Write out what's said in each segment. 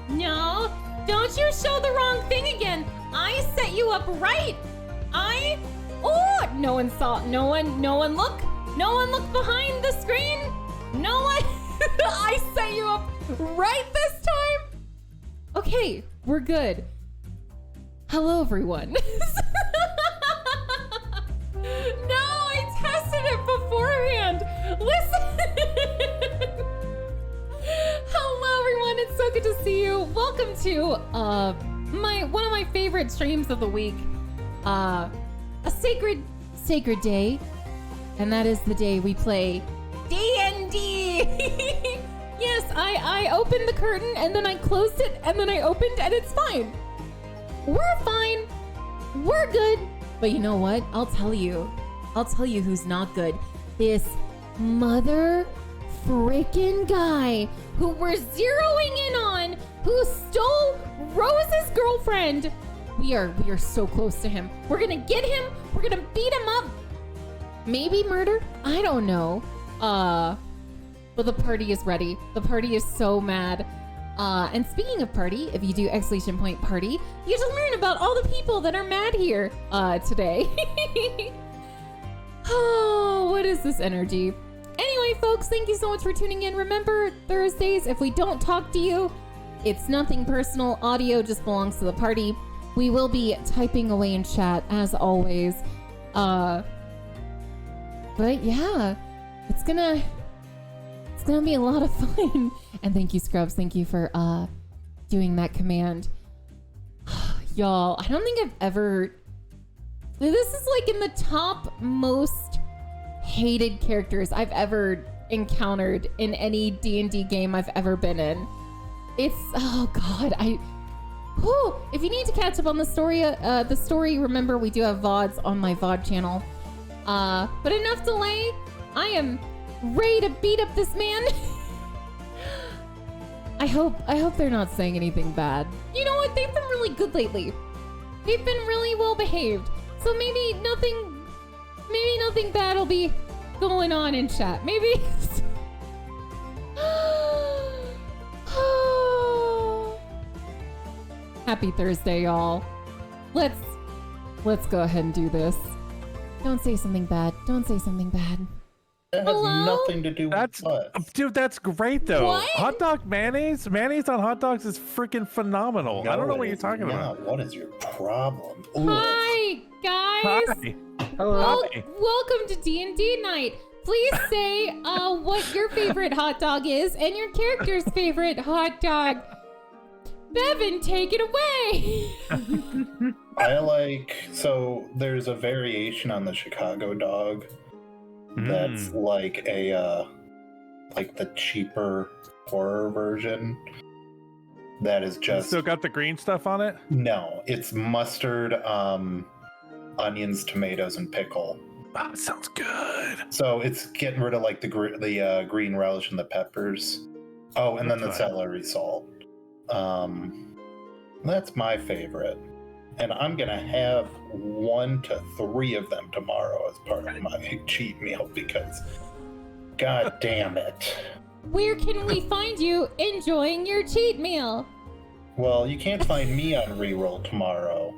No, don't you show the wrong thing again. I set you up right. Oh, no one saw, no one look. No one look behind the screen. No one, I set you up right this time. Okay, we're good. Hello, everyone. No, I tested it beforehand. Listen. Hello, everyone. It's so good to see you. Welcome to one of my favorite streams of the week. A sacred day, and that is the day we play D&D. Yes, I opened the curtain and then I closed it and then I opened and it's fine. We're fine. We're good. But you know what? I'll tell you who's not good. This mother frickin' guy who we're zeroing in on, who stole Rose's girlfriend. We are so close to him. We're gonna get him. We're gonna beat him up. Maybe murder? I don't know. But the party is ready. The party is so mad. And speaking of party, if you do ! party, you get to learn about all the people that are mad here today. Oh, what is this energy? Anyway, folks, thank you so much for tuning in. Remember, Thursdays, if we don't talk to you, it's nothing personal. Audio just belongs to the party. We will be typing away in chat, as always. But yeah, it's gonna be a lot of fun. And thank you, Scrubs. Thank you for doing that command. Y'all, I don't think I've ever... This is like in the top most hated characters I've ever encountered in any D&D game I've ever been in. It's... Oh, God. If you need to catch up on the story, remember we do have VODs on my VOD channel. But enough delay. I am ready to beat up this man. I hope they're not saying anything bad. You know what? They've been really good lately. They've been really well behaved. So maybe nothing bad will be going on in chat. Maybe. Happy Thursday, y'all. Let's go ahead and do this. Don't say something bad. Don't say something bad. That has nothing to do with us. Dude, that's great though. What? Hot dog mayonnaise on hot dogs is freaking phenomenal. No, I don't know what you're talking about. What is your problem? Ooh. Hi, guys. Hi. Hello. Welcome to D&D night. Please say what your favorite hot dog is and your character's favorite hot dog. Bevan, take it away. So there's a variation on the Chicago dog that's like like the cheaper horror version that is just... Still got the green stuff on it? No, it's mustard, onions, tomatoes, and pickle. Oh, sounds good. So it's getting rid of like the green relish and the peppers. Oh, and then the celery salt. That's my favorite. And I'm gonna have 1 to 3 of them tomorrow as part of my cheat meal because god damn it. Where can we find you enjoying your cheat meal? Well, you can't find me on reroll tomorrow.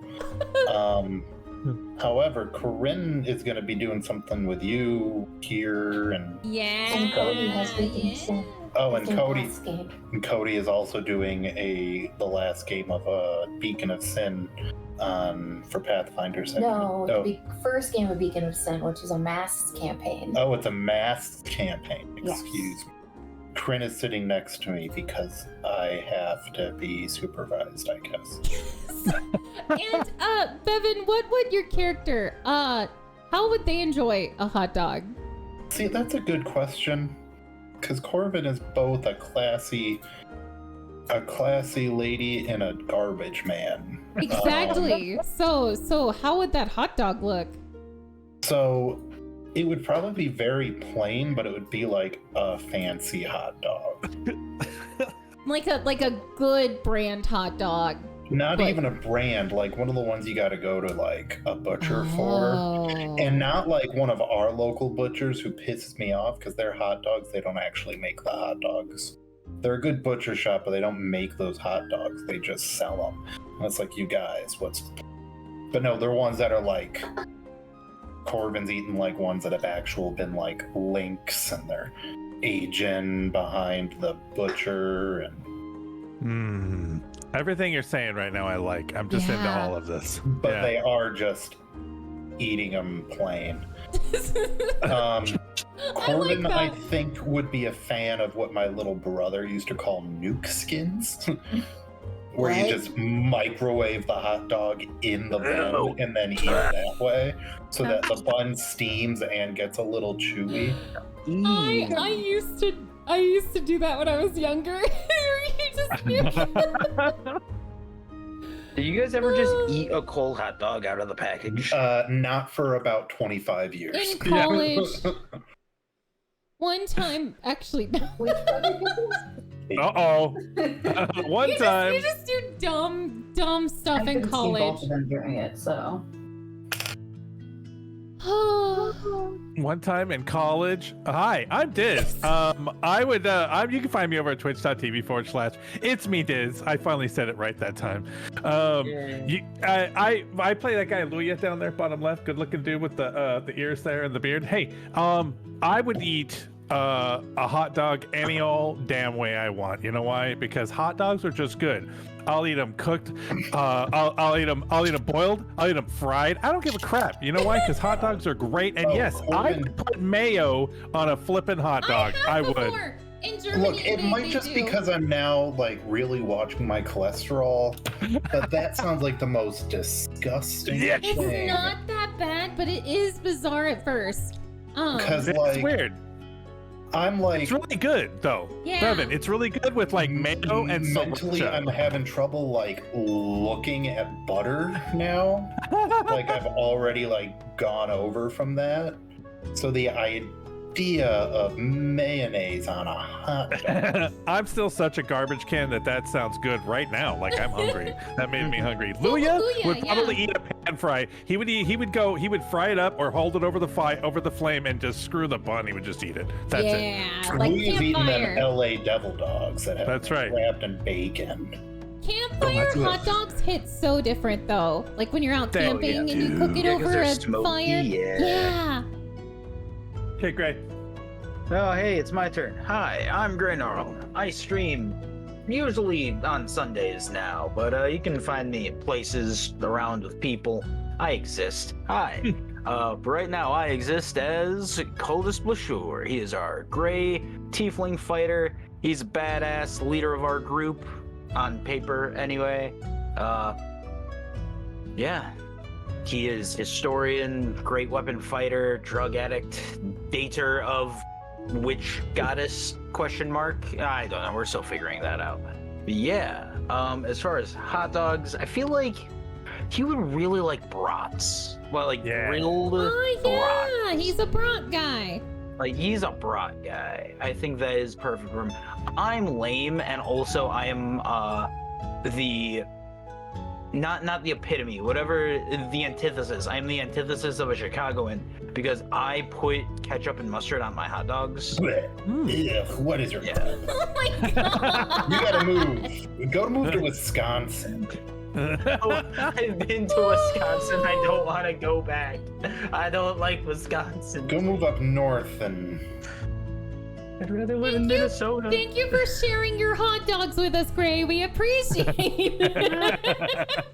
However, Corinne is gonna be doing something with you here and Yeah. Cody has Beacon of Sin. Oh, and Cody is also doing the last game of Beacon of Sin for Pathfinder 2nd. No, the first game of Beacon of Sin, which is a masked campaign. Oh, it's a masked campaign. Yes. Excuse me. Corinne is sitting next to me because I have to be supervised, I guess. And Bevan, what would your character how would they enjoy a hot dog? See, that's a good question. Because Corbin is both a classy lady and a garbage man. Exactly. So how would that hot dog look? So It would probably be very plain, but it would be like a fancy hot dog. Like a good brand hot dog. Not even a brand, like one of the ones you got to go to like a butcher for. And not like one of our local butchers who pisses me off because their hot dogs, they don't actually make the hot dogs. They're a good butcher shop, but they don't make those hot dogs. They just sell them. And it's like, you guys, what's... But no, they're ones that are like... Corbin's eating like ones that have actual been like links and they're aging behind the butcher and... Everything you're saying right now, I like. I'm just into all of this. But they are just eating them plain. Corbin, I think, would be a fan of what my little brother used to call nuke skins. Where you just microwave the hot dog in the bun and then eat it that way. So that the bun steams and gets a little chewy. I used to do that when I was younger. Do you guys ever just eat a cold hot dog out of the package? Not for about 25 years. In college, one time, actually, One time. You just do dumb stuff in college. Both of them doing it, so. One time in college. Hi, I'm Diz. I would you can find me over at twitch.tv/it's me Diz. I finally said it right that time. I play that guy Luya down there, bottom left, good looking dude with the ears there and the beard. Hey, I would eat a hot dog any old damn way I want. You know why? Because hot dogs are just good. I'll eat them cooked. I'll eat them boiled. I'll eat them fried. I don't give a crap. You know why? Because hot dogs are great. And yes, I would put mayo on a flipping hot dog. I would. In Germany, look, it might just because I'm now like really watching my cholesterol, but that sounds like the most disgusting thing. It's not that bad, but it is bizarre at first. Because it's weird. I'm like, it's really good though. Yeah. Bevan, it's really good with like mayo and mentally sriracha. I'm having trouble like looking at butter now. Like I've already like gone over from that. So the idea of mayonnaise on a hot dog. I'm still such a garbage can that sounds good right now. Like I'm hungry. That made me hungry. Luya would probably eat a pan fry. He would fry it up or hold it over the flame and just screw the bun. He would just eat it. That's it. Like Luya's eating campfire. them LA devil dogs that have wrapped in bacon. Campfire hot dogs hit so different though. Like when you're out camping and you cook it over a fire. Yeah. Okay, great. Oh, hey, it's my turn. Hi, I'm Graynarl. I stream usually on Sundays now, but you can find me at places around with people. I exist. Hi. Right now I exist as Coldest Blashur. He is our gray tiefling fighter. He's a badass leader of our group, on paper anyway. Yeah. He is historian, great weapon fighter, drug addict, dater of which goddess ? I don't know. We're still figuring that out. But yeah. As far as hot dogs, I feel like he would really like brats. Well, like grilled brats. He's a brat guy. Like he's a brat guy. I think that is perfect for him. I'm lame, and also I am the not the epitome, whatever the antithesis. I'm the antithesis of a Chicagoan because I put ketchup and mustard on my hot dogs. Ugh, what is your problem? Oh my god. You gotta move. Move to Wisconsin. I've been to Wisconsin. I don't want to go back. I don't like Wisconsin. Go move up north and... I'd rather live in Minnesota. Thank you for sharing your hot dogs with us, Gray. We appreciate it.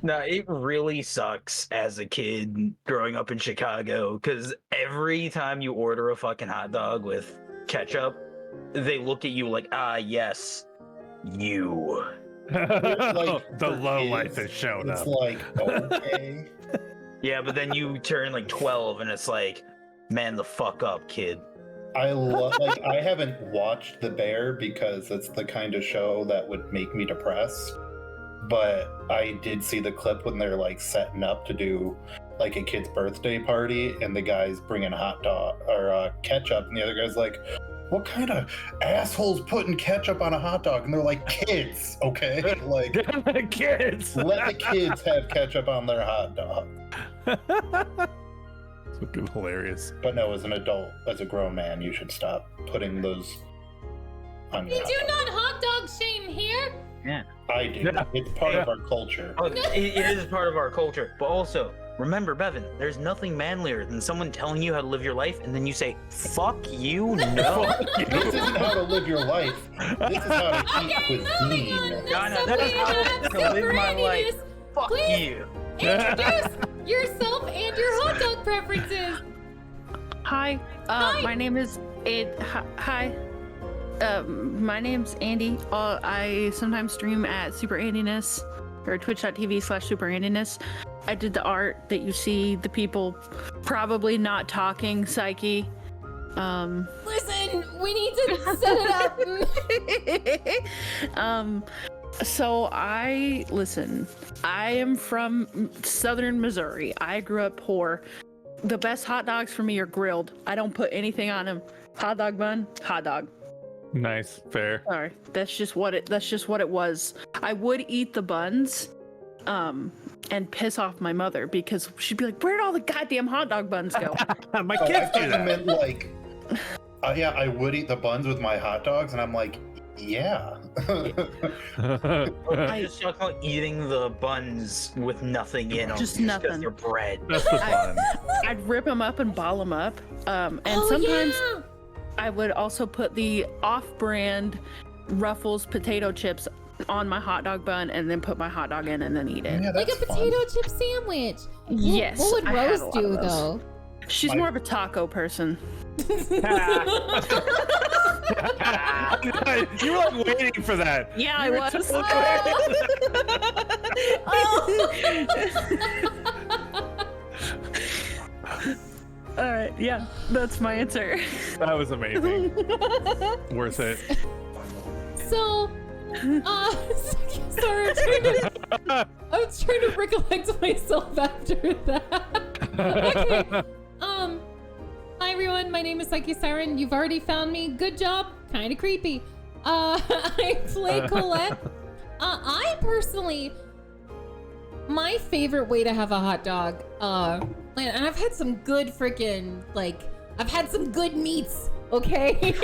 No, it really sucks as a kid growing up in Chicago because every time you order a fucking hot dog with ketchup, they look at you like, yes, you. Like, the low life has shown up. It's like, okay. Yeah, but then you turn like 12 and it's like, man the fuck up, kid. I haven't watched The Bear because it's the kind of show that would make me depressed. But I did see the clip when they're like setting up to do like a kid's birthday party, and the guy's bringing hot dog or ketchup, and the other guy's like, "What kind of assholes putting ketchup on a hot dog?" And they're like, "Kids, okay? Like, Kids. let the kids have ketchup on their hot dog." It's fucking hilarious. But no, as an adult, as a grown man, you should stop putting those on your We hot do dog. not hot dog shame here. I do. It's part of our culture. Oh, it is part of our culture. But also, remember, Bevan, there's nothing manlier than someone telling you how to live your life, and then you say, "Fuck you, no." This isn't how to live your life. This is how to eat cuisine. Ghana, that is how to live my life. Fuck Please. you. Introduce yourself and your hot dog preferences. Hi, Hi. my name is Hi. My name's Andy. I sometimes stream at Super Andiness or twitch.tv/Super Andiness. I did the art that you see, the people probably not talking, Psyche. Listen, we need to set it up. So I am from southern Missouri. I grew up poor. The best hot dogs for me are grilled. I don't put anything on them. Hot dog bun, hot dog. Nice, fair. Sorry, that's just what it was. I would eat the buns, and piss off my mother because she'd be like, "Where'd all the goddamn hot dog buns go?" My Oh, I kids thought do you that. meant like, yeah, I would eat the buns with my hot dogs, and I'm like, yeah. I just talking about eating the buns with nothing in them. Just 'cause nothing. they're bread. That's the fun. I'd rip them up and ball them up, and Oh, sometimes yeah. I would also put the off-brand Ruffles potato chips on my hot dog bun and then put my hot dog in and then eat it. Yeah, Like a that's fun. potato chip sandwich. Yes, What would I had Rose a lot do of those. though? She's My- more of a taco person. You were like waiting for that. Yeah, I You were was. All right, yeah, that's my answer. That was amazing. Worth it. So, sorry, I was trying to recollect myself after that. Okay. Hi everyone, my name is PsycheSiren. You've already found me. Good job. Kind of creepy. I play Colette. I personally, my favorite way to have a hot dog, and I've had some good freaking, like, I've had some good meats, okay?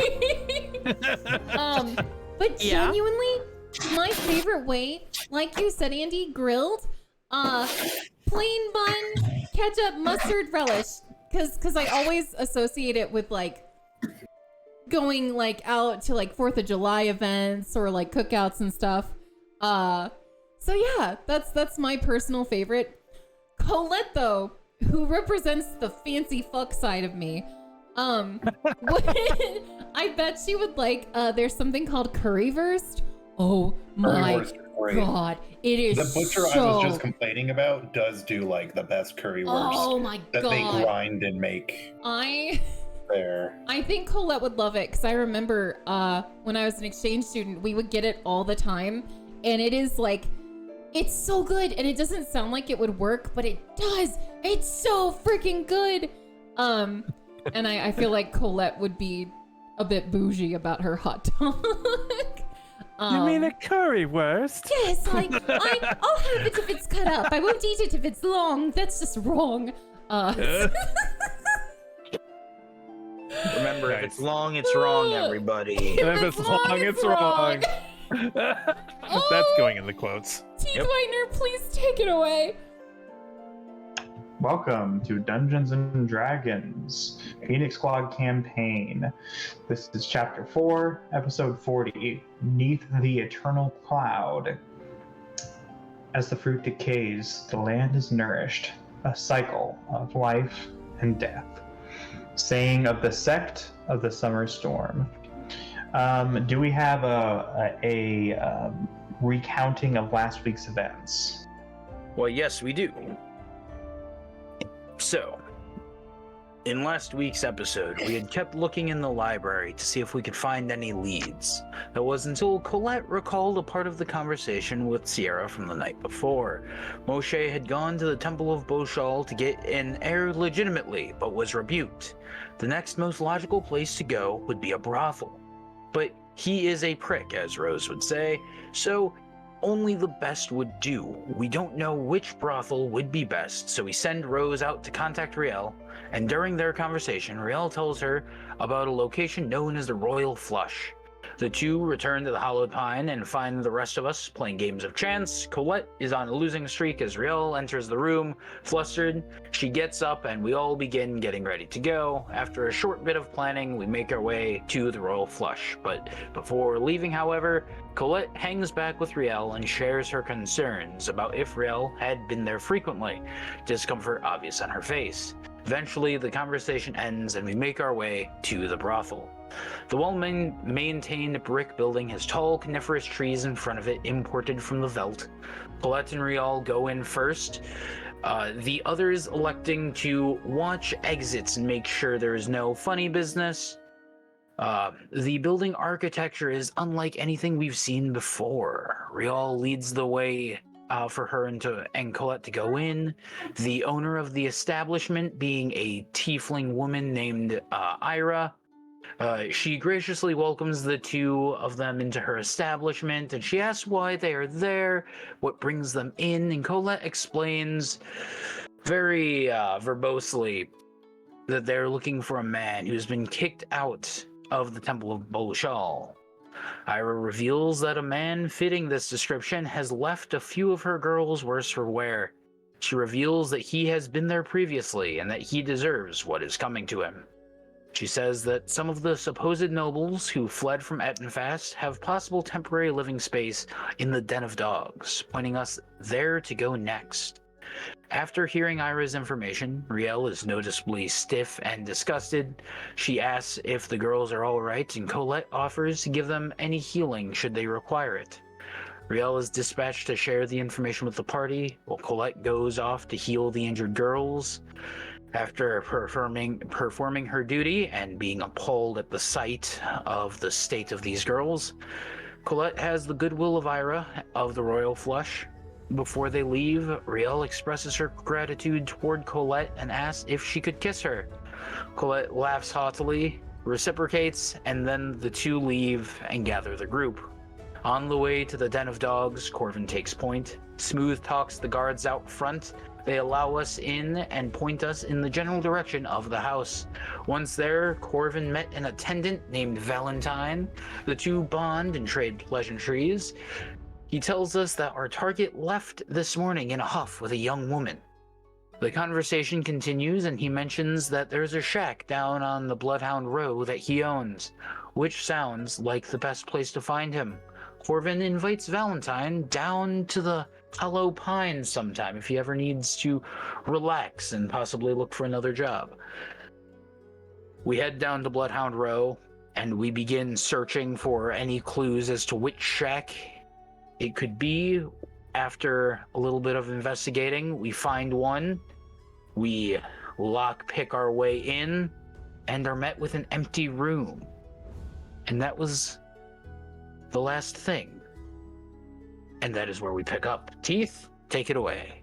But Yeah. genuinely, my favorite way, like you said, Andy, grilled, plain bun, ketchup, mustard, relish. Cause I always associate it with like going like out to like 4th of July events or like cookouts and stuff. So yeah, that's my personal favorite. Colette though, who represents the fancy fuck side of me, I bet she would like there's something called currywurst. Oh my Currywurst are great. god, it is The butcher so... I was just complaining about does do like the best currywurst Oh my that they god. grind and make I there. think Colette would love it because I remember when I was an exchange student, we would get it all the time, and it is like, it's so good, and it doesn't sound like it would work, but it does. It's so freaking good. And I feel like Colette would be a bit bougie about her hot dog. You mean a currywurst? Yes, I'll have it if it's cut up. I won't eat it if it's long. That's just wrong. Remember, if Nice. it's long, it's wrong, everybody. If it's long, it's wrong. That's going in the quotes. Teeth Whitener, please take it away. Welcome to Dungeons and Dragons Phoenix Squad campaign. This is chapter 4, episode 40, Neath the Eternal Cloud. As the fruit decays, the land is nourished, a cycle of life and death. Saying of the sect of the summer storm. Do we have a recounting of last week's events? Well, yes, we do. So, In last week's episode, we had kept looking in the library to see if we could find any leads. It was until Colette recalled a part of the conversation with Sierra from the night before. Moshe had gone to the Temple of Boshal to get an heir legitimately, but was rebuked. The next most logical place to go would be a brothel. But he is a prick, as Rose would say, so only the best would do. We don't know which brothel would be best, so we send Rose out to contact Riel, and during their conversation, Riel tells her about a location known as the Royal Flush. The two return to the Hollowed Pine and find the rest of us playing games of chance. Colette is on a losing streak as Riel enters the room, flustered. She gets up and we all begin getting ready to go. After a short bit of planning, we make our way to the Royal Flush. But before leaving, however, Colette hangs back with Riel and shares her concerns about if Riel had been there frequently, discomfort obvious on her face. Eventually, the conversation ends and we make our way to the brothel. The well-maintained brick building has tall coniferous trees in front of it imported from the veldt. Colette and Riel go in first, the others electing to watch exits and make sure there is no funny business. The building architecture is unlike anything we've seen before. Riel leads the way for her and Colette to go in. The owner of the establishment being a tiefling woman named Ira. She graciously welcomes the two of them into her establishment, and she asks why they are there, what brings them in, and Colette explains very verbosely that they're looking for a man who's been kicked out of the Temple of Bolshal. Ira reveals that a man fitting this description has left a few of her girls worse for wear. She reveals that he has been there previously and that he deserves what is coming to him. She says that some of the supposed nobles who fled from Ettenfast have possible temporary living space in the Den of Dogs, pointing us there to go next. After hearing Ira's information, Riel is noticeably stiff and disgusted. She asks if the girls are all right, and Colette offers to give them any healing should they require it. Riel is dispatched to share the information with the party, while Colette goes off to heal the injured girls. After performing her duty and being appalled at the sight of the state of these girls, Colette has the goodwill of Ira of the Royal Flush. Before they leave, Riel expresses her gratitude toward Colette and asks if she could kiss her. Colette laughs haughtily, reciprocates, and then the two leave and gather the group. On the way to the Den of Dogs, Corvin takes point. Smooth talks the guards out front. They allow us in and point us in the general direction of the house. Once there, Corvin met an attendant named Valentine. The two bond and trade pleasantries. He tells us that our target left this morning in a huff with a young woman. The conversation continues, and he mentions that there's a shack down on the Bloodhound Row that he owns, which sounds like the best place to find him. Corvin invites Valentine down to the Hollow Pine sometime if he ever needs to relax and possibly look for another job. We head down to Bloodhound Row, and we begin searching for any clues as to which shack it could be. After a little bit of investigating, we find one. We lockpick our way in and are met with an empty room. And that was the last thing. And that is where we pick up. Teeth, take it away.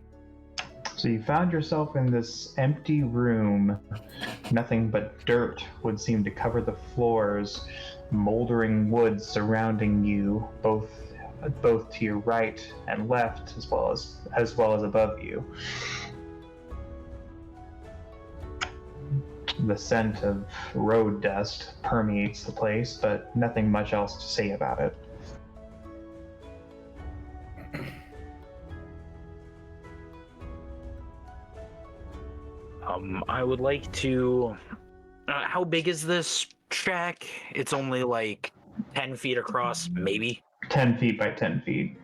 So you found yourself in this empty room. Nothing but dirt would seem to cover the floors. Moldering wood surrounding you, both to your right and left, as well as above you. The scent of road dust permeates the place, but nothing much else to say about it. I would like to... how big is this shack? It's only like 10 feet across, maybe? 10 feet by 10 feet.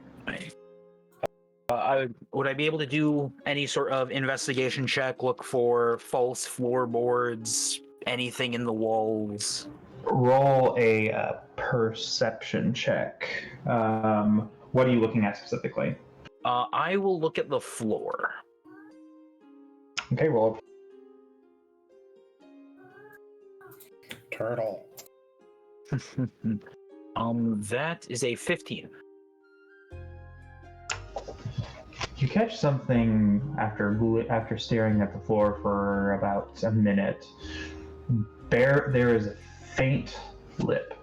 Would I be able to do any sort of investigation check, look for false floorboards, anything in the walls? Roll a perception check. What are you looking at specifically? I will look at the floor. Okay, roll. Turtle. That is a 15. You catch something after staring at the floor for about a minute. There is a faint lip,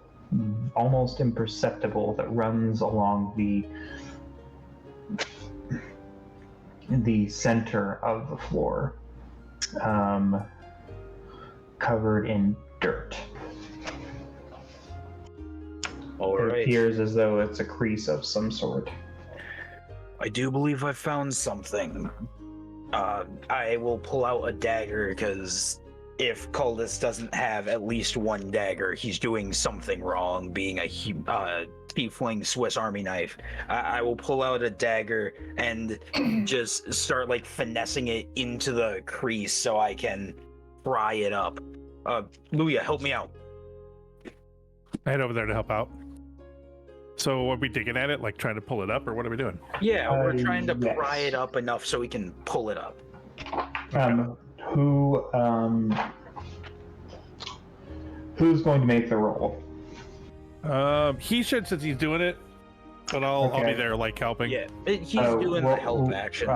almost imperceptible, that runs along the center of the floor, covered in dirt. It appears as though it's a crease of some sort. I do believe I found something. I will pull out a dagger, because if Culdus doesn't have at least one dagger, he's doing something wrong, being a tiefling Swiss Army knife. I will pull out a dagger and just start like finessing it into the crease so I can pry it up. Luya, help me out. I head over there to help out. So are we digging at it, like trying to pull it up, or what are we doing? Yeah, we're trying to yes. pry it up enough so we can pull it up. Who's going to make the roll? He should, since he's doing it, but I'll be Okay. there like helping. Yeah, he's doing the help action.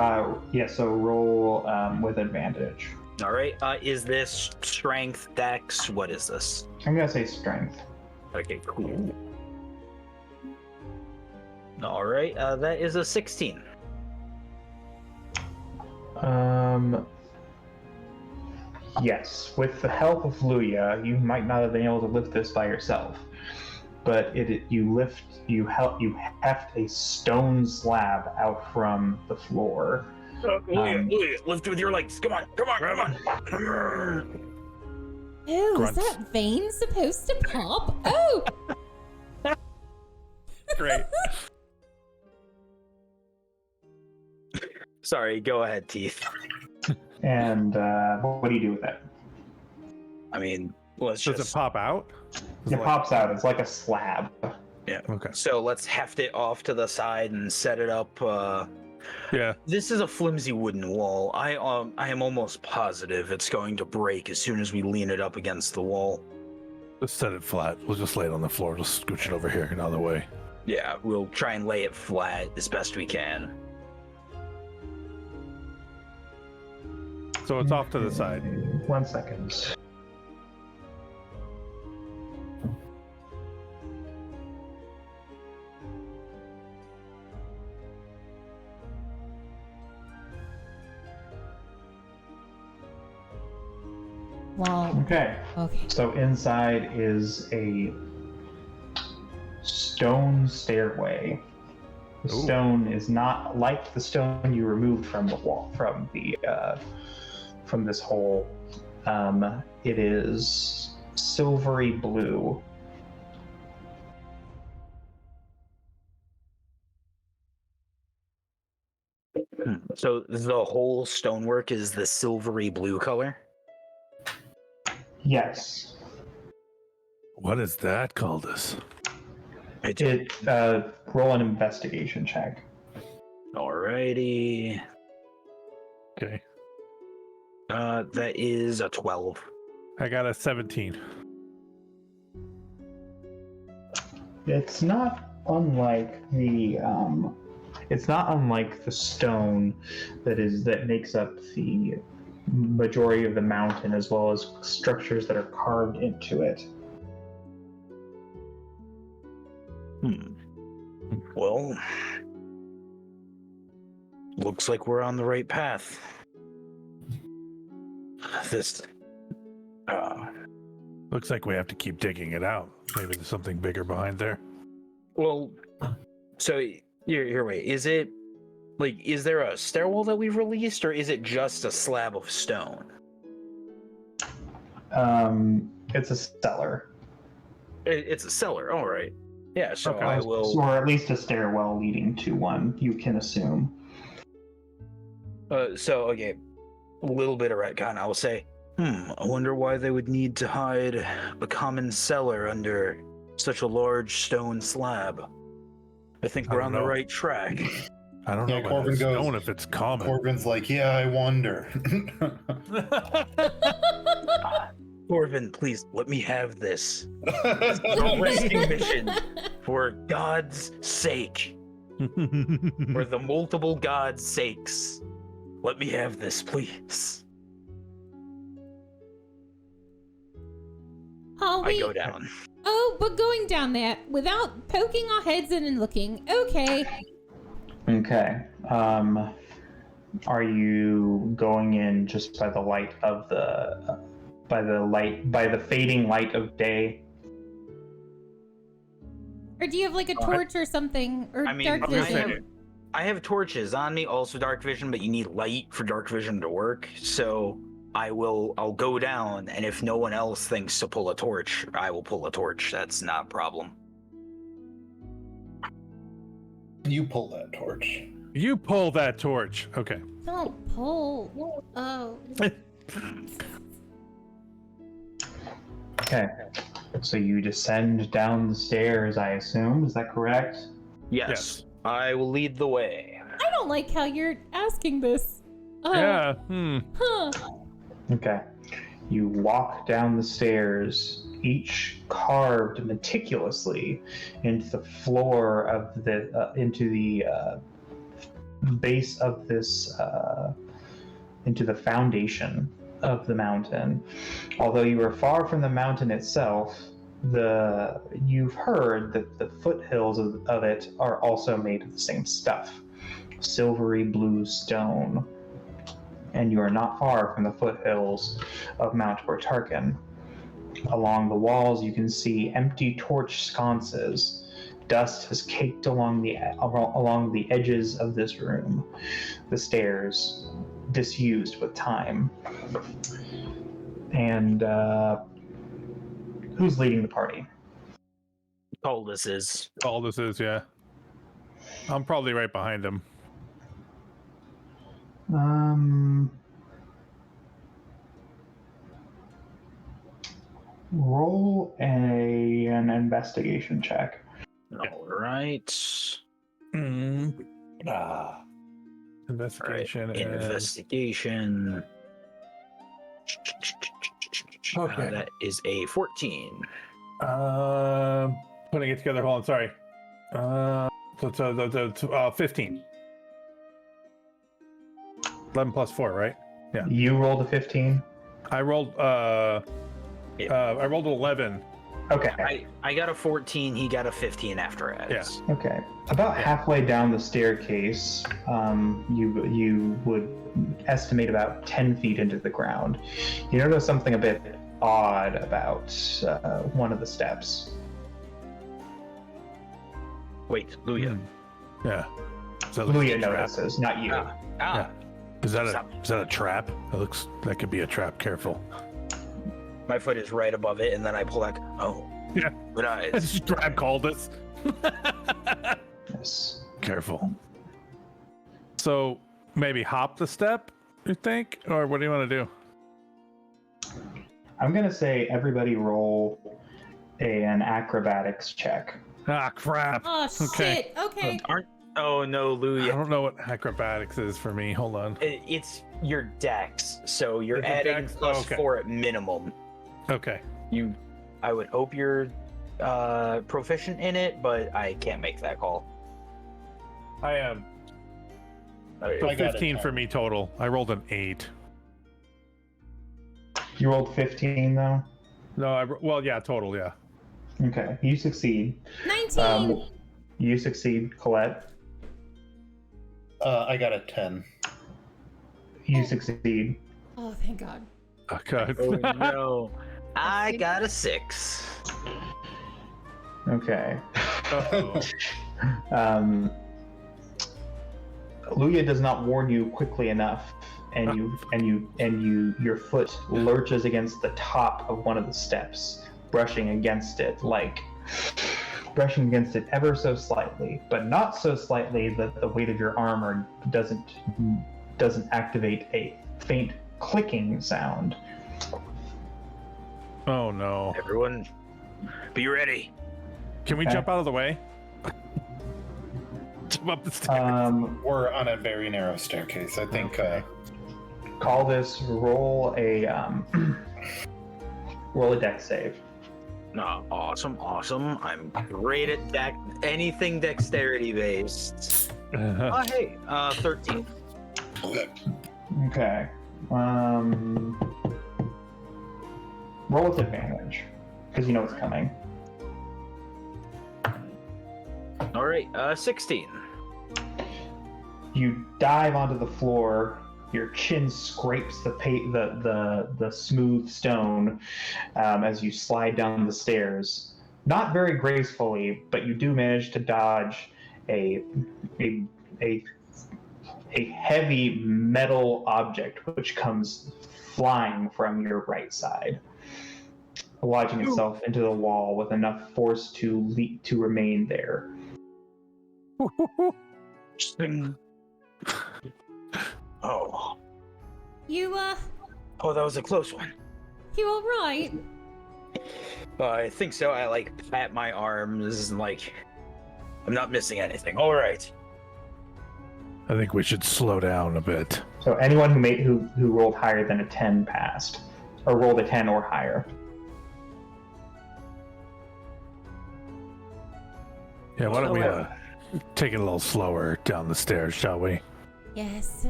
Yeah, so roll with advantage. All right, is this strength, dex? What is this? I'm gonna say strength. Okay, cool. All right, that is a 16. Yes, with the help of Luya, you might not have been able to lift this by yourself, but you heft a stone slab out from the floor. Luya, lift with your legs. Come on. Oh, Grunts. is that vein supposed to pop? Oh! Great. Sorry, go ahead, Teeth. And what do you do with it? I mean, let's Does just... it pop out? It pops out. It's like a slab. Yeah. Okay. So let's heft it off to the side and set it up. Yeah. This is a flimsy wooden wall. I am almost positive it's going to break as soon as we lean it up against the wall. Just set it flat. We'll just lay it on the floor. Just scooch it over here and out of the way. Yeah, we'll try and lay it flat as best we can. So it's off to the side. 1 second. Wow. Okay. Okay. So inside is a stone stairway. The Ooh. stone is not like the stone you removed from the wall, from this hole. It is silvery blue. So the whole stonework is the silvery blue color? Yes. What is that called? Us? Roll an investigation check. Alrighty. Okay. That is a 12. I got a 17. It's not unlike the stone that makes up the majority of the mountain, as well as structures that are carved into it. Well, looks like we're on the right path. This Looks like we have to keep digging it out. Maybe there's something bigger behind there. well, so here, wait, is there a stairwell that we've released, or is it just a slab of stone? It's a cellar. It's a cellar, all right. Yeah, so Okay. I will. Or at least a stairwell leading to one, you can assume. Okay, a little bit of retcon. I will say, I wonder why they would need to hide a common cellar under such a large stone slab. I think we're I on don't the know. right track. I don't Yeah, know. Corbin It's goes- known if it's common. Corbin's like, yeah, I wonder. Corbin, please let me have this. This is a rescue mission for God's sake. For the multiple gods' sakes. Let me have this, please. Oh, I go down. Oh, but going down there without poking our heads in and looking. Okay. Okay. Are you going in just by the light of by the fading light of day? Or do you have like a torch or something? Or dark vision? I have torches on me, also dark vision, but you need light for dark vision to work. So I'll go down, and if no one else thinks to pull a torch, I will pull a torch. That's not a problem. You pull that torch. You pull that torch. Okay. Don't pull. Oh. Okay. So you descend down the stairs, I assume. Is that correct? Yes. I will lead the way. I don't like how you're asking this. Yeah. Huh. Okay. You walk down the stairs, each carved meticulously into the floor of into the base of this, into the foundation of the mountain. Although you are far from the mountain itself, you've heard that the foothills of it are also made of the same stuff, silvery blue stone. And you are not far from the foothills of Mount Bortarkin. Along the walls, you can see empty torch sconces. Dust has caked along the edges of this room. The stairs, disused with time. And who's leading the party? Aldous is. Aldous is, yeah. I'm probably right behind him. Roll an investigation check. All right. Investigation. Right. Investigation. Okay. That is a 14. Putting it together. Hold on. Sorry. So 15. 11 plus 4, right? Yeah. You rolled a 15? I rolled I rolled 11. Okay. I got a 14, he got a 15 after it. Yeah. Okay. About halfway down the staircase, you would estimate about 10 feet into the ground. You notice something a bit odd about one of the steps. Wait, Luya. Yeah. So Luya notices, not you. Yeah. Is that a trap? That could be a trap. Careful. My foot is right above it, and then I pull back. Oh. Yeah. Good eyes. This trap called us. Yes. Careful. So maybe hop the step, you think? Or what do you want to do? I'm going to say everybody roll an acrobatics check. Ah, crap. Oh, Okay. shit. Okay. Oh no, I Luya. don't know what acrobatics is for me. Hold on. It's your dex, so you're Is it adding dex? plus Oh, okay. 4 at minimum. Okay. I would hope you're proficient in it, but I can't make that call. I am. So I got a 15 for 10. me total. I rolled an 8. You rolled 15, though? No, well, yeah, total, yeah. Okay. You succeed. 19. You succeed, Colette. I got a 10. You succeed. Oh, thank God. Oh, God. Oh no. I got a 6. Okay. Uh-oh. Luya does not warn you quickly enough, and your foot lurches against the top of one of the steps, brushing against it ever so slightly, but not so slightly that the weight of your armor doesn't activate a faint clicking sound. Oh, no. Everyone, be ready. Can we Okay. jump out of the way? Jump up the stairs. We're on a very narrow staircase. I think. Okay. Call this roll a Roll a dex save. Awesome. I'm great at anything dexterity based. Hey, 13. Okay. Roll with advantage, because you know it's coming. All right, 16. You dive onto the floor. Your chin scrapes the smooth stone as you slide down the stairs. Not very gracefully, but you do manage to dodge a heavy metal object which comes flying from your right side, lodging itself into the wall with enough force to remain there. Oh. You, Oh, that was a close one. you alright? I think so. I pat my arms and I'm not missing anything. All right. I think we should slow down a bit. So anyone who rolled higher than a 10 passed, or rolled a 10 or higher. Yeah, why don't we take it a little slower down the stairs, shall we? Yes.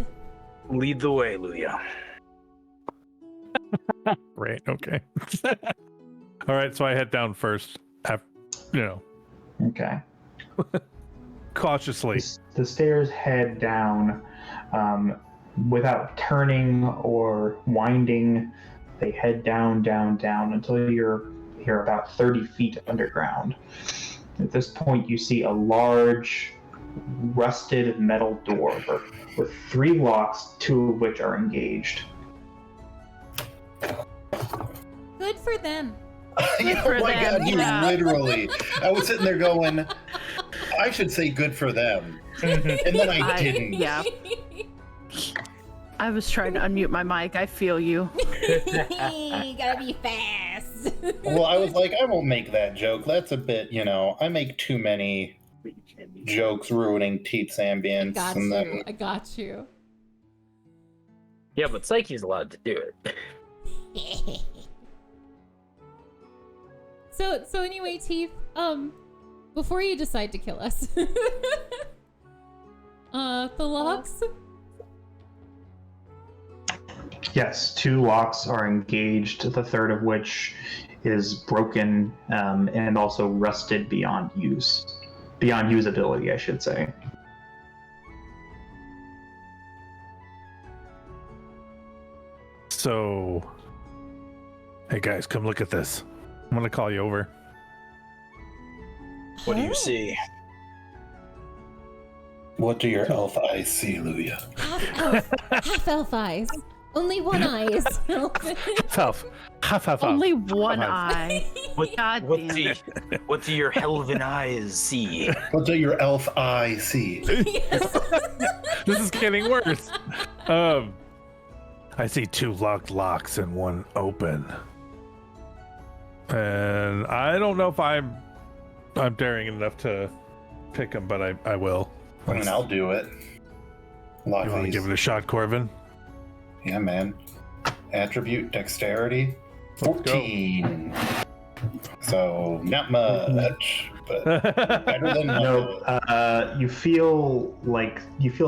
Lead the way, Luya. Right, okay. All right, so I head down first, Okay. cautiously. The stairs head down without turning or winding. They head down until you're about 30 feet underground. At this point, you see a large, rusted metal door with 3 locks, 2 of which are engaged. Good for them. Oh my god, you literally. I was sitting there going, I should say good for them. And then I didn't. Yeah. I was trying to unmute my mic. I feel you. You gotta be fast. Well, I was like, I won't make that joke. That's a bit, I make too many jokes ruining Teeth's ambience. I got you. Yeah, but Psyche's allowed to do it. So anyway, Teeth, before you decide to kill us, the locks. Yes, 2 locks are engaged, the third of which is broken and also rusted beyond usability, I should say. So, hey guys, come look at this. I'm gonna call you over. What do you see? What do your elf eyes see, Luya? Half elf eyes. Only one eye is Half. Only one eye. What damn. what do your elven eyes see? What do your elf eye see? This is getting worse. I see 2 locked locks and 1 open. And I don't know if I'm daring enough to pick them, but I will. I mean, I'll do it. Lock You want to these. give it a shot, Corvin? Yeah, man. Attribute dexterity 14. So not much, but better than No, nothing. you feel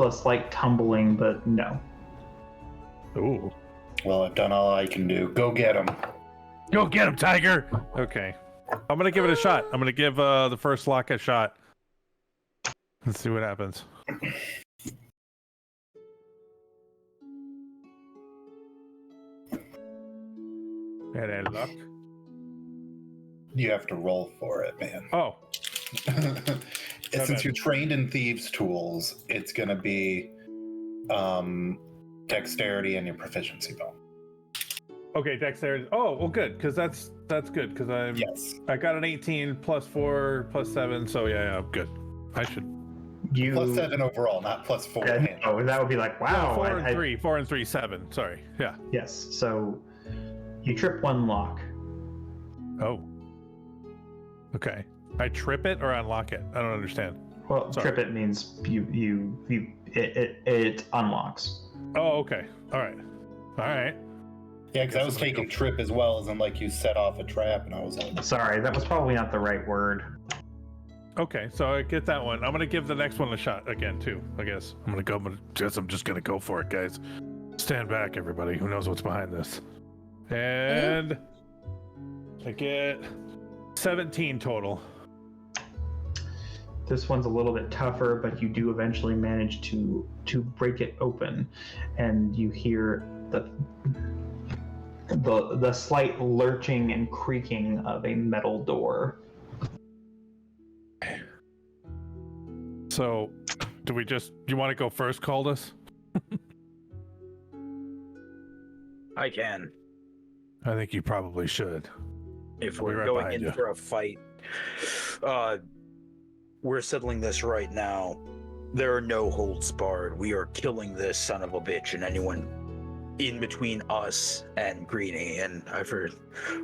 a slight tumbling, but no. Ooh. Well, I've done all I can do. Go get him. Go get him, Tiger! Okay. I'm gonna give it a shot. I'm gonna give the first lock a shot. Let's see what happens. And a luck. You have to roll for it, man. Oh. Since you're trained in thieves' tools, it's gonna be dexterity and your proficiency bone. Okay, dexterity. Oh, well, good, because that's good, because I got an 18 plus 4 plus 7, so yeah, good. I should. Plus 7 overall, not plus 4. Yeah, no, that would be like, wow. 4 and 3, 7. Sorry. Yeah. Yes, so you trip 1 lock. Oh. Okay. I trip it or unlock it? I don't understand. Well, Sorry. trip it means it unlocks. Oh, okay. All right. Yeah, because I was taking trip as well as in like you set off a trap, and I was like, Sorry, that was probably not the right word. Okay, so I get that one. I'm gonna give the next one a shot again too. I guess I'm just gonna go for it, guys. Stand back, everybody. Who knows what's behind this? And I get 17 total. This one's a little bit tougher, but you do eventually manage to break it open, and you hear the slight lurching and creaking of a metal door. So, do you want to go first, Caldus? I can. I think you probably should. If I'll be we're right going behind in you. for a fight, we're settling this right now. There are no holds barred. We are killing this son of a bitch and anyone in between us and Greenie. And I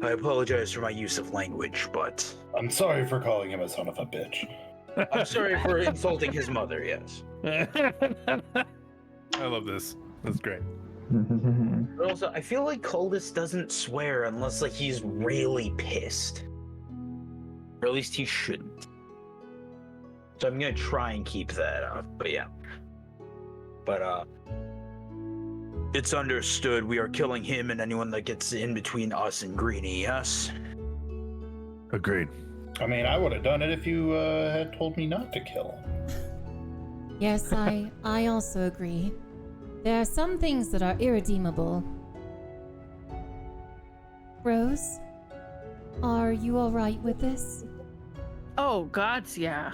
apologize for my use of language, but I'm sorry for calling him a son of a bitch. I'm sorry for insulting his mother, yes. I love this. That's great. But also, I feel like Coldus doesn't swear unless like he's really pissed. Or at least he shouldn't. So I'm gonna try and keep that up, but yeah. But it's understood we are killing him and anyone that gets in between us and Greenie, yes? Agreed. I mean, I would have done it if you had told me not to kill him. Yes, I also agree. There are some things that are irredeemable. Rose, are you all right with this? Oh, gods, yeah.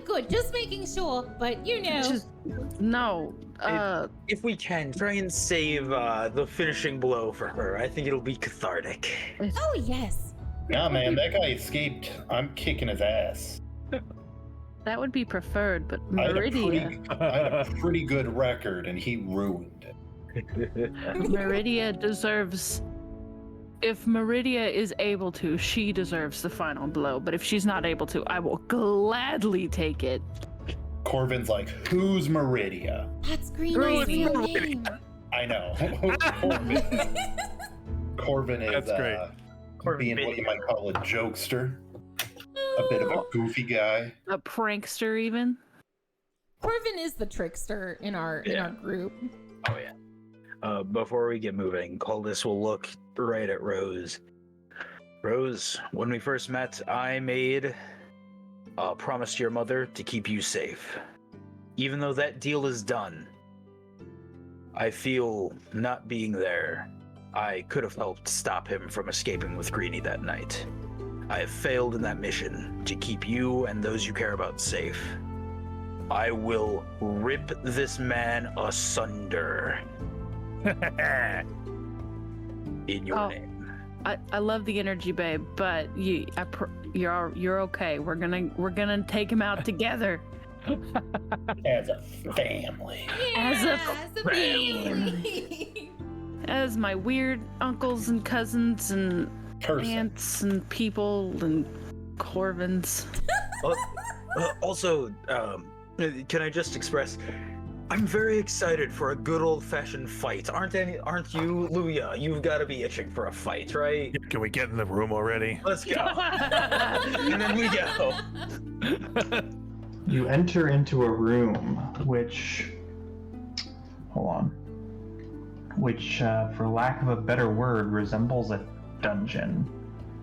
Good. Just making sure, but you know. Just, no. If we can, try and save the finishing blow for her. I think it'll be cathartic. Oh, yes. Nah, man, that guy escaped. I'm kicking his ass. That would be preferred, but I had Meridia. a pretty good record, and he ruined it. Meridia deserves. If Meridia is able to, she deserves the final blow. But if she's not able to, I will gladly take it. Corvin's like, who's Meridia? That's Greenie's real name. I know. Corvin is That's great. being what you might call a jokester. A bit of a goofy guy. A prankster, even. Corvin is the trickster in our group. Oh yeah. Before we get moving, Coldus will look right at Rose. Rose, when we first met, I made a promise to your mother to keep you safe. Even though that deal is done, I feel not being there, I could have helped stop him from escaping with Greenie that night. I have failed in that mission to keep you and those you care about safe. I will rip this man asunder. In your name. I love the energy, babe, but you're okay. We're gonna take him out together. As a family. As a family. As my weird uncles and cousins and aunts and people and Corvins. Also, can I just express, I'm very excited for a good old-fashioned fight. Aren't you, Luya? You've got to be itching for a fight, right? Can we get in the room already? Let's go. And then we go. You enter into a room which, for lack of a better word, resembles a dungeon.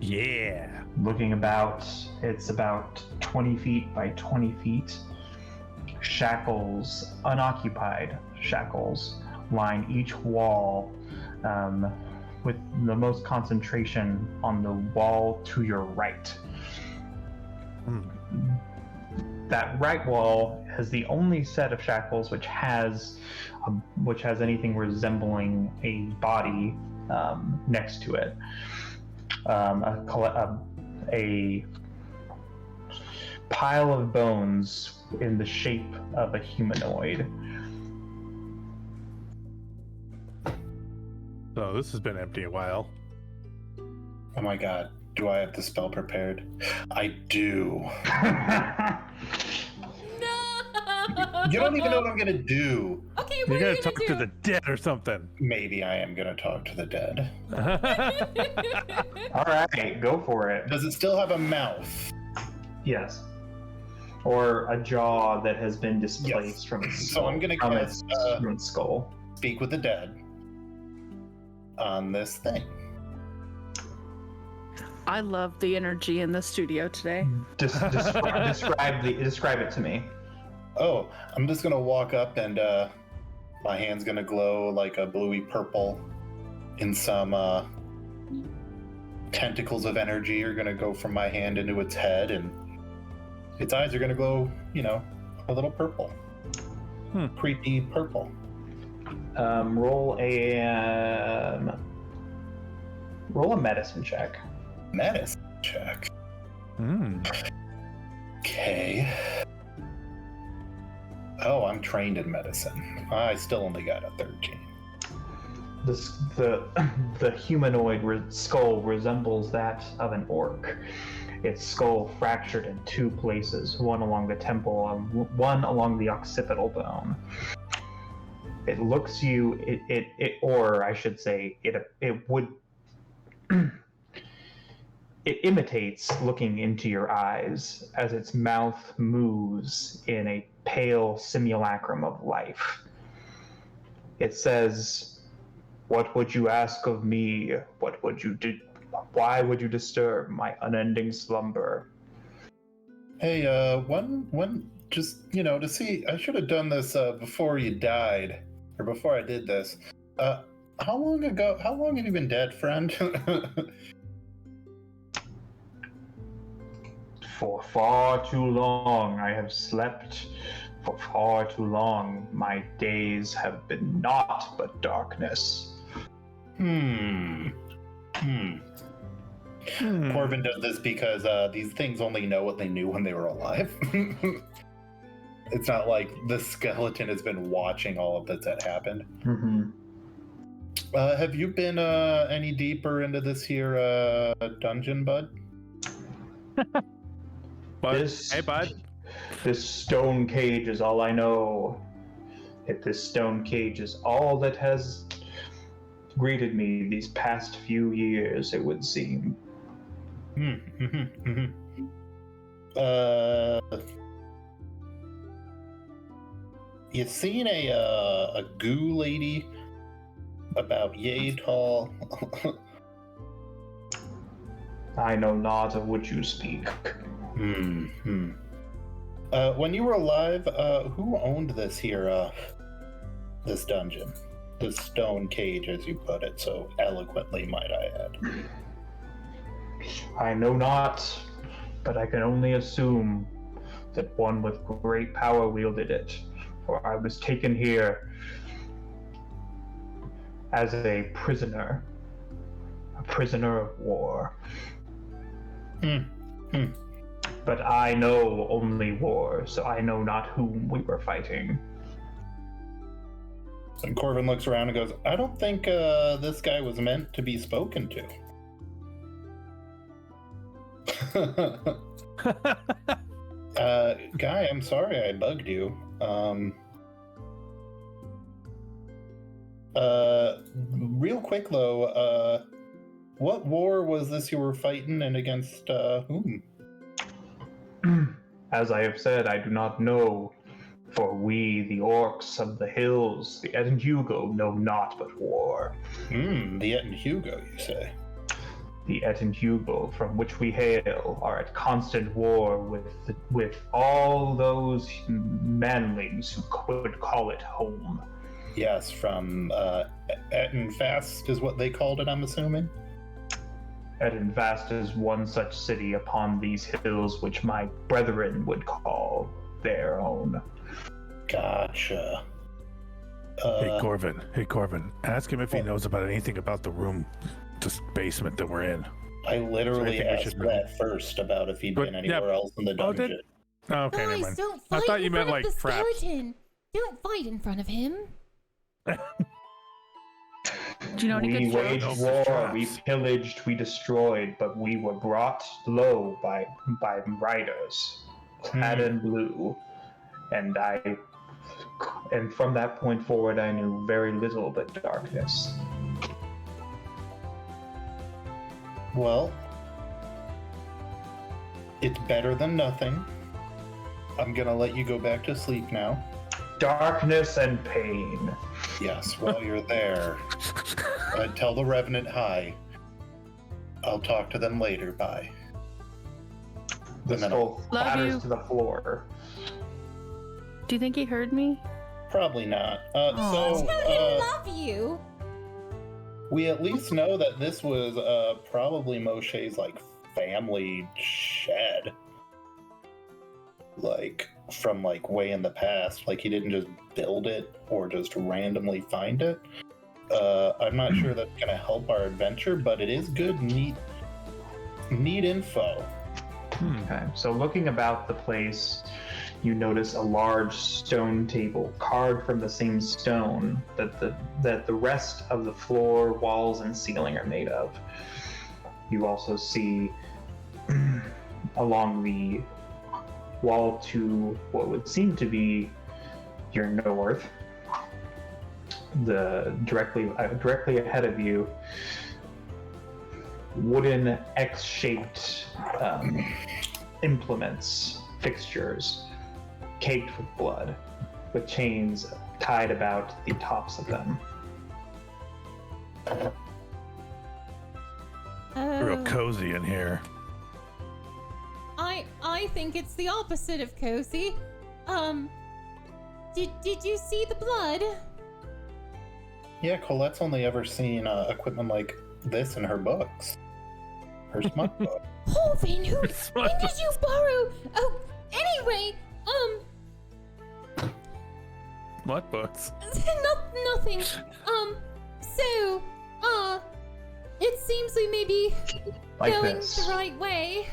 Yeah. Looking about, it's about 20 feet by 20 feet. Shackles, unoccupied shackles, line each wall, with the most concentration on the wall to your right. That right wall has the only set of shackles which has anything resembling a body next to it. A pile of bones in the shape of a humanoid. So this has been empty a while. Oh my god. Do I have the spell prepared? I do. No! You don't even know what I'm gonna do. Okay, what You're are gonna you talk gonna to do? the dead or something. Maybe I am gonna talk to the dead. All right, go for it. Does it still have a mouth? Yes. Or a jaw that has been displaced from its So skull. I'm gonna from cast, its skull. Speak with the dead on this thing. I love the energy in the studio today. Describe it to me. Oh, I'm just gonna walk up and my hand's gonna glow like a bluey purple, and some tentacles of energy are gonna go from my hand into its head, and its eyes are gonna glow, a little purple. Creepy purple. Roll a medicine check. Medicine check. Okay. Oh, I'm trained in medicine. I still only got a 13. The humanoid skull resembles that of an orc. Its skull fractured in two places, one along the temple and one along the occipital bone. It looks you, or I should say, it would. It imitates looking into your eyes as its mouth moves in a pale simulacrum of life. It says, "What would you ask of me? What would you do? Why would you disturb my unending slumber?" Hey, just, to see, I should have done this before you died, or before I did this. How long have you been dead, friend? For far too long I have slept. For far too long my days have been naught but darkness. Corvin does this because these things only know what they knew when they were alive. It's not like the skeleton has been watching all of this that happened. Have you been any deeper into this here dungeon, bud? Hey, bud. This stone cage is all I know. If this stone cage is all that has greeted me these past few years, it would seem. You seen a goo lady about yay tall? I know not of which you speak. When you were alive, who owned this here, this dungeon? This stone cage, as you put it, so eloquently, might I add. I know not, but I can only assume that one with great power wielded it, for I was taken here as a prisoner of war. But I know only war, so I know not whom we were fighting. And Corvin looks around and goes, I don't think this guy was meant to be spoken to. Guy, I'm sorry I bugged you. Real quick though, what war was this you were fighting and against whom? As I have said, I do not know, for we, the orcs of the hills, the Ed and Hugo, know naught but war. The Ed and Hugo, you say? The Ed and Hugo, from which we hail, are at constant war with all those manlings who could call it home. Yes, from Ettenfast is what they called it, I'm assuming? Ettenfast is one such city upon these hills which my brethren would call their own. Gotcha. Hey, Corvin. Ask him if he knows about anything about the room, this basement that we're in. I literally asked know? that first about if he'd been anywhere else in the dungeon. Okay, never Guys, mind. don't I fight thought in you meant front of like the traps. skeleton. Don't fight in front of him. Do you know any We good waged jokes? war, Traps. we pillaged, we destroyed, but we were brought low by riders, clad in blue, and I And from that point forward, I knew very little but darkness. Well, it's better than nothing. I'm gonna let you go back to sleep now. Darkness and pain. Yes, while you're there, tell the Revenant hi. I'll talk to them later. Bye. The And then skull Love clatters you. to the floor. Do you think he heard me? Probably not. Tell him love you. We at least know that this was probably Moshe's like family shed. Like from like way in the past. Like he didn't just build it or just randomly find it. I'm not sure that's gonna help our adventure, but it is good, neat info. Okay, so looking about the place, you notice a large stone table carved from the same stone that the rest of the floor, walls, and ceiling are made of. You also see along the wall to what would seem to be your north, directly ahead of you, wooden X-shaped implements, fixtures, caked with blood, with chains tied about the tops of them. Real cozy in here. I think it's the opposite of cozy. Did you see the blood? Yeah, Colette's only ever seen equipment like this in her books. Her smut book. Holvin, when did you borrow? Oh, anyway, Smut books. nothing. So, it seems we may be Like going this. the right way.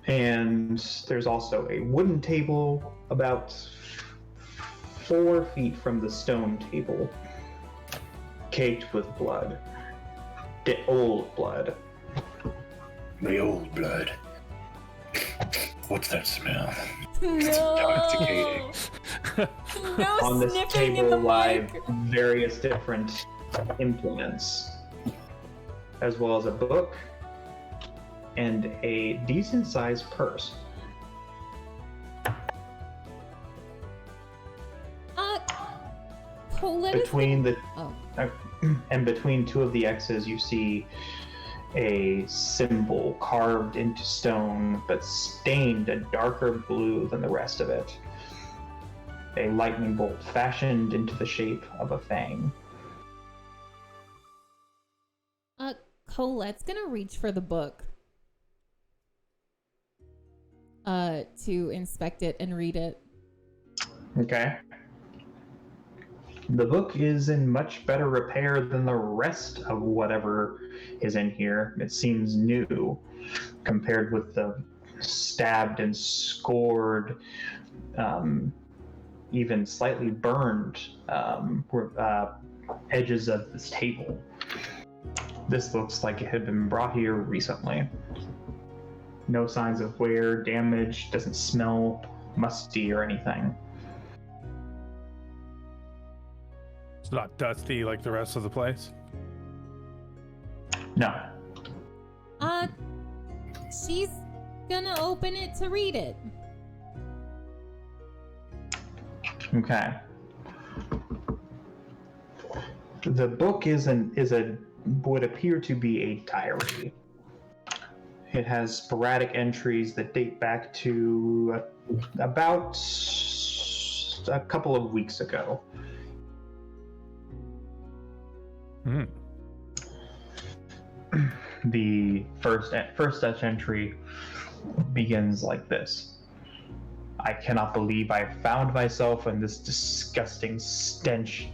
And there's also a wooden table about 4 feet from the stone table, caked with blood. The old blood. The old blood. What's that smell? No. Intoxicating. No On this sniffing in the table lie mic. various different implements, as well as a book and a decent-sized purse. Colette is Between the Oh. and between 2 of the X's, you see a symbol carved into stone, but stained a darker blue than the rest of it. A lightning bolt fashioned into the shape of a fang. Colette's gonna reach for the book. To inspect it and read it. Okay. The book is in much better repair than the rest of whatever is in here. It seems new compared with the stabbed and scored, even slightly burned edges of this table. This looks like it had been brought here recently. No signs of wear, damage, doesn't smell musty or anything. It's not dusty like the rest of the place. No. She's gonna open it to read it. Okay. The book would appear to be a diary. It has sporadic entries that date back to about a couple of weeks ago. Hmm. The first such entry begins like this. I cannot believe I found myself in this disgusting stench,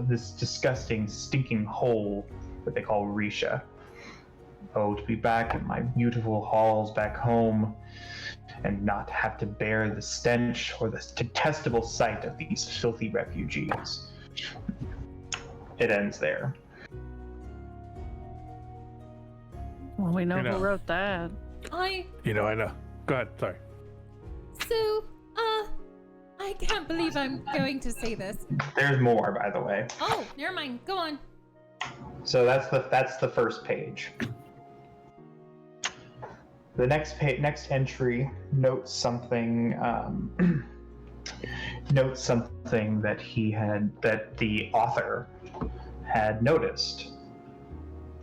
this disgusting stinking hole that they call Risha. Oh, to be back in my beautiful halls back home and not have to bear the stench or the detestable sight of these filthy refugees. It ends there. Well, we know You know. who wrote that. I I know. Go ahead. Sorry. so I can't believe I'm going to say this. There's more, by the way. Oh, never mind. Go on. So that's the first page. The next entry notes something notes something that the author had noticed.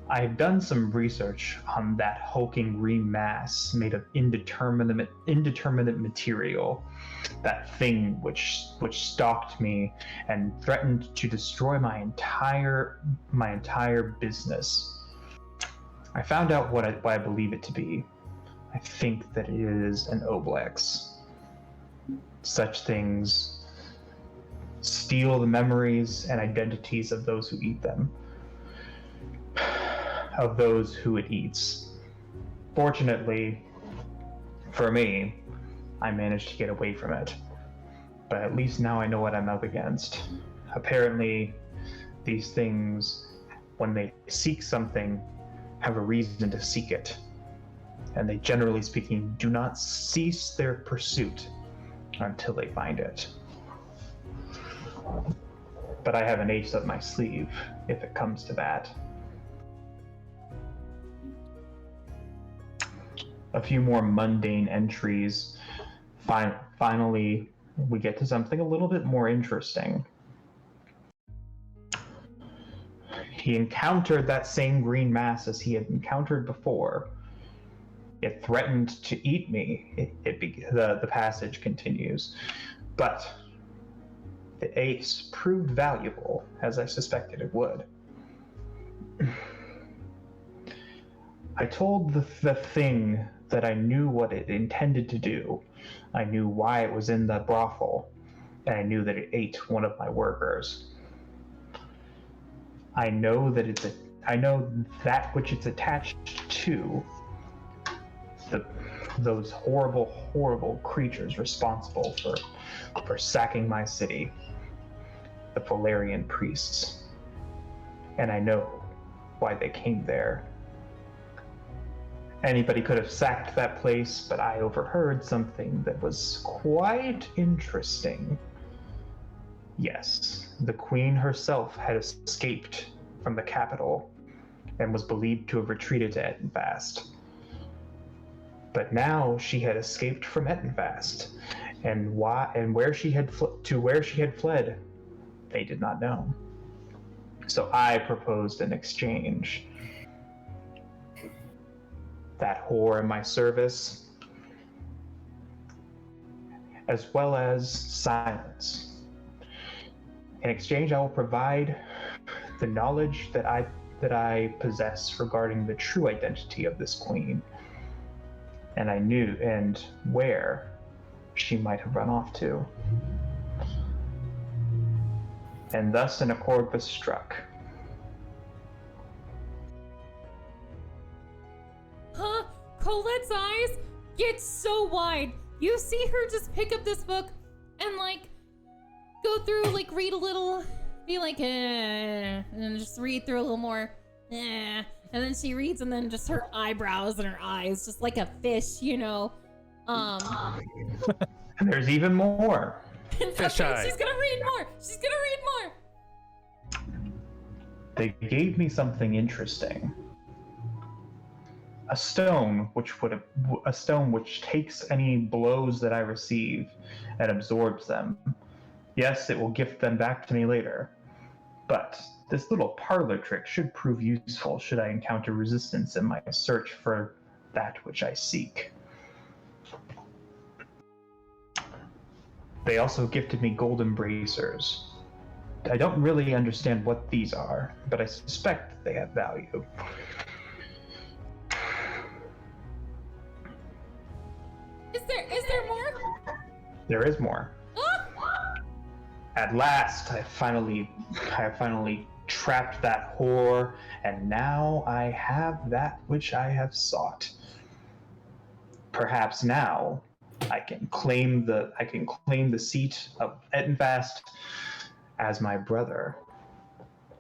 I had done some research on that hulking green mass made of indeterminate material, that thing which stalked me and threatened to destroy my entire business. I found out what I believe it to be. I think that it is an oblex. Such things steal the memories and identities of those who eat them. Of those who it eats. Fortunately, for me, I managed to get away from it. But at least now I know what I'm up against. Apparently, these things, when they seek something, have a reason to seek it. And they, generally speaking, do not cease their pursuit until they find it. But I have an ace up my sleeve, if it comes to that. A few more mundane entries. Finally, we get to something a little bit more interesting. He encountered that same green mass as he had encountered before. It threatened to eat me. The passage continues. But the ace proved valuable, as I suspected it would. I told the thing that I knew what it intended to do. I knew why it was in the brothel, and I knew that it ate one of my workers. I know that which it's attached to. Those horrible creatures responsible for sacking my city. The Valerian priests. And I know why they came there. Anybody could have sacked that place, but I overheard something that was quite interesting. Yes, the queen herself had escaped from the capital and was believed to have retreated to Ettenfast. But now she had escaped from Ettenfast, and where she had fled, they did not know. So I proposed an exchange. That whore in my service, as well as silence. In exchange, I will provide the knowledge that I possess regarding the true identity of this queen, and where she might have run off to. And thus an accord was struck. Huh? Colette's eyes get so wide. You see her just pick up this book and go through, read a little, be and then just read through a little more, and then she reads, and then just her eyebrows and her eyes, just like a fish, And there's even more. Fish eye. She's gonna read more. She's gonna read more. They gave me something interesting. A stone which takes any blows that I receive and absorbs them. Yes, it will gift them back to me later. But this little parlor trick should prove useful should I encounter resistance in my search for that which I seek. They also gifted me golden bracers. I don't really understand what these are, but I suspect they have value. Is there more? There is more. At last, I finally trapped that whore, and now I have that which I have sought. Perhaps now I can claim the seat of Ettenfast, as my brother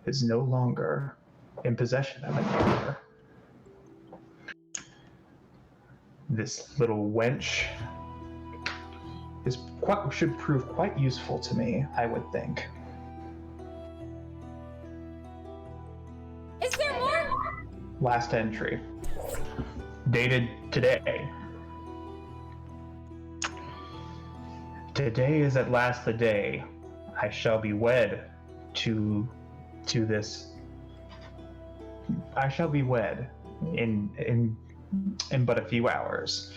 is no longer in possession of it. This little wench should prove quite useful to me, I would think. Is there more? Last entry. Dated today. Today is at last the day I shall be wed to this. I shall be wed in but a few hours.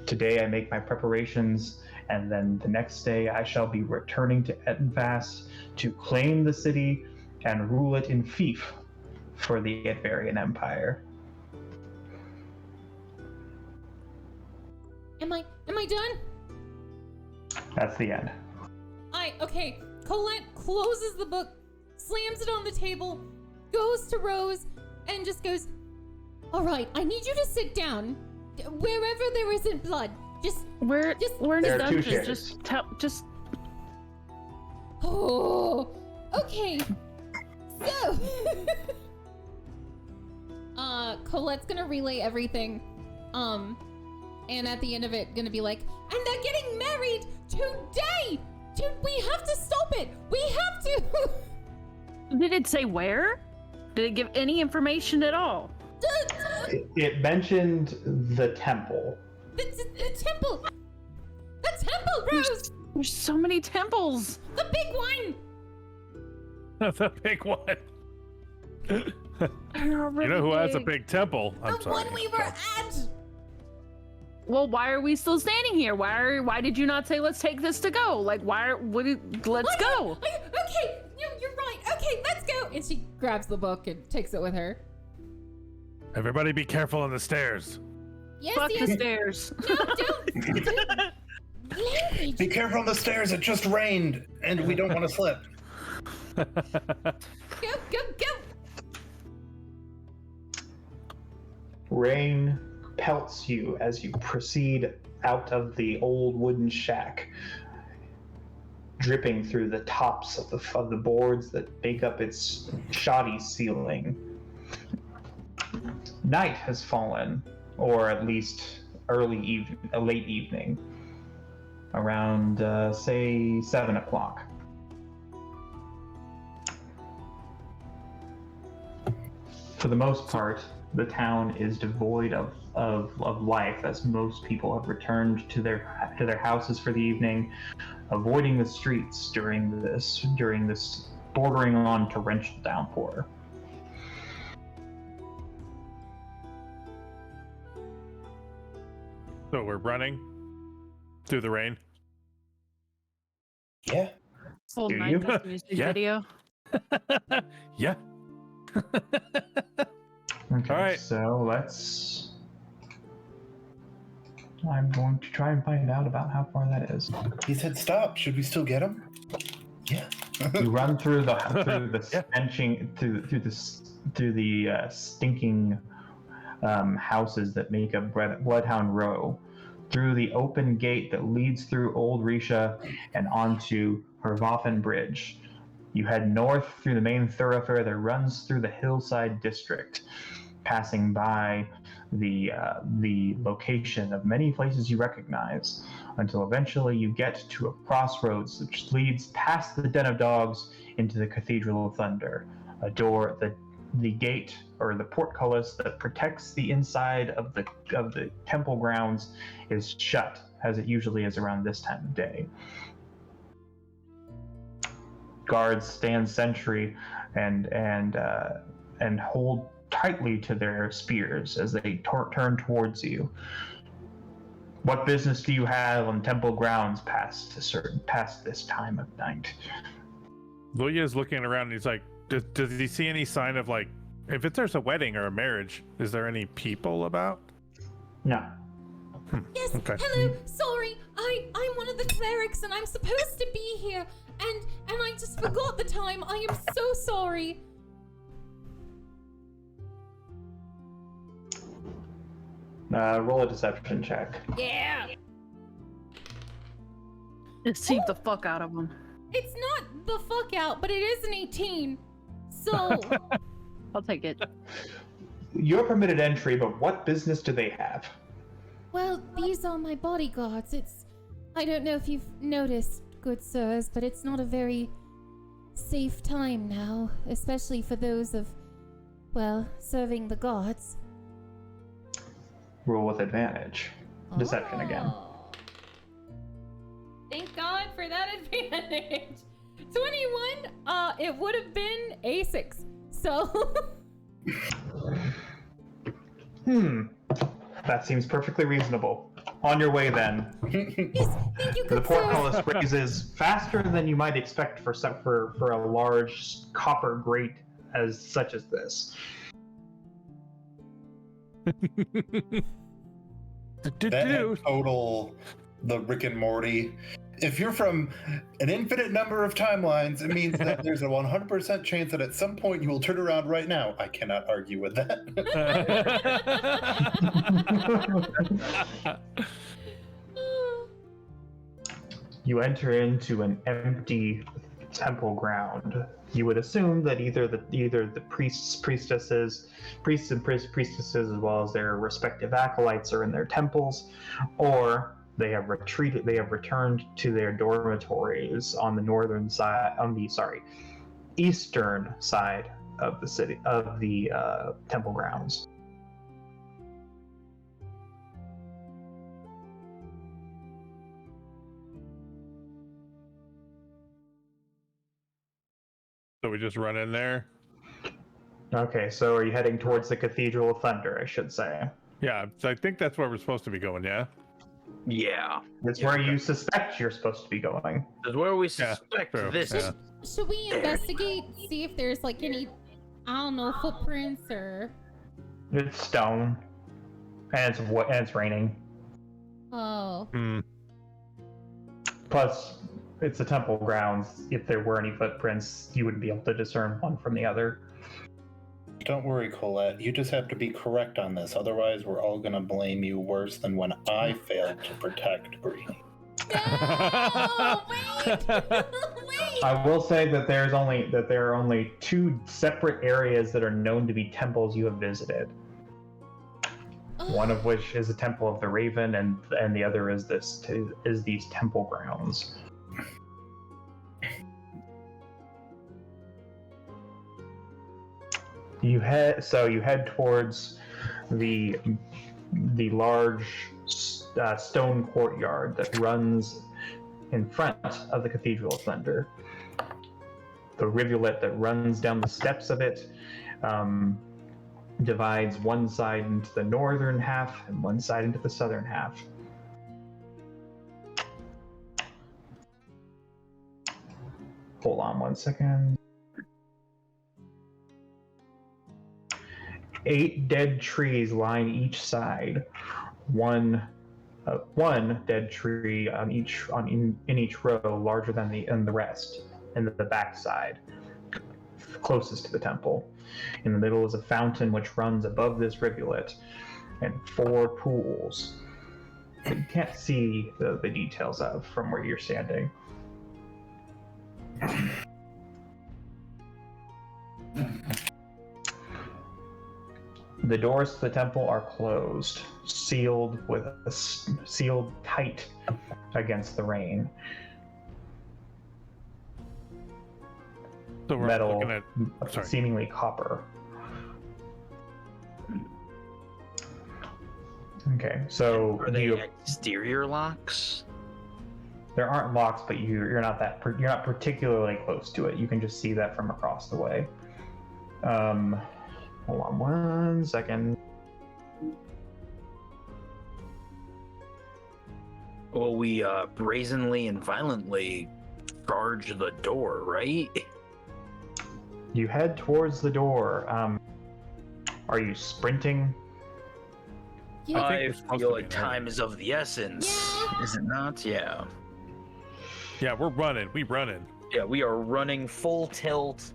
Today I make my preparations, and then the next day I shall be returning to Ettenfast to claim the city and rule it in fief for the Etvarian Empire. Am I done? That's the end. Okay. Colette closes the book, slams it on the table, goes to Rose, and just goes, "All right, I need you to sit down wherever there isn't blood. We're in There the are two dungeon. chairs. Just Oh, okay. So, Colette's gonna relay everything, and at the end of it, gonna be like, "And they're getting married today. We have to stop it. We have to." Did it say where? Did it give any information at all? It mentioned the temple. The temple. The temple, Rose. There's so many temples. The big one. The big one. You know who has a big temple? I'm The sorry. one we were at. Well, why are we still standing here? Why did you not say let's take this to go? Like, let's go. Okay, you're right. Okay, let's go. And she grabs the book and takes it with her. Everybody be careful on the stairs. Yes, Fuck yes. the stairs. No, don't. Language. Be careful on the stairs. It just rained, and we don't want to slip. Go. Rain pelts you as you proceed out of the old wooden shack, dripping through the tops of the boards that make up its shoddy ceiling. Night has fallen, or at least late evening, around say 7 o'clock. For the most part, the town is devoid of life, as most people have returned to their houses for the evening, avoiding the streets during this bordering on torrential downpour. So we're running through the rain. Yeah. Full Do you? night music Yeah. video. Yeah. Okay, All right. so I'm going to try and find out about how far that is. He said stop. Should we still get him? Yeah. You run through the Yeah. stenching through the stinking houses that make up Bloodhound Row, through the open gate that leads through Old Risha and onto Hervoffen Bridge. You head north through the main thoroughfare that runs through the hillside district, passing by the location of many places you recognize, until eventually you get to a crossroads which leads past the Den of Dogs into the Cathedral of Thunder, a door the gate or the portcullis that protects the inside of the temple grounds is shut, as it usually is around this time of day. Guards stand sentry and hold tightly to their spears as they turn towards you. What business do you have on temple grounds past this time of night? Luya is looking around and he's like, does he see any sign of, like, if there's a wedding or a marriage, is there any people about? No. Yes. Okay. Hello. Sorry. I'm one of the clerics, and I'm supposed to be here, and I just forgot the time. I am so sorry. Roll a deception check. Yeah. Deceive the fuck out of them. It's not the fuck out, but it is an 18. So I'll take it. You're permitted entry, but what business do they have? Well, these are my bodyguards. I don't know if you've noticed, good sirs, but it's not a very safe time now, especially for those of, well, serving the gods. Roll with advantage. Deception again. Oh. Thank God for that advantage. 21, it would have been a 6. So. That seems perfectly reasonable. On your way then. Yes, thank you, The good portcullis sirs. raises faster than you might expect for a large copper grate such as this. That had total the Rick and Morty. If you're from an infinite number of timelines, it means that there's a 100% chance that at some point you will turn around right now. I cannot argue with that. You enter into an empty temple ground. You would assume that either the priestesses, as well as their respective acolytes, are in their temples, or they have returned to their dormitories on the eastern side of the city, of the temple grounds. So we just run in there? Okay, so are you heading towards the Cathedral of Thunder, I should say? Yeah, so I think that's where we're supposed to be going, yeah? Yeah. It's where you suspect you're supposed to be going. That's where we suspect true, this. yeah. Should we investigate, see if there's like any, I don't know, footprints or? It's stone, and it's raining. Oh. Plus, it's the temple grounds. If there were any footprints, you wouldn't be able to discern one from the other. Don't worry, Colette. You just have to be correct on this. Otherwise, we're all going to blame you worse than when I failed to protect Greenie. No! Wait! Wait! I will say that there are only 2 separate areas that are known to be temples you have visited. One of which is the Temple of the Raven, and the other is these temple grounds. You head towards the large stone courtyard that runs in front of the Cathedral of Thunder. The rivulet that runs down the steps of it divides one side into the northern half and one side into the southern half. Hold on one second. 8 dead trees line each side. One dead tree in each row, larger than the rest, in the back side, closest to the temple. In the middle is a fountain which runs above this rivulet, and 4 pools that you can't see the details of from where you're standing. The doors to the temple are closed, sealed tight against the rain. So we're Metal, looking at... Sorry. seemingly copper. Okay, so Are they exterior locks? there aren't locks, but you're not particularly close to it. You can just see that from across the way. Hold on one second. Well, we brazenly and violently charge the door, right? You head towards the door. Are you sprinting? Yeah. I supposed to feel be like time is of the essence, Yeah. is it not? Yeah. Yeah, we're running. We running. Yeah, we are running full tilt.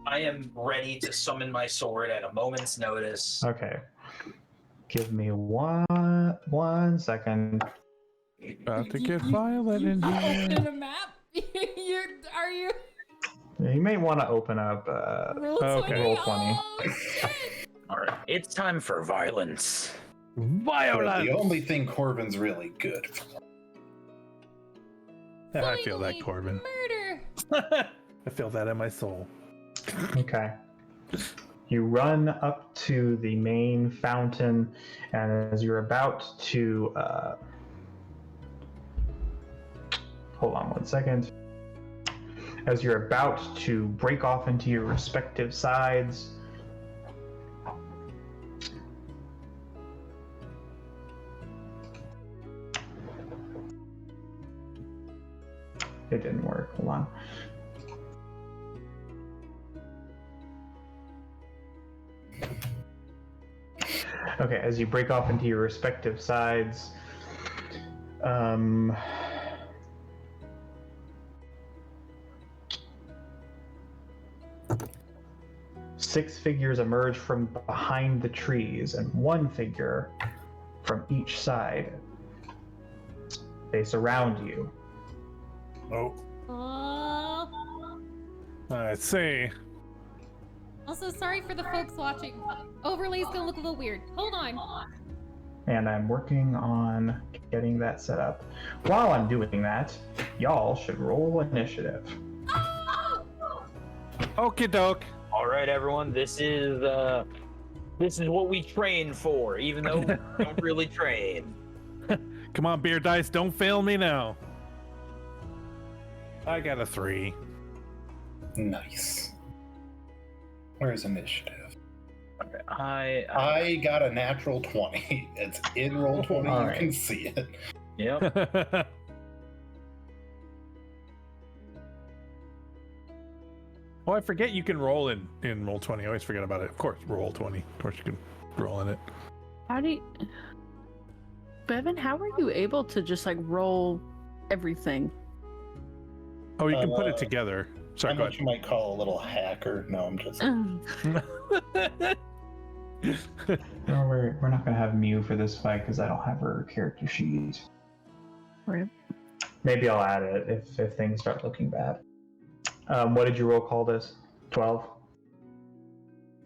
I am ready to summon my sword at a moment's notice. Okay. Give me one second. About to get violent in here. Open a map? Are you? You may want to open up Roll 20? Okay. Roll 20. Oh, shit. All right, it's time for violence. Violence! The only thing Corbin's really good for. I feel that, Finally, Corbin. Murder. I feel that in my soul. Okay. You run up to the main fountain, and as you're about to hold on one second. As you're about to break off into your respective sides, it didn't work. Hold on. Okay, as you break off into your respective sides, six figures emerge from behind the trees, and one figure from each side. They surround you. Oh, Oh. I see. Also, sorry for the folks watching. Overlay's gonna look a little weird. Hold on. And I'm working on getting that set up. While I'm doing that, y'all should roll initiative. Okie doke. All right, everyone. This is what we train for, even though we don't really train. Come on, beer dice, don't fail me now. I got a 3. Nice. Where's initiative? Okay, I I got a natural 20. It's in roll 20. All You right. can see it. yep. Oh, I forget you can roll in roll 20. I always forget about it. Of course, roll 20. Of course, you can roll in it. How do you... Bevan, how are you able to just like roll everything? Oh, you can put it together. Sorry, I'm go what you might call a little hacker. No, I'm just. ahead. No, we're not gonna have Mew for this fight because I don't have her character sheet. Right. Maybe I'll add it if things start looking bad. What did you roll call this? 12?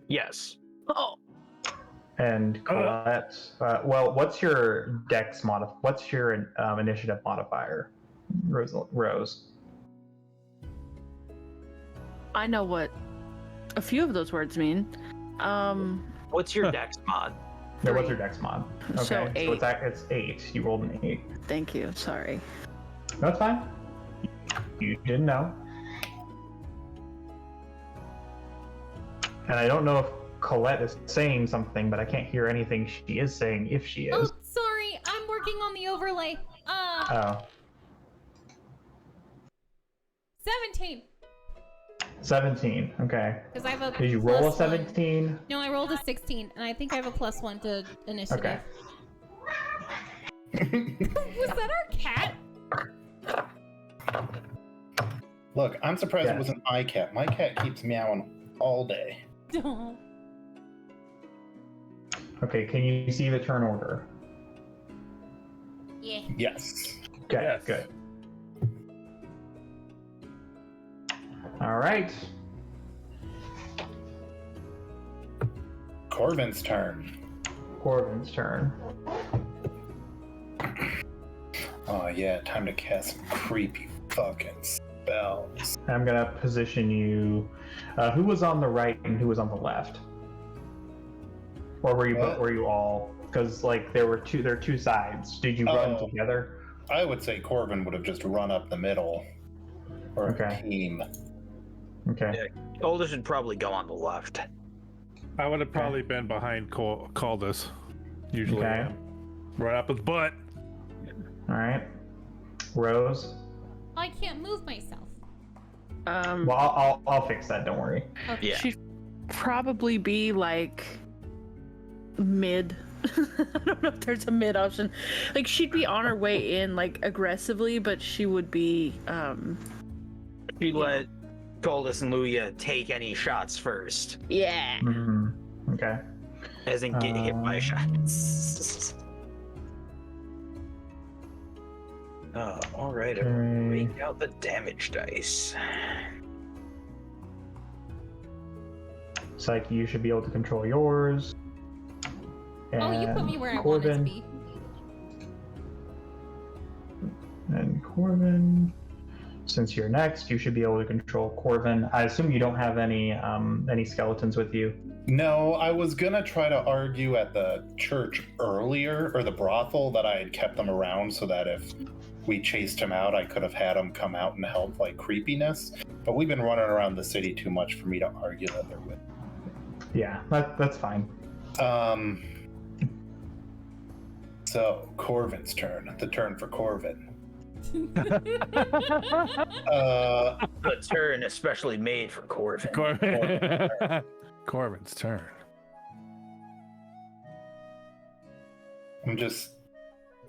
Yes. Oh, And Colette, well, what's your dex what's your initiative modifier, Rose? I know what a few of those words mean. What's your dex mod? No, what's 3. your dex mod? Okay, So 8. it's 8. You rolled an 8. Thank you. Sorry. That's fine. You didn't know. And I don't know if Colette is saying something, but I can't hear anything she is saying if she Oh, is. sorry. I'm working on the overlay. Oh. 17. 17. Okay. Because I have a. Did you roll a +1. 17? No, I rolled a 16, and I think I have a +1 to initiative. Okay. Was that our cat? Look, I'm surprised Yeah. it wasn't my cat. My cat keeps meowing all day. Don't. Okay, can you see the turn order? Yeah. Yes. Okay, Yes. good. All right. Corvin's turn. Corbin's turn. Oh yeah, time to cast some creepy fucking spells. I'm gonna position you. Who was on the right and who was on the left? Or were you all? Because like there are two sides. Did you run Oh. together? I would say Corbin would have just run up the middle. Or Okay. a team. Okay. Yeah. Older should probably go on the left. I would have probably been behind Caldus. Usually, Okay. I am. Right up his butt. All right. Rose. I can't move myself. Well, I'll fix that. Don't worry. Okay. Yeah. She'd probably be like mid. I don't know if there's a mid option. Like she'd be on her way in like aggressively, but she would be She let Goldus and Luya take any shots first, yeah. Mhm. Okay. as in get hit by shots. Oh, all right, everyone, Okay. break out the damage dice. Psyche, you should be able to control yours. Oh, you put me where I Corbin, wanted to be. And Corbin, since you're next, you should be able to control Corbin. I assume you don't have any skeletons with you. No, I was gonna try to argue at the church earlier, or the brothel, that I had kept them around so that if we chased him out, I could have had him come out and help, like, creepiness. But we've been running around the city too much for me to argue that they're with. Yeah, that's fine. So, Corvin's turn. The turn for Corvin. The turn especially made for Corvin. Corbin's turn.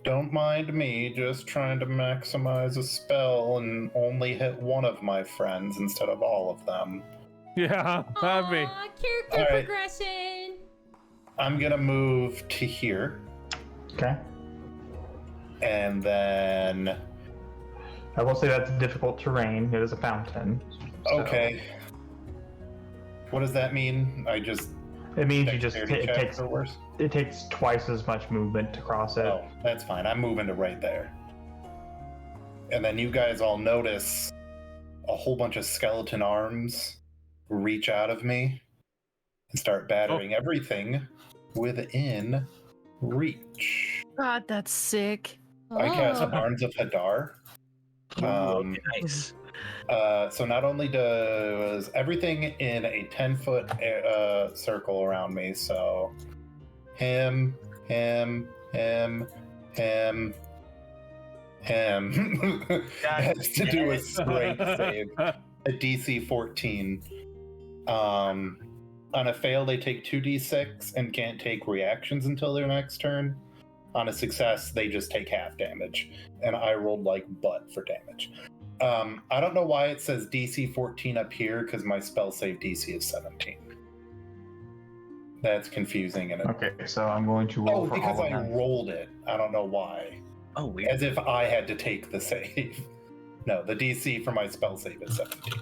Don't mind me, just trying to maximize a spell and only hit one of my friends instead of all of them. Yeah, that'd be. Aw, character All right. progression. I'm gonna move to here, Okay. and then I will say that's difficult terrain. It is a fountain. so- okay. What does that mean? It means it Dexterity check takes or worse? it takes twice as much movement to cross it. Oh, that's fine. I'm moving to right there. And then you guys all notice a whole bunch of skeleton arms reach out of me and start battering everything within reach. God, that's sick. I cast Oh. Arms of Hadar. Okay, nice. So not only does everything in a 10-foot circle around me, so him, has to do a strength save, a DC 14. On a fail, they take 2d6 and can't take reactions until their next turn. On a success, they just take half damage, and I rolled like butt for damage. I don't know why it says DC 14 up here, because my spell save DC is 17. That's confusing. Okay, so I'm going to roll for because all of I them. rolled it. I don't know why. Oh, weird. As if I had to take the save. No, the DC for my spell save is 17.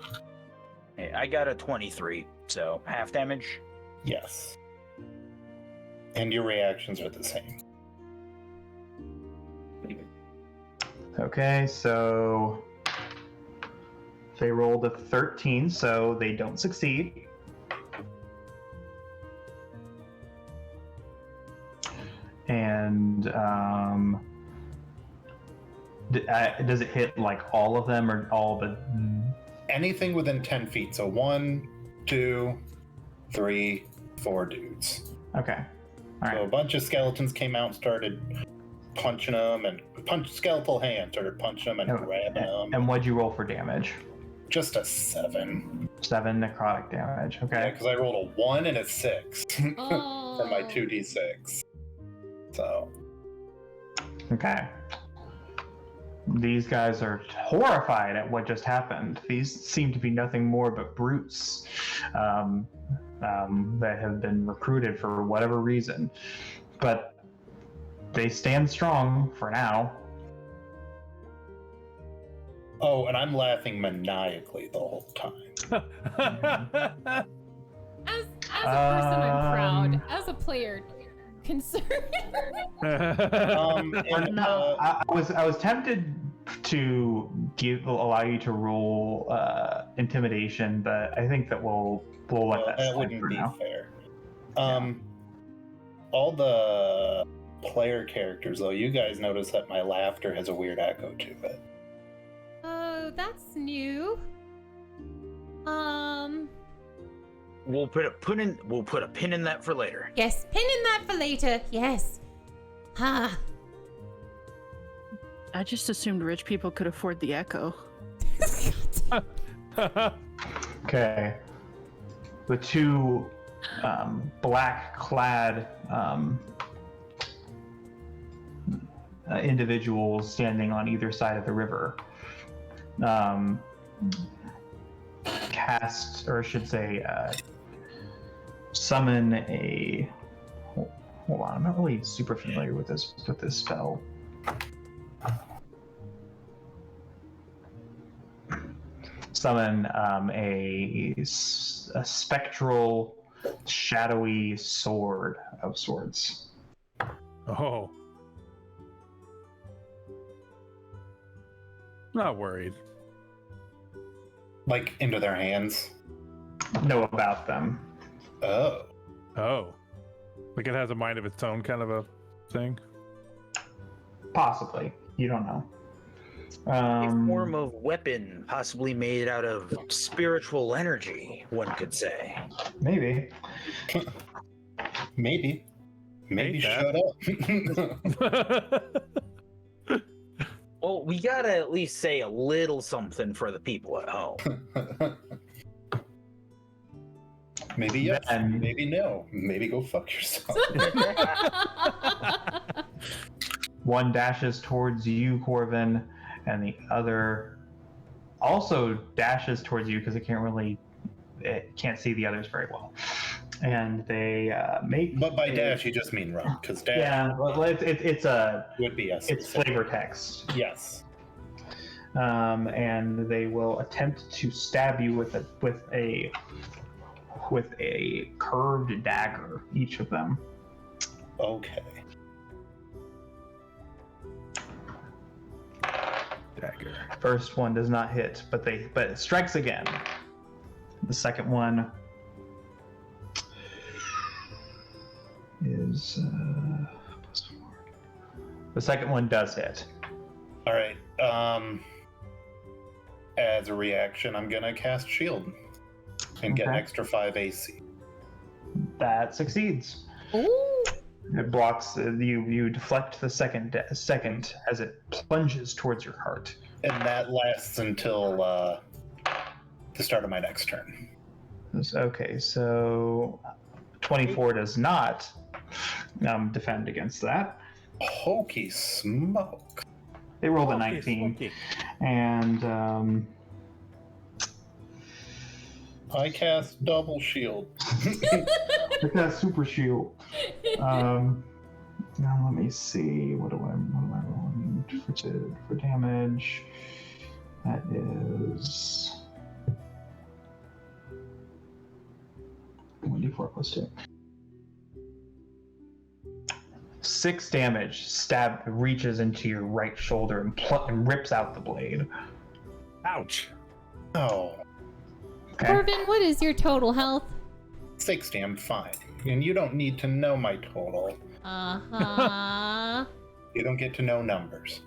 Hey, I got a 23, so half damage. Yes. And your reactions are the same. Okay, so they rolled a 13, so they don't succeed. And does it hit like all of them or all the? Anything within 10 feet. So 1, 2, 3, 4 dudes. Okay, all So a right. bunch of skeletons came out and started punching them, and skeletal hands started punching them and grabbing them. And what'd you roll for damage? Just a 7. 7 necrotic damage. Yeah, Okay. because I rolled a 1 and a 6 Oh. for my 2d6. So Okay. These guys are horrified at what just happened. These seem to be nothing more but brutes that have been recruited for whatever reason. But they stand strong for now. oh, and I'm laughing maniacally the whole time. As a person, I'm proud. Um, As a player, concerned. And, No. I was tempted to allow you to roll intimidation, but I think that we'll let that slide wouldn't for be now. fair. All the player characters, though, you guys notice that my laughter has a weird echo to it. Oh, that's new. We'll put a pin in that for later. Yes, pin in that for later. Yes. Ha. I just assumed rich people could afford the Echo. Okay. The two black-clad individuals standing on either side of the river cast, or I should say, summon a. Hold on, I'm not really super familiar with this spell. Summon a spectral, shadowy sword of sorts. Oh. Not worried. Like into their hands. Know about them. Oh. Oh. Like it has a mind of its own kind of a thing? Possibly. You don't know. A form of weapon, possibly made out of spiritual energy, one could say. Maybe. Maybe. Maybe Hate shut up. Well, we gotta at least say a little something for the people at home. Maybe yes, Then- maybe no. Maybe go fuck yourself. One dashes towards you, Corvin, and the other also dashes towards you because it can't see the others very well. And they make. But by dash, you just mean run, because dash Yeah, well, would be it's essence. flavor text. Yes. And they will attempt to stab you with a curved dagger, each of them. Okay. Dagger. First one does not hit, but it strikes again. The second one is +4. The second one does hit. All right. As a reaction, I'm gonna cast Shield and get an Okay. extra 5 AC. That succeeds. Ooh. It blocks you deflect the second as it plunges towards your heart. And that lasts until the start of my next turn. Okay, so 24 does not defend against that. Hokey smoke. They rolled a Okay, 19, smoky. and I cast double shield. look at that super shield. Now let me see. What am I rolling for damage? That is 1d4 plus 2. 6 damage. Stab reaches into your right shoulder and rips out the blade. Ouch. Oh, Okay. Corbin, what is your total health? 60, I'm fine. And you don't need to know my total. Uh-huh. You don't get to know numbers.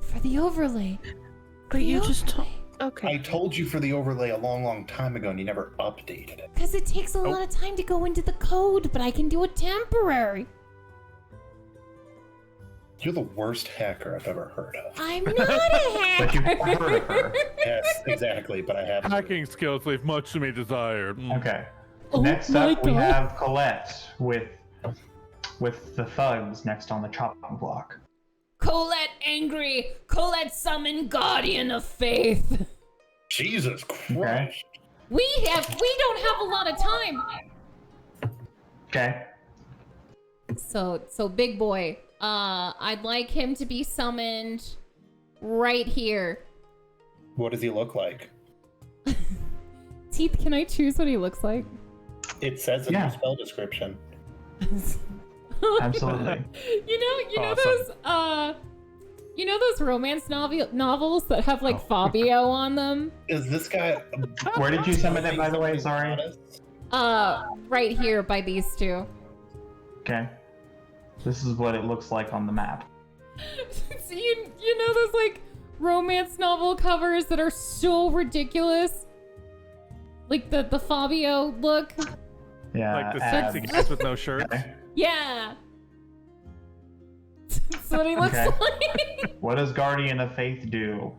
For the overlay. But you just told. I Okay. told you for the overlay a long, long time ago, and you never updated it. Because it takes a lot of time to go into the code, but I can do it temporary. You're the worst hacker I've ever heard of. I'm not a But you've hacker. heard of her. Yes, exactly, but I have. Hacking skills leave much to be desired. Okay. Oh Next my up, we God. have Colette with the thugs next on the chopping block. Colette angry. Colette summon Guardian of Faith. Jesus Christ. We don't have a lot of time. Okay. So big boy. I'd like him to be summoned right here. What does he look like? Teeth, can I choose what he looks like? It says in Yeah. the spell description. Absolutely. You know Awesome. those romance novels that have like Fabio on them? Is this guy? Where did you summon it, by the way? Sorry. Right here by these two. Okay. This is what it looks like on the map. So you know those like romance novel covers that are so ridiculous? Like the Fabio look? Yeah. Like the sexy abs. guys with no shirts. Okay. Yeah. That's what he looks Okay. like. What does Guardian of Faith do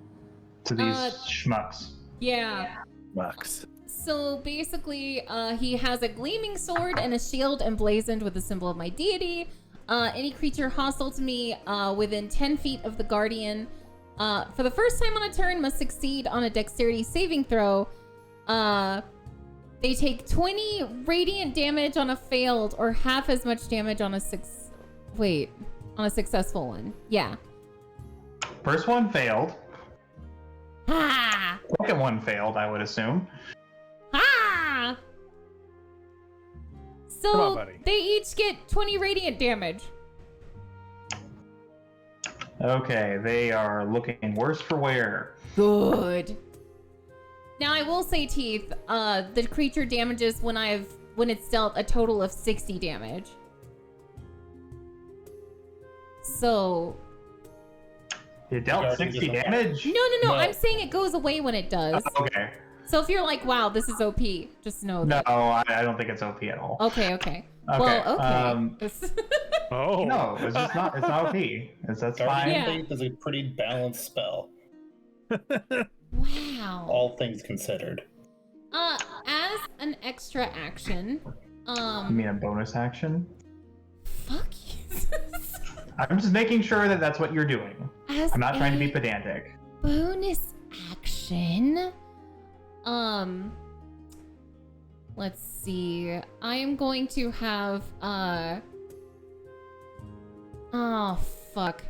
to these schmucks? Yeah. Bucks. So basically, he has a gleaming sword and a shield emblazoned with the symbol of my deity. Any creature hostile to me within 10 feet of the Guardian for the first time on a turn must succeed on a dexterity saving throw. They take 20 radiant damage on a failed or half as much damage on a successful one. Yeah. First one failed. Ha! Second one failed, I would assume. Ha! So Come on, buddy. they each get 20 radiant damage. Okay, they are looking worse for wear. Good. Now I will say, Teeth, the creature damages when it's dealt a total of 60 damage. So It dealt 60 damage? No. I'm saying it goes away when it does. Okay. So if you're like, wow, this is OP, just know No, that. I don't think it's OP at all. Okay. Okay. Well, okay. Oh. No, it's just not. It's not OP. That's fine. Yeah. Faith is a pretty balanced spell, Wow. all things considered. As an extra action, You mean a bonus action? fuck you. I'm just making sure that that's what you're doing. As I'm not trying to be a pedantic. bonus action, let's see. I am going to have oh fuck.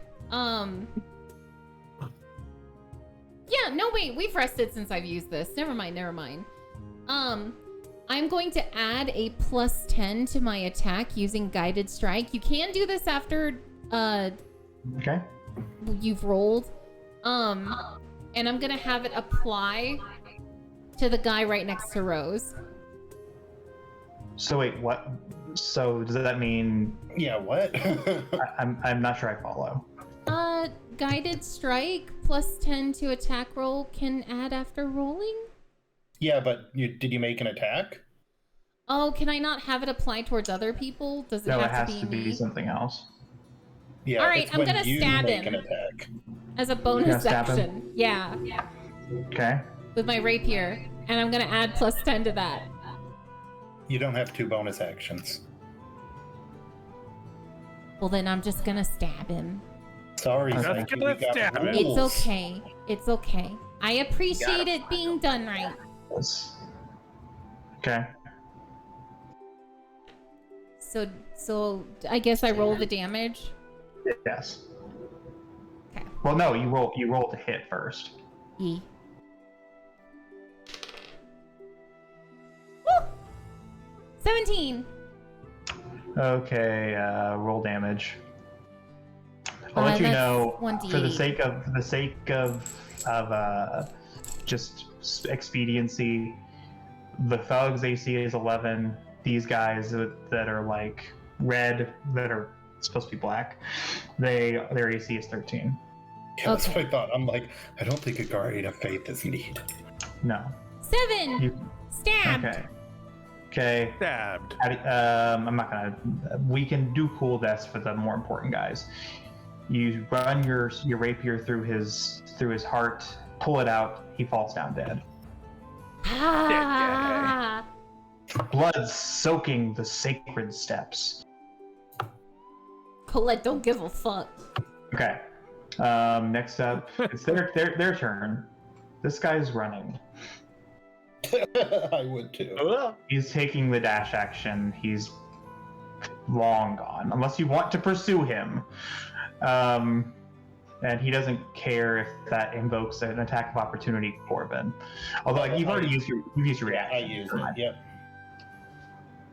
Yeah, no wait, we've rested since I've used this. Never mind. I'm going to add a +10 to my attack using guided strike. You can do this after Okay. you've rolled. And I'm gonna have it apply to the guy right next to Rose. So wait, what? So does that mean Yeah, what? I'm not sure I follow. Guided strike +10 to attack roll can add after rolling? Yeah, but did you make an attack? Oh, can I not have it apply towards other people? Does it No, have it has to to be be me? something else. Yeah, All right, it's I'm when gonna you stab make him. an attack. As a You're bonus gonna stab him? action. Yeah, Okay. with my rapier. And I'm gonna add +10 to that. You don't have 2 bonus actions. Well, then I'm just gonna stab him. Sorry, That's Frankie, gonna we got stab him. rules. It's okay. I appreciate it being done right. Okay. So I guess I roll the damage. Yes. Okay. Well, no, you roll to hit first. E. Woo! 17. Okay. Roll damage. I'll let you That's know 1d8. for the sake of just expediency. The thugs AC is 11. These guys that are like red, that are supposed to be black, their AC is 13. Yeah, that's Okay. what I thought. I'm like, I don't think a Guardian of Faith is needed. No. 7. You, Stabbed. Okay. Stabbed. I'm not gonna. We can do cool deaths for the more important guys. You run your rapier through his heart, pull it out. He falls down dead. Ah. Blood soaking the sacred steps. Colette don't give a fuck. Okay. Next up, it's their turn. This guy's running. I would too. He's taking the dash action. He's long gone, unless you want to pursue him. And he doesn't care if that invokes an attack of opportunity, Corbin. Although like, you've already used your reaction. I use it, yep.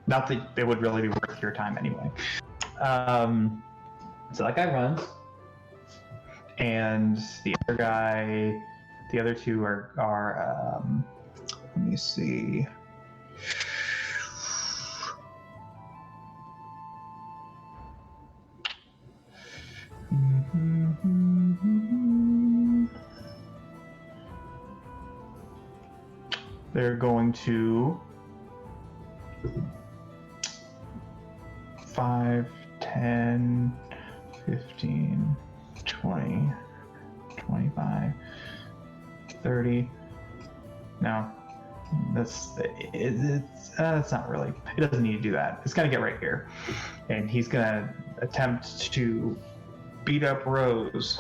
Not that it would really be worth your time anyway. So that guy runs, and the other two are let me see. They're going to 5, 10, 15, 20, 25, 30. No, that's not really. It doesn't need to do that. It's gonna get right here, and he's gonna attempt to beat up Rose.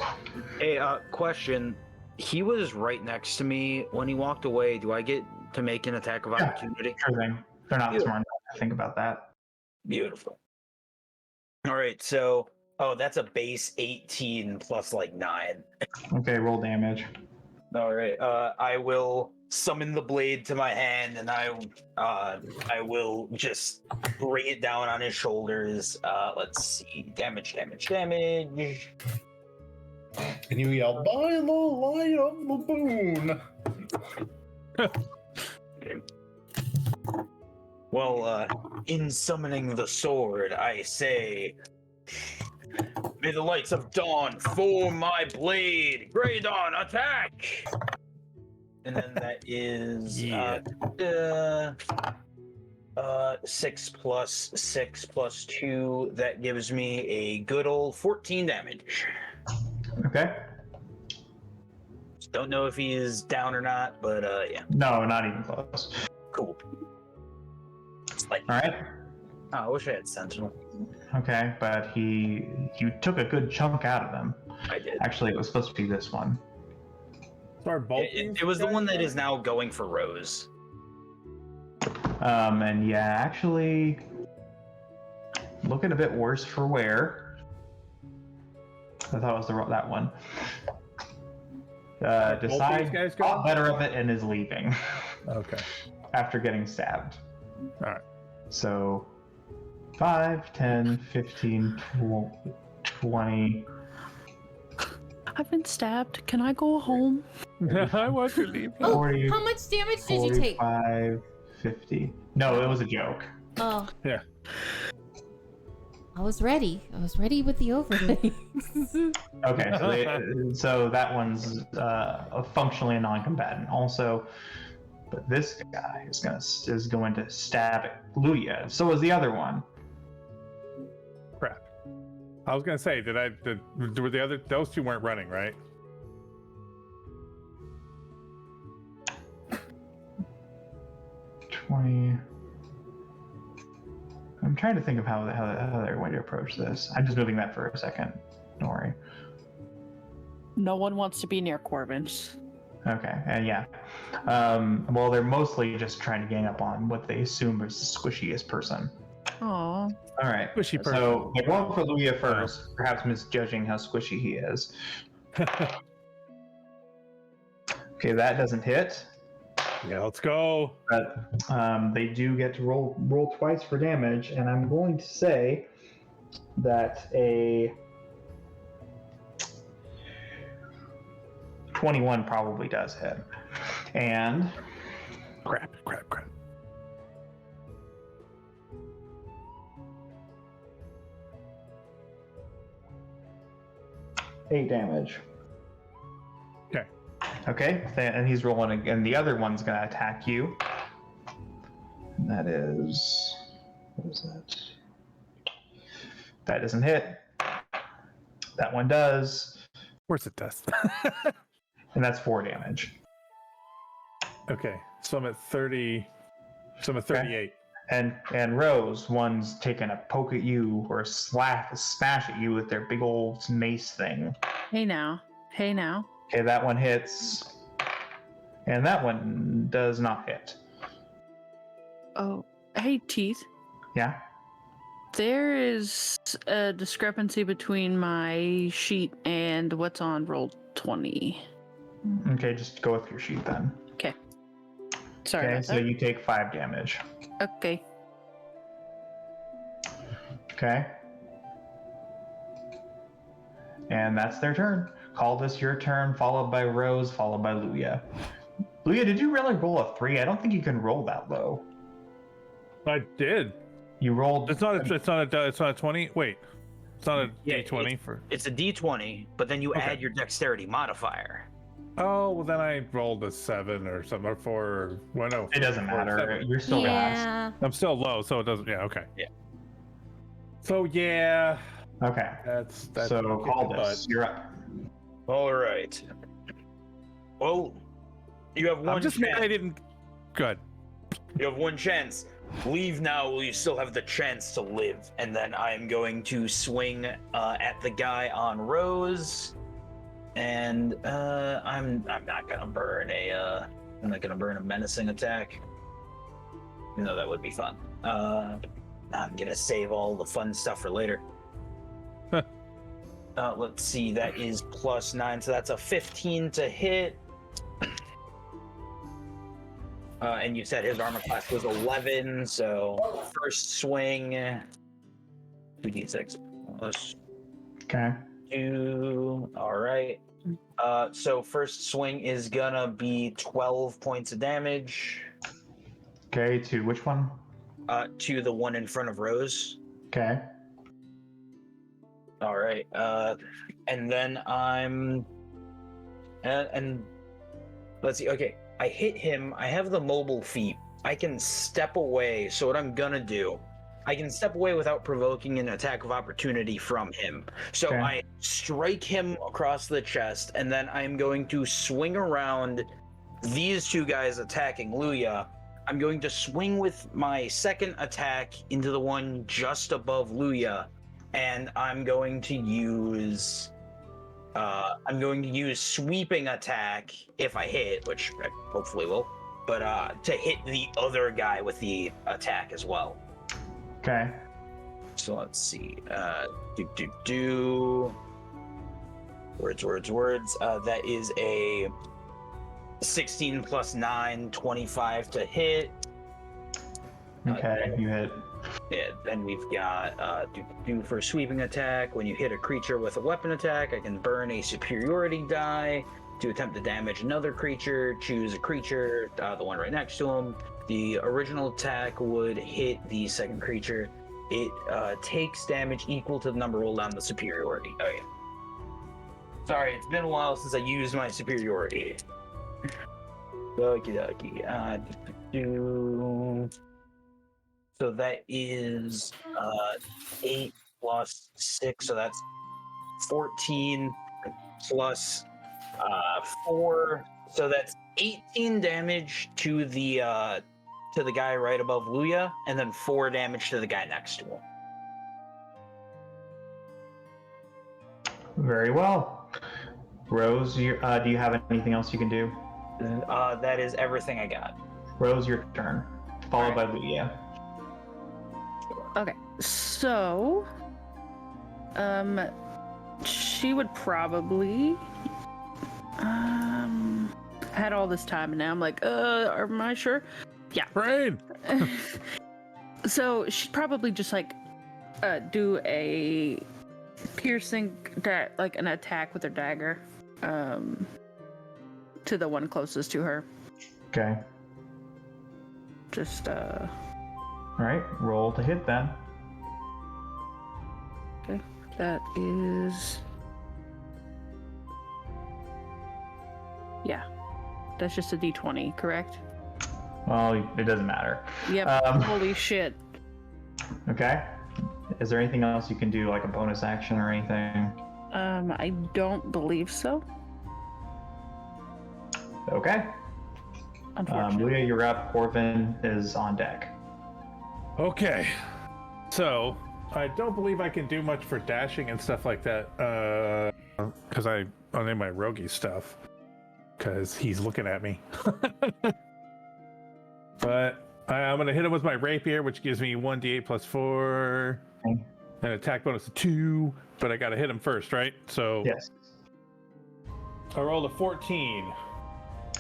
Hey, question. He was right next to me when he walked away. Do I get to make an attack of Yeah. opportunity? Sure thing. They're not Yeah. smart enough to think about that. Beautiful. All right, so that's a base 18 plus like 9. Okay, roll damage. All right, I will summon the blade to my hand, and I will just bring it down on his shoulders. Let's see, damage. And you yell, "By the light of the moon!" Well, in summoning the sword, I say, may the lights of dawn form my blade. Grey Dawn, attack! And then that is 6 plus 6 plus 2. That gives me a good old 14 damage. Okay. Just don't know if he is down or not, but yeah. No, not even close. Cool. Like, All right. oh, I wish I had Sentinel. Okay, but you took a good chunk out of them. I did. Actually, it was supposed to be this one. Sorry, both It was the one that is now going for Rose. And yeah, actually, looking a bit worse for wear. I thought it was that one. Decide guys thought better of it and is leaving Okay. after getting stabbed. All right. So 5, 10, 15, 20. I've been stabbed. Can I go home? I want to leave. Oh, 40, how much damage did you take? 45, 50. No, it was a joke. Oh. Yeah. I was ready. I was ready with the overlay. Okay, so that one's functionally a non-combatant. Also, but this guy is going to stab at Luya. So is the other one. Crap. I was gonna say, were the other, those two weren't running, right? I'm trying to think of how they're going to approach this. I'm just moving that for a second. Don't worry. No one wants to be near Corbin's. Okay, and yeah. Well, they're mostly just trying to gang up on what they assume is the squishiest person. Aw. All right. Squishy person. So they're going for Luya first, perhaps misjudging how squishy he is. Okay, that doesn't hit. Yeah, let's go. But they do get to roll twice for damage, and I'm going to say that a 21 probably does hit. And Crap. 8 damage. Okay. Okay, and he's rolling again. The other one's going to attack you. And that is... What is that? That doesn't hit. That one does. Of course it does. And that's 4 damage. Okay, so I'm at 30. So I'm at 38. And Rose, one's taking a poke at you or a smash at you with their big old mace thing. Hey now. Okay, that one hits. And that one does not hit. Oh, hey, Teeth. Yeah? There is a discrepancy between my sheet and what's on roll 20. Okay, just go with your sheet then. Okay. Sorry Okay, about so that. you take 5 damage. Okay. Okay. And that's their turn. Call this your turn, followed by Rose, followed by Luya. Luya, did you really roll a 3? I don't think you can roll that low. I did. You rolled. It's not a 20. Wait, it's not a Yeah, D20 for. It's a D20, but then you add your dexterity modifier. Oh well, then I rolled a 7 or something, or 4. Or, well, no. It doesn't 4 or matter. 7. You're still gonna. Yeah. I'm still low, so it doesn't. Yeah. Okay. Yeah. So yeah, Okay. that's So call this. You're up. All right. Well, you have one I'm just mad chance. I didn't. Good. You have one chance. Leave now while you still have the chance to live. And then I'm going to swing at the guy on Rose. And I'm not gonna burn a menacing attack. Even though that would be fun. I'm gonna save all the fun stuff for later. Let's see, that is +9, so that's a 15 to hit. And you said his armor class was 11, so first swing, 2d6 plus Okay. All right. So first swing is gonna be 12 points of damage. Okay, to which one? To the one in front of Rose. Okay. All right. And then I'm and let's see. Okay, I hit him. I have the mobile feat. I can step away. So what I'm gonna do, I can step away without provoking an attack of opportunity from him. So Okay. I strike him across the chest, and then I'm going to swing around these two guys attacking Luya. I'm going to swing with my second attack into the one just above Luya, and I'm going to use sweeping attack if I hit, which I hopefully will, but to hit the other guy with the attack as well. Okay. So let's see. Words. That is a 16 plus 9, 25 to hit. Okay, you hit. Yeah, then we've got for sweeping attack. When you hit a creature with a weapon attack, I can burn a superiority die to attempt to damage another creature. Choose a creature, the one right next to him. The original attack would hit the second creature. It takes damage equal to the number rolled on the superiority. Okay. Sorry, it's been a while since I used my superiority. Okie dokie. So that is 8 plus 6, so that's 14 plus 4, so that's 18 damage to the guy right above Luya, and then 4 damage to the guy next to him. Very well. Rose, do you have anything else you can do? That is everything I got. Rose, your turn. Followed by Luya. Okay, so she would probably had all this time, and now I'm like, am I sure? Yeah. Brain. So she'd probably just like do a piercing like an attack with her dagger to the one closest to her. Okay. Just Alright, roll to hit then. okay, that is, yeah, that's just a d20, correct? Well, it doesn't matter. Yep. Holy shit. Okay. Is there anything else you can do, like a bonus action or anything? I don't believe so. Okay. Unfortunately. Luya, you're up. Corvin is on deck. Okay, so I don't believe I can do much for dashing and stuff like that, because I need my roguey stuff, because he's looking at me. But I'm gonna hit him with my rapier, which gives me 1d8 plus 4, Okay. an attack bonus of 2. But I gotta hit him first, right? So Yes. I rolled a 14,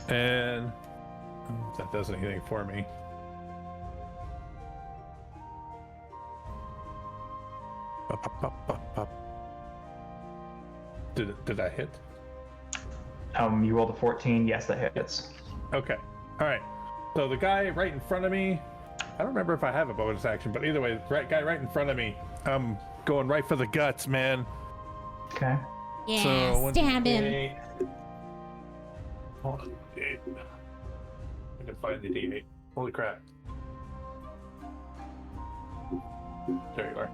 and that does anything for me. Did I hit? You rolled a 14. Yes, that hits. Okay. All right. So the guy right in front of me, I don't remember if I have a bonus action, but either way, the guy right in front of me, I'm going right for the guts, man. Okay. Yeah, So stab him. 1d8. Hold on, D8. I can find the D8. Holy crap. There you are.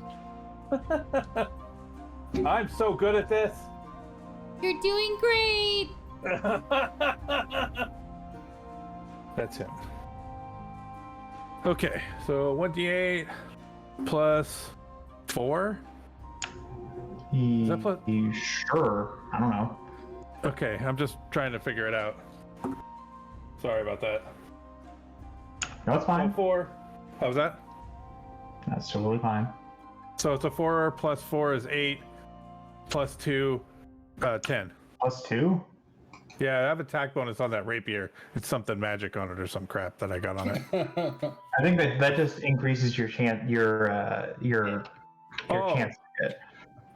I'm so good at this. You're doing great. That's him. Okay, so 1d8 plus 4. Is that plus? You sure? I don't know. Okay, I'm just trying to figure it out. Sorry about that. No, it's fine. 4. How was that? That's totally fine. So it's a 4 plus 4 is 8 plus 2, 10. Plus 2? Yeah, I have attack bonus on that rapier. It's something magic on it or some crap that I got on it. I think that just increases your chance. Your Oh. chance to hit.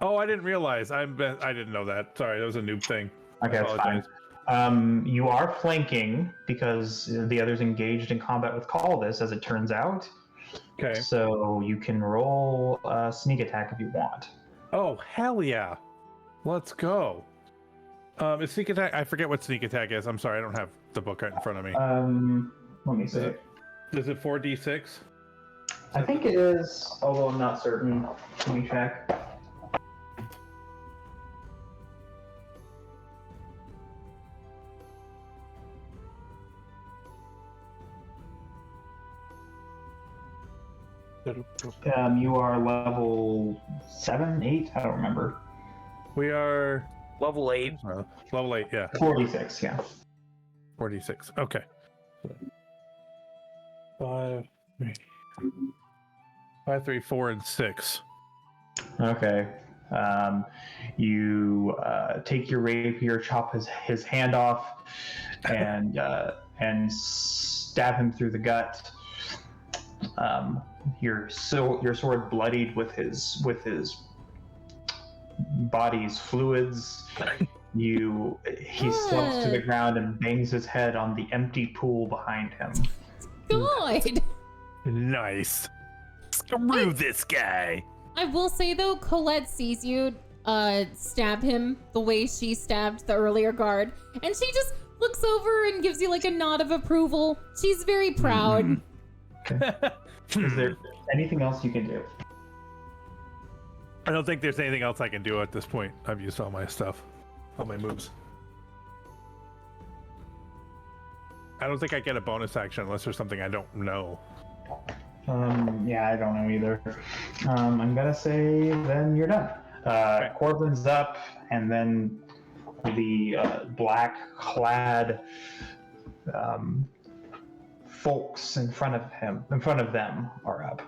Oh, I didn't realize. I didn't know that. Sorry, that was a noob thing. Okay, that's fine. You are flanking because the others engaged in combat with Caldus, as it turns out. Okay. So you can roll a sneak attack if you want. Oh, hell yeah. Let's go. Is sneak attack? I forget what sneak attack is. I'm sorry, I don't have the book right in front of me. Let me see. Is it 4d6? I think it is, although I'm not certain. Let me check. You are level 7, 8? I don't remember. We are Level 8. level 8, yeah. 46, yeah. 46. Okay. 5, 3, 4, and 6. Okay. You take your rapier, chop his hand off, and stab him through the gut. Your sword bloodied with his body's fluids. He slumps to the ground and bangs his head on the empty pool behind him. God! Nice. Screw this guy. I will say though, Colette sees you stab him the way she stabbed the earlier guard, and she just looks over and gives you like a nod of approval. She's very proud. Okay. Is there anything else you can do? I don't think there's anything else I can do at this point. I've used all my stuff, all my moves. I don't think I get a bonus action unless there's something I don't know. Yeah, I don't know either. I'm gonna say then you're done. Okay. Corbin's up, and then the black-clad folks in front of them are up.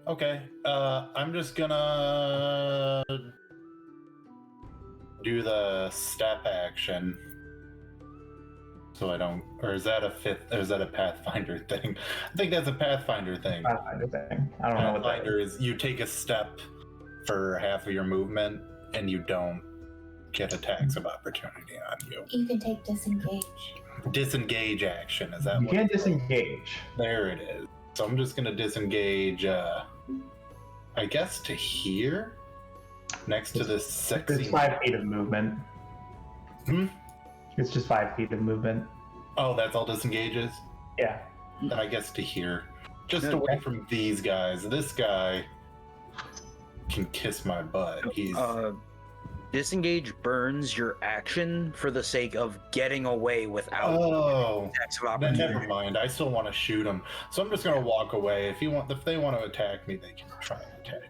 Okay, I'm just gonna do the step action. So I don't, or is that a Pathfinder thing? I think that's a Pathfinder thing. Pathfinder thing. I don't know what that Pathfinder is. You take a step for half of your movement, and you don't get attacks of opportunity on you. You can take disengage. Disengage action, is that You what can't it's called? disengage. There it is. So I'm just gonna disengage, I guess to here? Next to this sexy... It's 5 feet of movement. Hmm? It's just 5 feet of movement. Oh, that's all disengages? Yeah. Then I guess to here. Just Okay. away from these guys. This guy can kiss my butt. He's... Disengage burns your action for the sake of getting away without attacks of then opportunity. never mind. I still want to shoot him. So I'm just gonna walk away. If they want to attack me, they can try and attack me.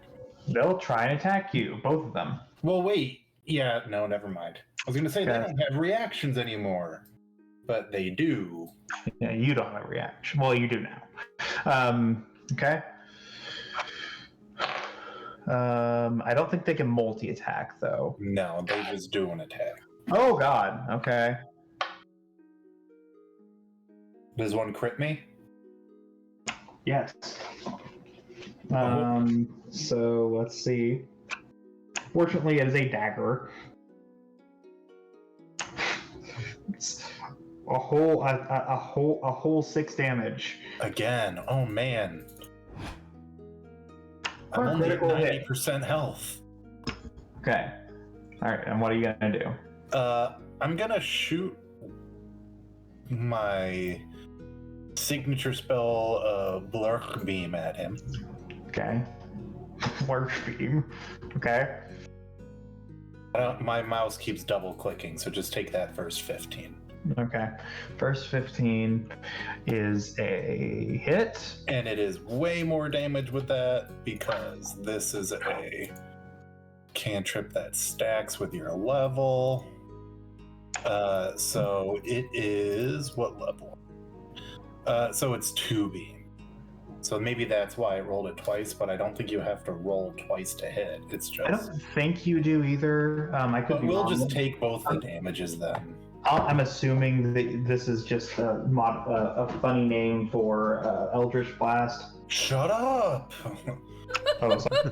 They'll try and attack you, both of them. Well, wait. Yeah, no, never mind. I was gonna say they Okay. don't have reactions anymore, but they do. Yeah, you don't have a reaction. Well, you do now. Okay. I don't think they can multi-attack though. No, they just do an attack. Oh God. Okay. Does one crit me? Yes. So let's see. Fortunately, it is a dagger. It's a whole 6 damage. Again. Oh man. I'm Or only at critical hit. 90% health. Okay. All right. And what are you gonna do? I'm gonna shoot my signature spell, Blurk Beam at him. Okay. Large beam. Okay. My mouse keeps double clicking, so just take that first 15. Okay. First 15 is a hit. And it is way more damage with that because this is a cantrip that stacks with your level. So it is what level? So it's 2 beam. So maybe that's why I rolled it twice, but I don't think you have to roll twice to hit. It's I just. don't think you do either. I could But be we'll wrong. just take both the damages then. I'm assuming that this is just a funny name for Eldritch Blast. Shut up! Oh, sorry.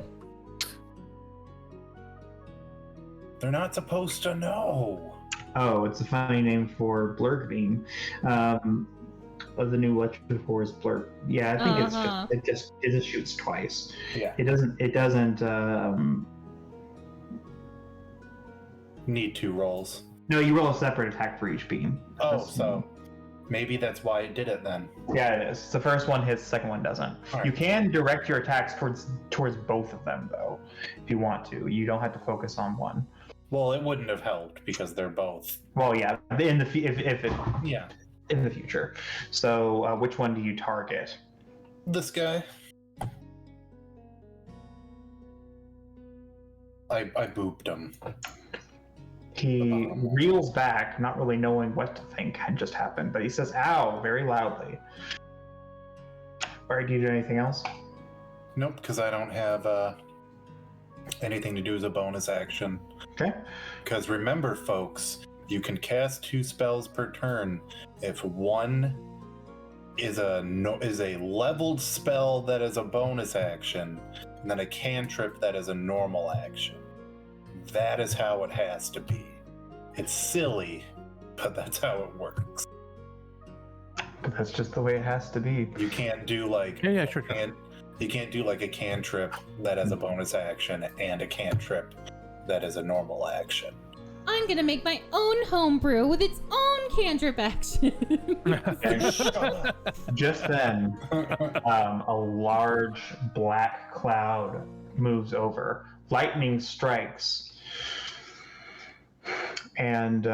They're not supposed to know. Oh, it's a funny name for Blurg Beam. The new electrical is Blurg. Yeah, I think it just shoots twice. Yeah. It doesn't Need 2 rolls. No, you roll a separate attack for each beam. So maybe that's why it did it then. Yeah, it is. The first one hits, the second one doesn't. Right. You can direct your attacks towards both of them, though, if you want to. You don't have to focus on one. Well, it wouldn't have helped because they're both. Well, yeah, in the Yeah. in the future. So, which one do you target? This guy. I booped him. He reels back, not really knowing what to think had just happened, but he says, "Ow!" very loudly. All right, do you do anything else? Nope, because I don't have anything to do as a bonus action. Okay. Because remember, folks, you can cast 2 spells per turn. If one is a leveled spell that is a bonus action, and then a cantrip that is a normal action. That is how it has to be. It's silly, but that's how it works. But that's just the way it has to be. You can't do like Sure. you can't do like a cantrip that has a bonus action and a cantrip that is a normal action. I'm gonna make my own homebrew with its own cantrip action. Just then, a large black cloud moves over. Lightning strikes. And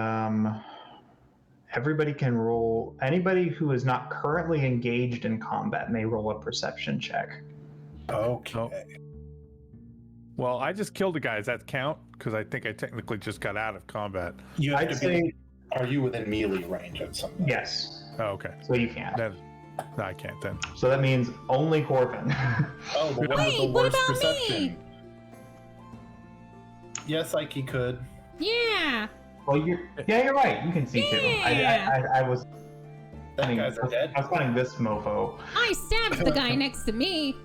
everybody can roll. Anybody who is not currently engaged in combat may roll a perception check. Okay. Oh. Well, I just killed a guy. Does that count? Because I think I technically just got out of combat. You have I'd to say be. Are you within melee range of something? yes. Oh, okay. So you can. Then no, I can't then. So that means only Corbin. Oh, but what was the Wait, what worst about perception? me? Yes, Ike could. Yeah. Well, you're right. You can see too. Yeah. I was. That guy's dead. I was finding this mofo. I stabbed the guy next to me.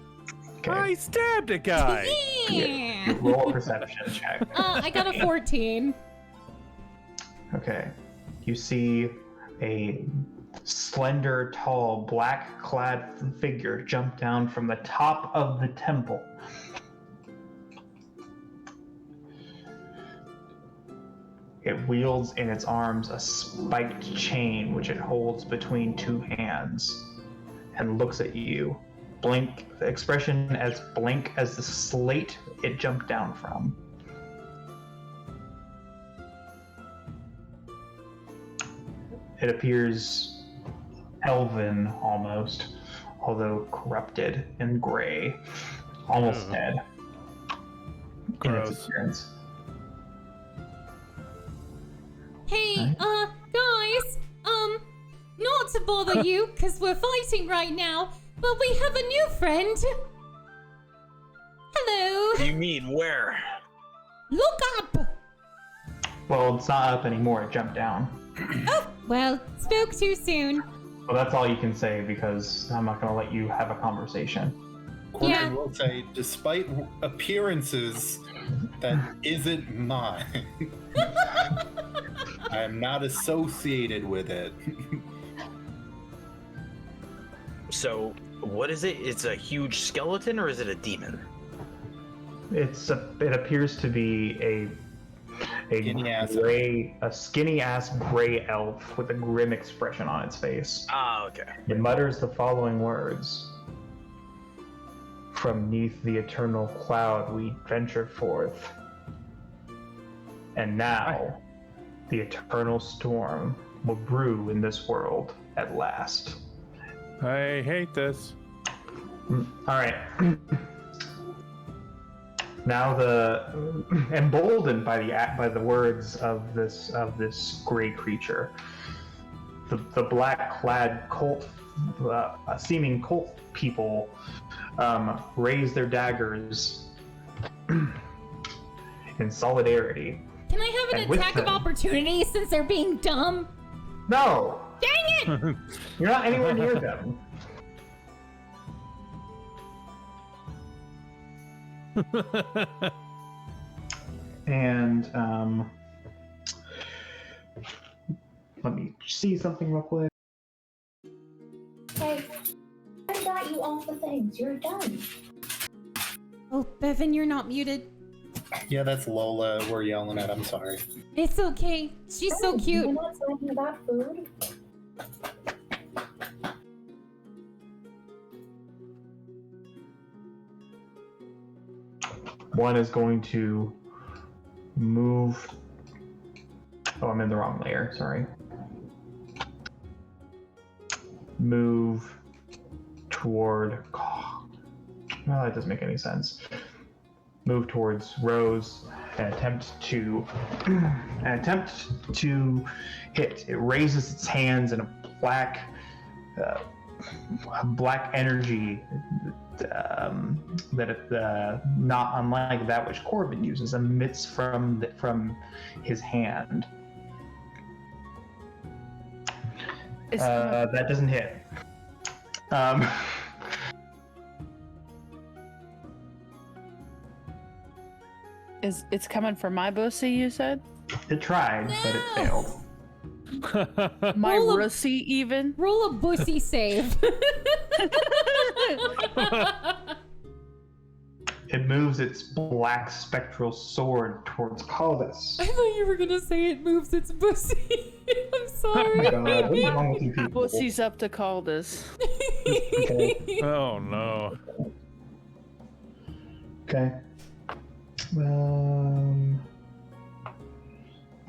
Okay. I stabbed a guy. Yeah. Roll a perception check. I got a 14. Okay. You see a slender, tall, black-clad figure jump down from the top of the temple. It wields in its arms a spiked chain which it holds between 2 hands and looks at you. Blink, the expression as blank as the slate it jumped down from. It appears elven almost, although corrupted and gray, almost dead in its Gross. appearance. Hey, guys, not to bother you, because we're fighting right now, but we have a new friend. Hello. You mean where? Look up. Well, it's not up anymore, it jumped down. Oh, well, spoke too soon. Well, that's all you can say because I'm not going to let you have a conversation. Yeah. I will say, despite appearances, that isn't mine. I am not associated with it. So, what is it? It's a huge skeleton or is it a demon? It appears to be a skinny ass gray elf with a grim expression on its face. Ah, okay. It mutters the following words. From neath the eternal cloud we venture forth. And now, the eternal storm will brew in this world at last. I hate this. Alright. Now emboldened by the words of this gray creature, the black-clad cult, seeming cult people, raise their daggers in solidarity. Can I have an And with attack of them- opportunity since they're being dumb? No, Dang it! you're not anywhere near them. And let me see something real quick. Hey, I got you all the things. You're done. Oh, Bevan, you're not muted. Yeah, that's Lola we're yelling at. I'm sorry. It's okay. She's so cute. You're not talking about food. One is going to move. Oh, I'm in the wrong layer. Sorry. Move toward. Oh, well, that doesn't make any sense. Move towards Rose and attempt to hit. It raises its hands and a black energy that not unlike that which Corbin uses emits from his hand. That doesn't hit. It's coming for my bussy, you said? It tried, but it failed. My Roll a- russy even? Roll a bussy save. It moves its black spectral sword towards Caldas. I thought you were gonna say it moves its bussy. I'm Oh sorry. my god, what's wrong with you people? Bussy's up to call this. Okay. Oh no. Okay.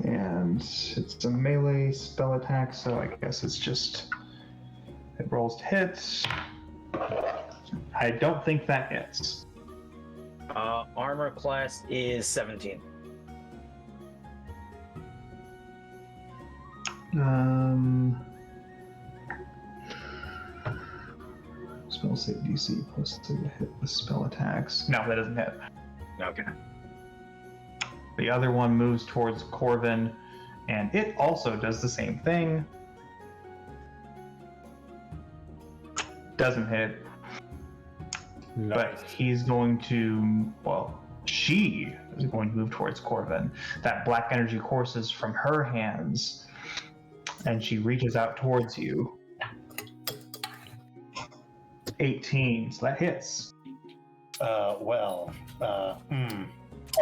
And it's a melee spell attack, so I guess it's just it rolls to hit. I don't think that hits. Armor class is 17. Spell save DC plus 2 to hit with spell attacks. No, that doesn't hit. Okay. The other one moves towards Corvin, and it also does the same thing. Doesn't hit, but he's going to, well, she is going to move towards Corvin. That black energy courses from her hands, and she reaches out towards you. 18, so that hits. All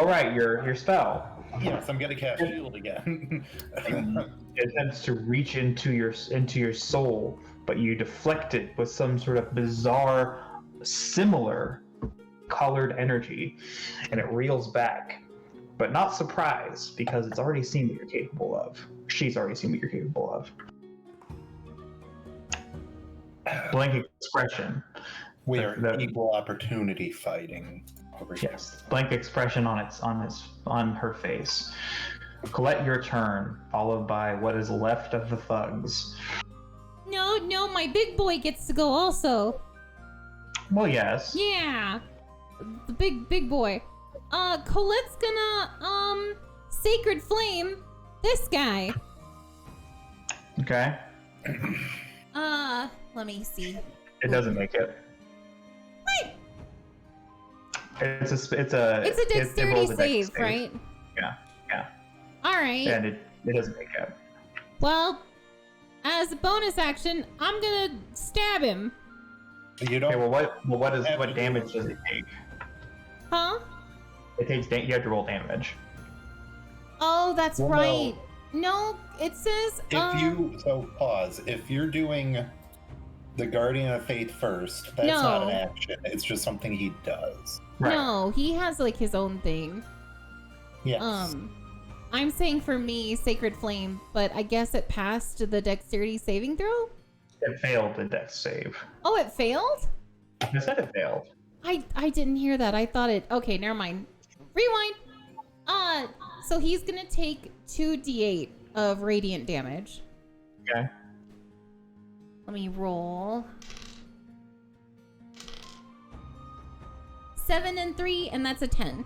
right, your spell. Yes, I'm gonna cast shield again. It attempts to reach into your soul, but you deflect it with some sort of bizarre, similar colored energy, and it reels back. But not surprised, because it's already seen what you're capable of. She's already seen what you're capable of. Blank expression. We are equal opportunity fighting over here. Yes, blank expression on her face. Colette, your turn, followed by what is left of the thugs. No, my big boy gets to go also. Well, yes. Yeah. The big boy. Colette's gonna, Sacred Flame this guy. Okay. Let me see. It doesn't make it. What? It's a Dexterity rolls a dex save, right? Yeah. Alright. And it doesn't make it. Well, as a bonus action, I'm gonna stab him. You don't. Okay, what damage does it take? Huh? It takes you have to roll damage. Oh, that's Well, right. No, it says Pause. If you're doing the Guardian of Faith first, that's not an action. It's just something he does. Right. No, he has like his own thing. Yes. I'm saying for me, Sacred Flame, but I guess it passed the Dexterity saving throw? It failed the dex save. Oh, it failed? I said it failed. I didn't hear that. I thought it... Okay, never mind. Rewind. So he's gonna take 2d8 of radiant damage. Okay. Let me roll. 7 and 3, and that's a 10.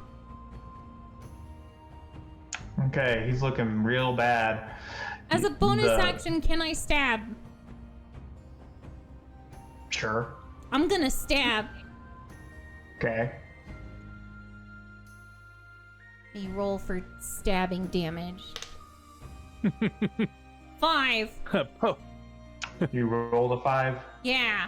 Okay, he's looking real bad. As a bonus action, can I stab? Sure. I'm gonna stab. Okay. You roll for stabbing damage. 5. Oh, You rolled a 5. Yeah.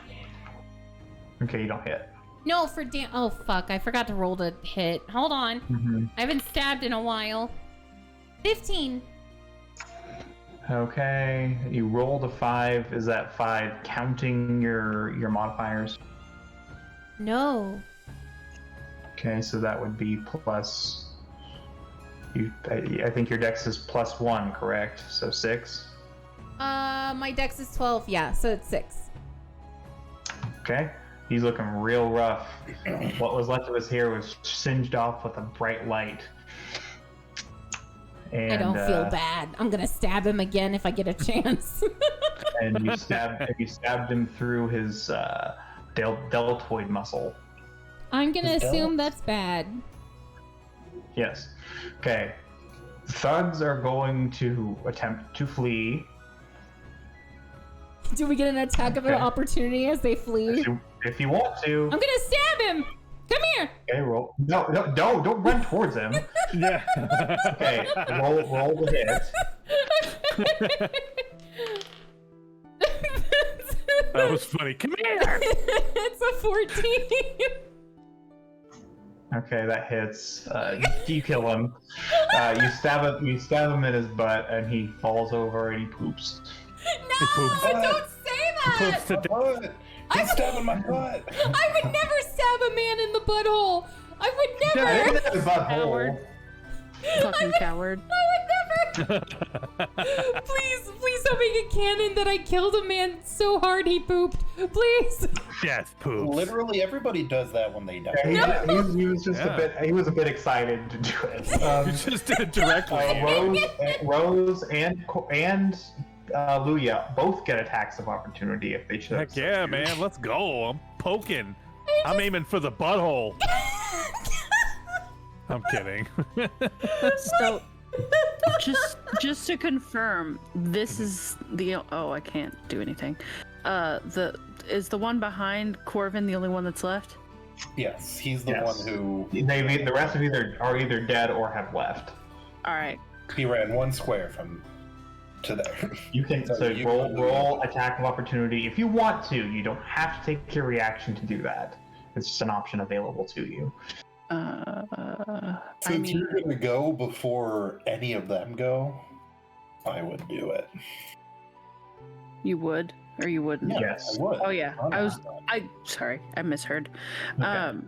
Okay, you don't hit. No, for oh fuck, I forgot to roll to hit. Hold on. Mm-hmm. I haven't stabbed in a while. 15. Okay, you rolled a 5. Is that 5 counting your modifiers? No. Okay, so that would be plus. I think your dex is +1, correct? So 6. My dex is 12, yeah, so it's 6. Okay, he's looking real rough. What was left of his hair was singed off with a bright light. And, I don't feel bad. I'm gonna stab him again if I get a chance. And you stabbed him through his deltoid muscle. I'm gonna assume that's bad. Yes. Okay. Thugs are going to attempt to flee. Do we get an attack of an opportunity as they flee? If you want to. I'm gonna stab him! Come here! Okay, roll. No, don't run towards him. yeah. Okay, roll the hit. That was funny. Come here. It's a 14. Okay, that hits. You kill him. You stab him in his butt, and he falls over and he poops. No! Don't say that! What? He's stabbing my butt. I would never stab a man in the butthole! I would never! In the butthole. Coward. Fucking coward. I would never! Please don't make it canon that I killed a man so hard he pooped. Please! Death poops. Literally everybody does that when they die. Yeah, he was just a bit. He was a bit excited to do it. You just did it directly. Rose and Luya both get attacks of opportunity if they choose. Heck yeah, man. Let's go. I'm poking. I'm aiming for the butthole. I'm kidding. So, just to confirm, this is the I can't do anything. Is the one behind Corvin the only one that's left? Yes, he's the Yes. one who The rest of are either dead or have left. All right. he ran 1 square from to there. You can you roll attack of opportunity if you want to. You don't have to take your reaction to do that. It's just an option available to you. Since you're gonna go before any of them go, I would do it. You would or you wouldn't? Yeah, Yes. I would. Oh yeah. Sorry, I misheard. Okay.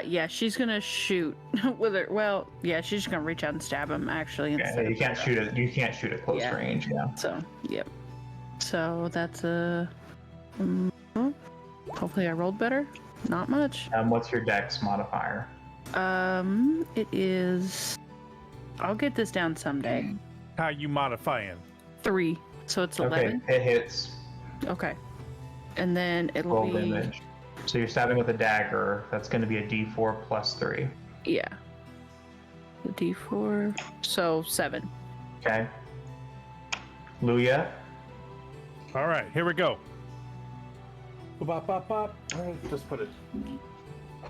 Yeah, she's gonna shoot with her. Well, yeah, she's just gonna reach out and stab him. Actually, Yeah, you can't shoot it. You can't shoot at close Yeah. range. Yeah. So, yep. So that's a. Hopefully, I rolled better. Not much. What's your dex modifier? It is. I'll get this down someday. How you modifying? 3. So it's Okay, 11. it hits. Okay. And then it'll Roll be. damage. So you're stabbing with a dagger. That's going to be a D4 plus 3. Yeah. The D4. So 7. Okay. Luya. All right, here we go. Bop, bop, bop. All right, just put it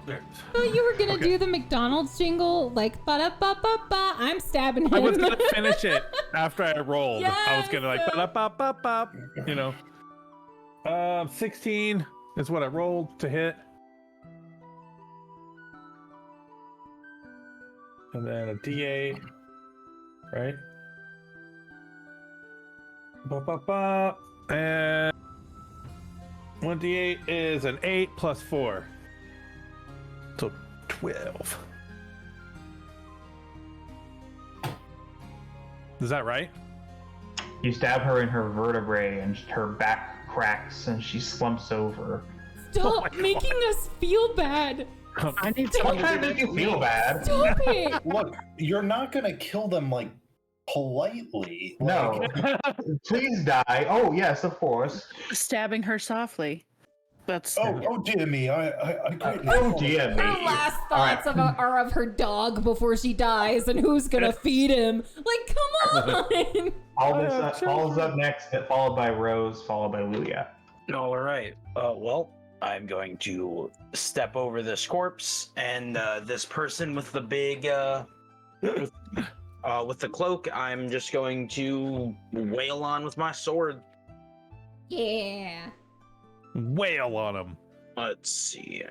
there. I thought you were gonna do the McDonald's jingle, like ba-da-ba-ba-ba. I'm stabbing him. I was gonna finish it after I rolled. I was gonna like Yes. bop, bop, bop, bop, you know. 16 is what I rolled to hit. And then a D8, right? Bop, bop, bop. And 1D8 is an 8 plus 4. So 12. Is that right? You stab her in her vertebrae and her back cracks and she slumps over. Stop making us feel bad. I need What to. kind of make you feel bad? Stop it. Look, you're not gonna kill them like politely. No. Please die. Oh, yes, of course. Stabbing her softly. That's. Oh dear me! I greatly Oh, dear me. Her last thoughts are of her dog before she dies, and who's gonna feed him? Like, come on. Paul's up next, followed by Rose, followed by Luya. All right. Well, I'm going to step over this corpse and this person with the big With the cloak, I'm just going to wail on with my sword. Yeah. Wail on him. Let's see.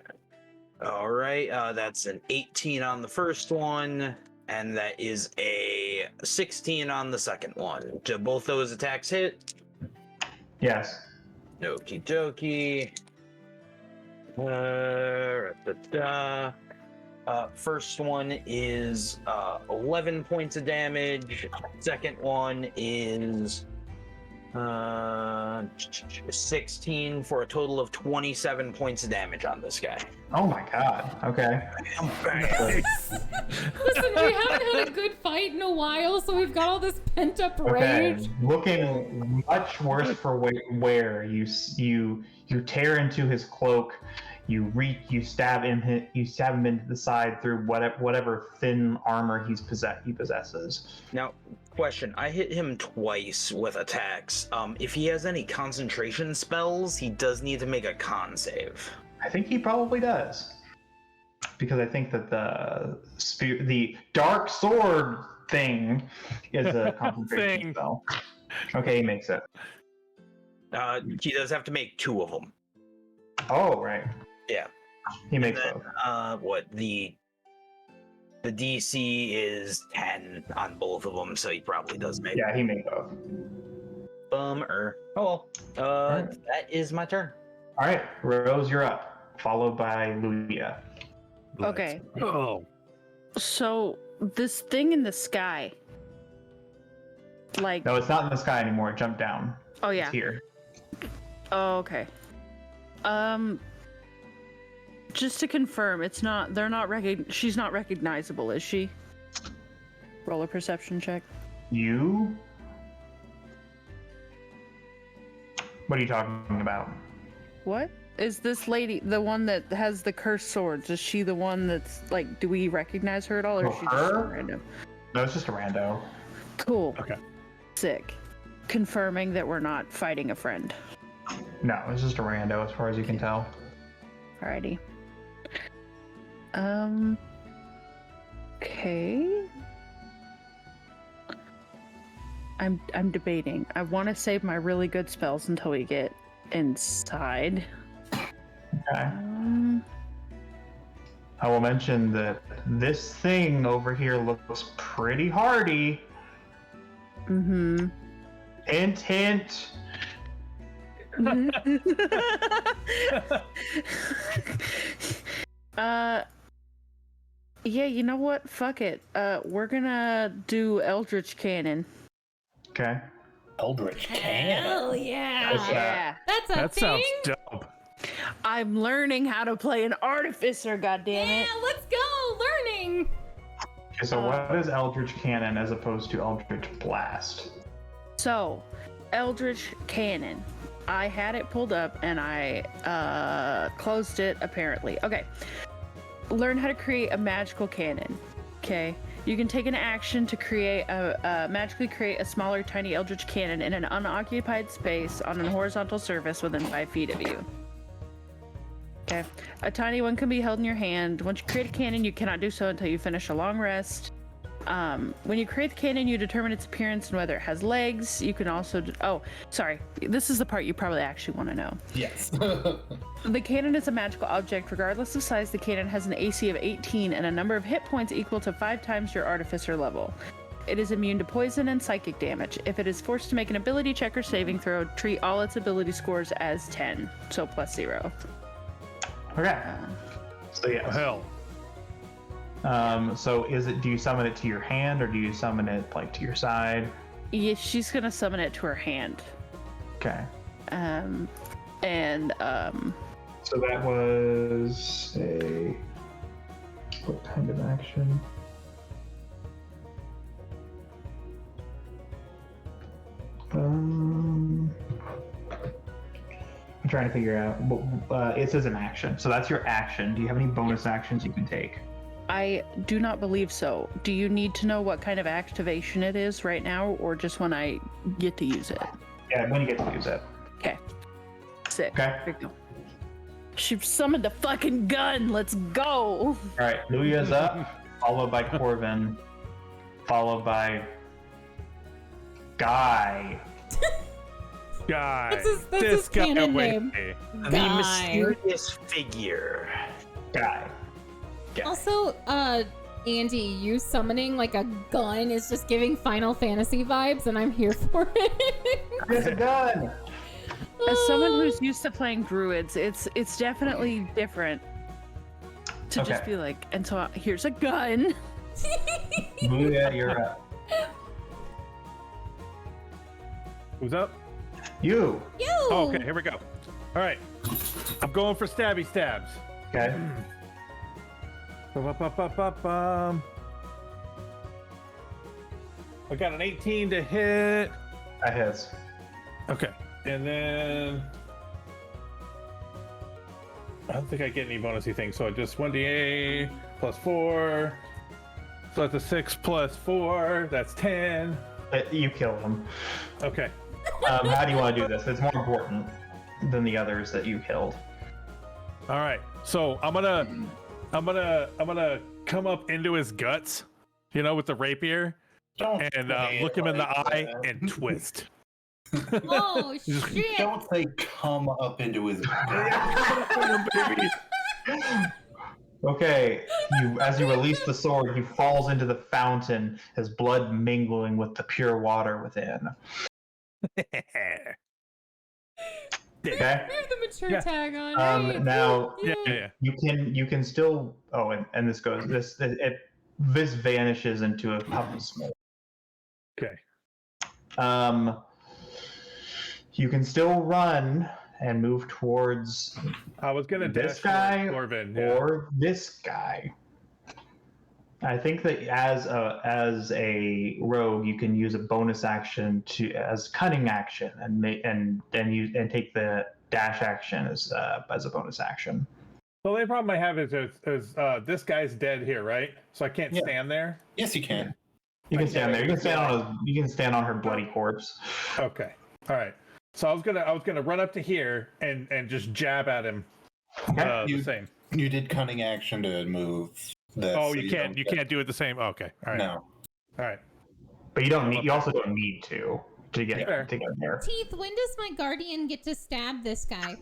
All right, that's an 18 on the first one, and that is a 16 on the second one. Do both those attacks hit? Yes. Okie dokie. First one is 11 points of damage. Second one is 16 for a total of 27 points of damage on this guy. Oh my god. Okay. Listen, we haven't had a good fight in a while, so we've got all this pent up rage. Okay. Looking much worse for where you tear into his cloak. You stab him into the side through whatever thin armor he possesses. Now, question: I hit him twice with attacks. If he has any concentration spells, he does need to make a con save. I think he probably does, because I think that the dark sword thing is a concentration spell. Okay, he makes it. He does have to make 2 of them. Oh, right. Yeah. He makes both. What the DC is 10 on both of them, so he probably does make. Yeah, he made both. Bummer. Oh well. Right. That is my turn. All right, Rose, you're up, followed by Lucia. Okay. Oh. So this thing in the sky, like, No, it's not in the sky anymore. It jumped down. oh yeah. It's here. Oh, okay. Just to confirm, it's not. They're not She's not recognizable, is she? Roll a perception check. You? What are you talking about? What is this lady? The one that has the cursed swords? Is she the one that's like? Do we recognize her at all, or is she just Her? random? No, it's just a rando. Cool. Okay. Sick. Confirming that we're not fighting a friend. No, it's just a rando as far as you can tell. Alrighty. Okay. I'm debating. I want to save my really good spells until we get inside. Okay. I will mention that this thing over here looks pretty hardy. Mm-hmm. Hint, hint. Yeah, you know what? Fuck it. We're gonna do Eldritch Cannon. Okay. Eldritch Cannon. Hell yeah. What's that? Yeah. That's a That thing. sounds dope. I'm learning how to play an artificer, goddammit. Yeah, let's go. Learning. Okay, so what is Eldritch Cannon as opposed to Eldritch Blast? So, Eldritch Cannon. I had it pulled up and I closed it apparently. Okay. Learn how to create a magical cannon. Okay. You can take an action to create magically create a smaller, tiny Eldritch Cannon in an unoccupied space on a horizontal surface within 5 feet of you. Okay. A tiny one can be held in your hand. Once you create a cannon, you cannot do so until you finish a long rest. When you create the cannon, you determine its appearance and whether it has legs. You can also... Oh, sorry. This is the part you probably actually want to know. Yes. The cannon is a magical object. Regardless of size, the cannon has an AC of 18 and a number of hit points equal to 5 times your artificer level. It is immune to poison and psychic damage. If it is forced to make an ability check or saving throw, treat all its ability scores as 10, so +0. Okay. So yes. Hell. So do you summon it to your hand or do you summon it like to your side? Yeah, she's gonna summon it to her hand. Okay. So that was a what kind of action? I'm trying to figure out. It says an action, so that's your action. Do you have any bonus actions you can take? I do not believe so. Do you need to know what kind of activation it is right now, or just when I get to use it? Yeah, when you get to use it. Okay. Sick. Okay. Here we go. She summoned a fucking gun. Let's go. All right, Luya's up, followed by Corvin. followed by Guy. Guy. That's his canon name. The Guy. mysterious figure. Guy. Also, Andy, you summoning like a gun is just giving Final Fantasy vibes, and I'm here for it. There's a gun. As someone who's used to playing druids, it's definitely different to just be like, and so here's a gun. Yeah, you're up. Who's up? You. Oh, okay, here we go. All right. I'm going for stabby stabs. Okay. Ba-ba-ba-ba-ba-bum. I got an 18 to hit. That hits. Okay. And then I don't think I get any bonusy things, so I just 1d8 plus 4. So that's a 6 plus 4. That's 10. You kill him. Okay. How do you want to do this? It's more important than the others that you killed. All right. So I'm gonna come up into his guts, you know, with the rapier, and look him in the eye and twist. Oh shit! Don't say come up into his. Okay, as you release the sword, he falls into the fountain, his blood mingling with the pure water within. Okay. We have the mature tag on. Right? Now, Yeah. you can still. Oh, and this goes. This vanishes into a puff of smoke. Okay. You can still run and move towards I was gonna this dash guy Corbin, or this guy. I think that as a rogue, you can use a bonus action as cunning action and take the dash action as a bonus action. The only problem I have is this guy's dead here, right? So I can't stand there. Yes, you can. You can stand there. You can stand on her bloody corpse. Okay. All right. So I was gonna run up to here and just jab at him. The same. You did cunning action to move. This, Oh, so you can't do it the same. Okay. All right. No. All right. But you also don't need to get Fair. there. Teeth, when does my guardian get to stab this guy?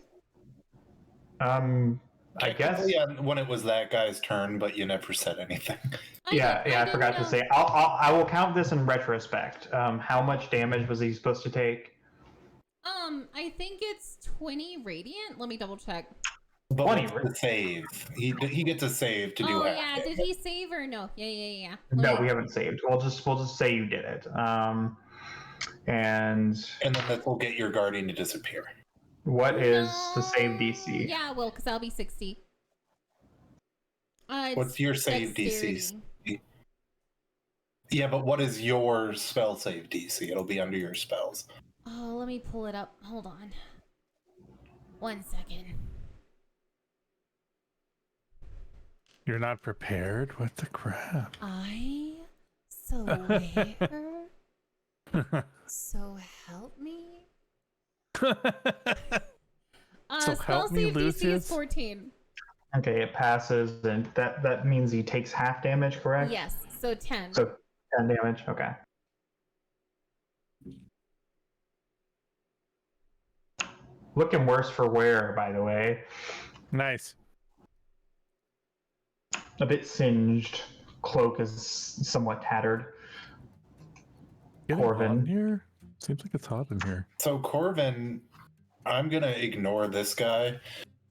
I guess. Yeah, when it was that guy's turn, but you never said anything. I forgot to say. I will count this in retrospect. How much damage was he supposed to take? I think it's 20 radiant. Let me double check. But 20, what's the save? He gets a save to do Oh half yeah, damage. did he save or no? Yeah. No, we haven't saved. We'll just say you did it. And then that will get your guardian to disappear. what is the save DC? Yeah, well, because I'll be 60. What's your save dexterity. DC? Yeah, but what is your spell save DC? It'll be under your spells. Oh, let me pull it up. Hold on. 1 second. You're not prepared? What the crap? I swear. So help me. So Spell help me, save DC Lucius. is 14. Okay, it passes, and that means he takes half damage, correct? Yes, so 10. So 10 damage. Okay. Looking worse for wear, by the way. Nice. A bit singed. Cloak is somewhat tattered. Get it hot in Corvin. here? Seems like it's hot in here. So Corvin, I'm gonna ignore this guy,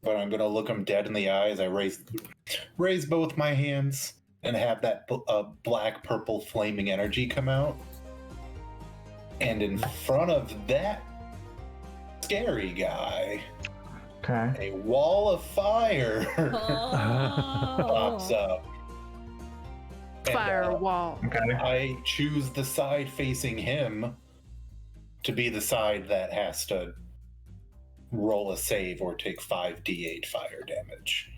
but I'm gonna look him dead in the eye as I raise both my hands and have that black purple flaming energy come out. And in front of that scary guy, Okay. a wall of fire Oh. pops up. And, Firewall. Okay. I choose the side facing him to be the side that has to roll a save or take 5d8 fire damage.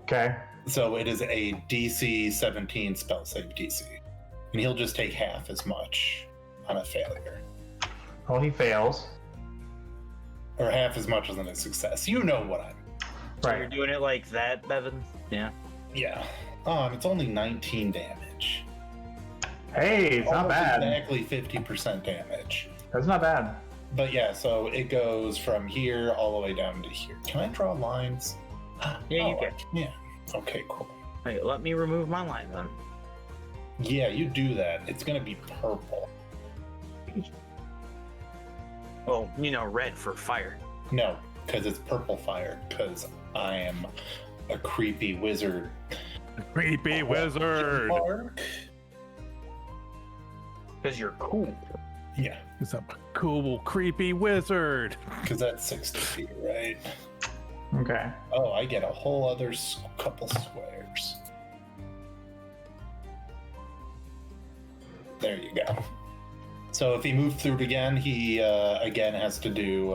Okay. So it is a DC 17 spell save DC. And he'll just take half as much on a failure. Well, he fails. Or half as much as on a success. You know what I'm... So you're doing it like that, Bevan? Yeah. Yeah. It's only 19 damage. Hey, it's not Almost bad. Exactly 50% damage. That's not bad. But yeah, so it goes from here all the way down to here. Can I draw lines? Yeah, you can. Yeah. Okay, cool. Hey, let me remove my line then. Yeah, you do that. It's gonna be purple. Well, red for fire. No, because it's purple fire. Because I am a creepy wizard. Creepy wizard. Mark. Because you're cool. Yeah, It's a cool, creepy wizard. because that's 60 feet, right? Okay. Oh, I get a whole other couple squares. There you go. So if he moved through it again, he again has to do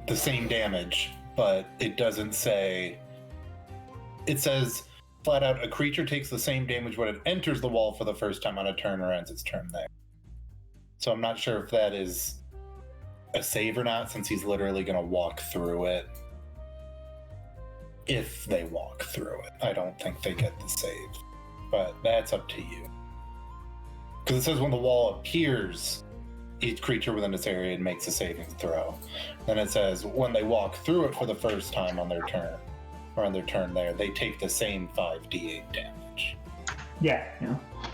the same damage, but it doesn't say. It says flat out, a creature takes the same damage when it enters the wall for the first time on a turn or ends its turn there. So I'm not sure if that is a save or not, since he's literally going to walk through it. If they walk through it, I don't think they get the save, but that's up to you. Because it says when the wall appears, each creature within its area makes a saving throw. Then it says when they walk through it for the first time on their turn, or on their turn there, they take the same 5d8 damage. Yeah.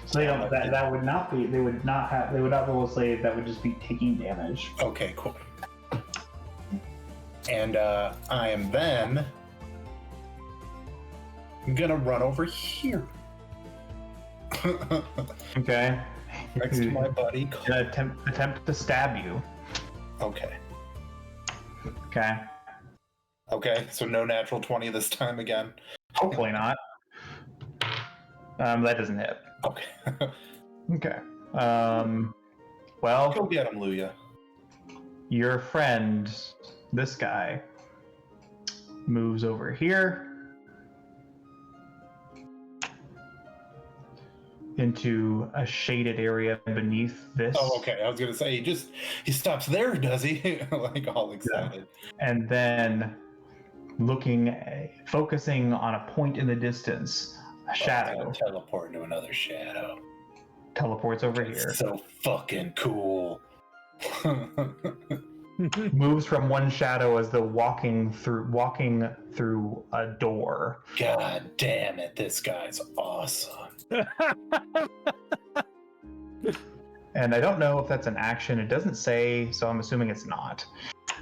So they don't. That would not be. They would not have. They would not roll a save. That would just be taking damage. Okay, cool. And I am then gonna run over here. Okay. Next to my buddy. Gonna attempt to stab you. Okay. Okay. Okay, so no natural 20 this time again. Hopefully not. That doesn't hit. Okay. Okay. Well, Go get him, Luya. your friend, this guy, moves over here into a shaded area beneath this. Oh, okay. I was gonna say he stops there, does he? Like all excited. And then focusing on a point in the distance, a shadow Teleport into another shadow. teleports over here, So fucking cool. moves from one shadow as though walking through a door. God damn it, this guy's awesome. And I don't know if that's an action. It doesn't say, so I'm assuming it's not.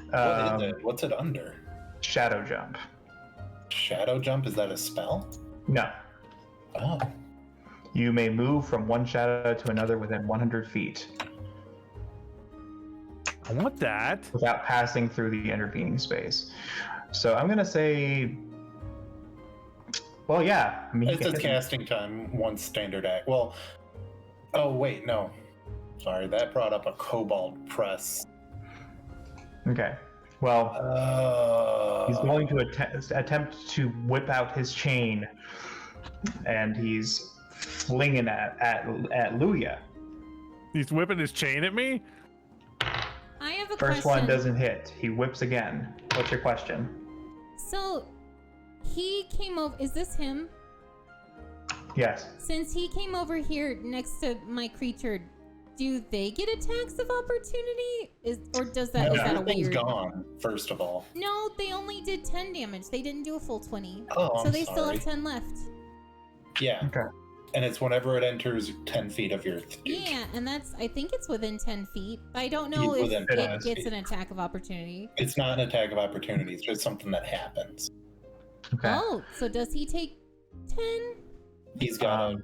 What is it? What's it under? Shadow jump. Shadow jump? Is that a spell? No. Oh. You may move from one shadow to another within 100 feet I want that. without passing through the intervening space. So I'm going to say, well, yeah. I mean, It says casting time, one standard act. Well, oh, wait, no. Sorry, that brought up a kobold press. Okay. Well, he's going to attempt to whip out his chain, and he's flinging at Luya. He's whipping his chain at me? I have a First question. one doesn't hit. He whips again. What's your question? So, he came over. Is this him? Yes. Since he came over here next to my creature, do they get attacks of opportunity? Is that a Everything's weird? gone, first of all. No, they only did 10 damage. They didn't do a full 20. Oh, So I'm they still sorry. have 10 left. Yeah. Okay. And it's whenever it enters 10 feet of your... Yeah, and I think it's within 10 feet. But I don't know It's if within 10 it gets feet. an attack of opportunity. It's not an attack of opportunity. It's just something that happens. Okay. Oh, so does he take 10? He's got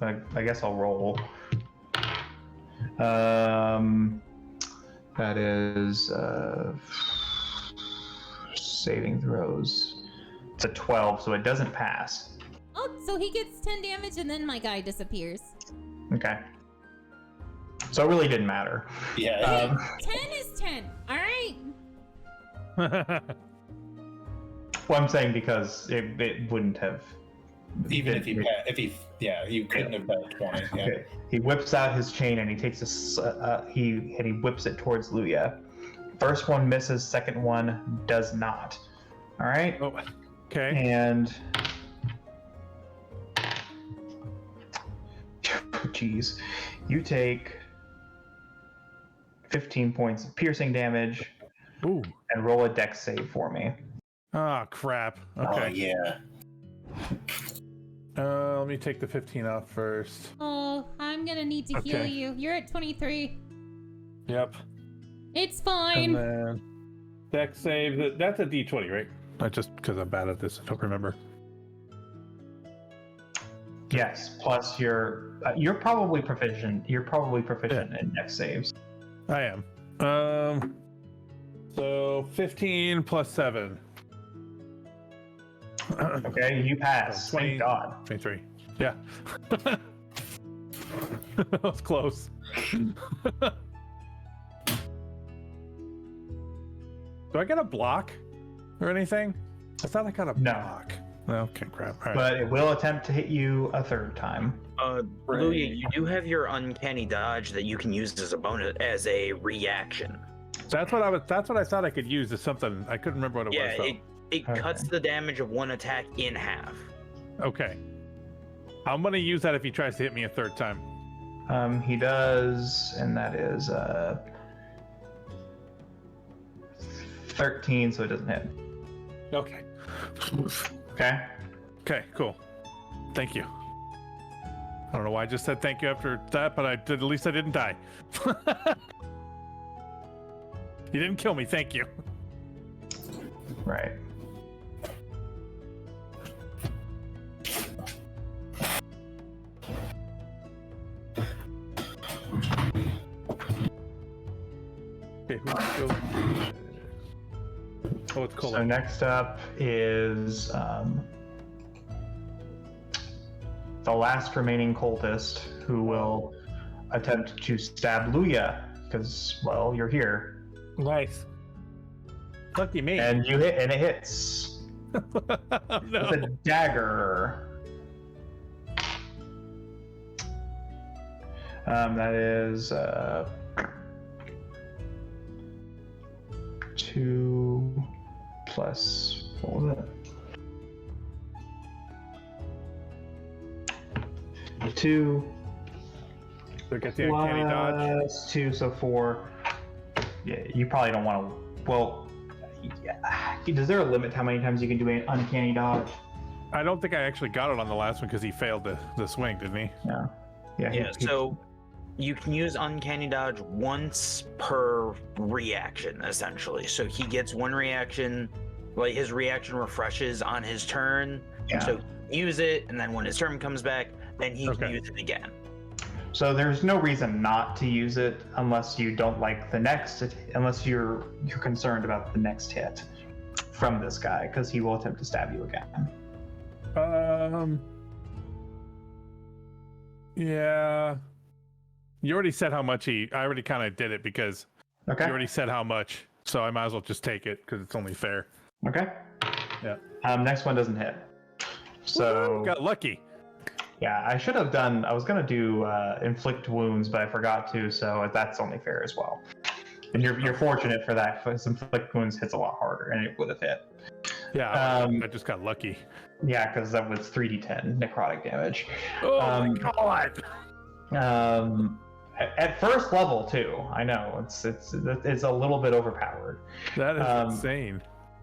I guess I'll roll. That is saving throws. It's a 12, so it doesn't pass. Oh, so he gets 10 damage and then my guy disappears. Okay. So it really didn't matter. Yeah. 10 is 10. All right. Well, I'm saying because it wouldn't have. Even if you couldn't have done 20. Yeah. Okay. He whips out his chain and he takes he whips it towards Luya. First one misses, second one does not. All right. Oh. Okay. And jeez, you take 15 points of piercing damage. Ooh. And roll a dex save for me. Oh, crap. Oh Okay. yeah. Let me take the 15 off first. Oh, I'm gonna need to heal you. You're at 23. Yep. It's fine. And then dex save. That's a D20, right? Not just because I'm bad at this. I don't remember. Yes. Plus, you're probably proficient. You're probably proficient in dex saves. I am. So 15 plus 7. Okay, you pass. 20, Thank God. 23. Yeah. That was close. Do I get a block or anything? I thought I got a block. Okay, crap. All right. But it will attempt to hit you a third time. Louis, you do have your uncanny dodge that you can use as a bonus, as a reaction. That's what I thought I could use as something. I couldn't remember what it was. Yeah, it cuts the damage of one attack in half. Okay. I'm gonna use that if he tries to hit me a third time. He does, and that is 13, so it doesn't hit. Okay. Okay. Okay, cool. Thank you. I don't know why I just said thank you after that, but at least I didn't die. You didn't kill me, thank you. Right. Okay, who's Oh, it's cool. So next up is the last remaining cultist who will attempt to stab Luya because, well, you're here. Nice. Lucky me. And you hit, and it hits. Oh, no. With a dagger. That is 2 plus, what was it? 2 So get the uncanny dodge. plus 2, so 4. Yeah, you probably don't want to. Well, yeah. Is there a limit to how many times you can do an uncanny dodge? I don't think I actually got it on the last one because he failed the swing, didn't he? No. Yeah, so you can use uncanny dodge once per reaction, essentially. So he gets one reaction, like his reaction refreshes on his turn. Yeah. So use it, and then when his turn comes back, then he can use it again. So there's no reason not to use it unless you don't like the next, unless you're concerned about the next hit from this guy, because he will attempt to stab you again. Yeah. You already said how much I already kind of did it because you already said how much, so I might as well just take it because it's only fair. Okay. Yeah. Next one doesn't hit. So got lucky. Yeah, I should have done. I was gonna do inflict wounds, but I forgot to. So that's only fair as well. And you're fortunate for that, because inflict wounds hits a lot harder, and it would have hit. Yeah, I just got lucky. Yeah, because that was 3d10 necrotic damage. Oh my god! At first level too. I know it's a little bit overpowered. That is insane.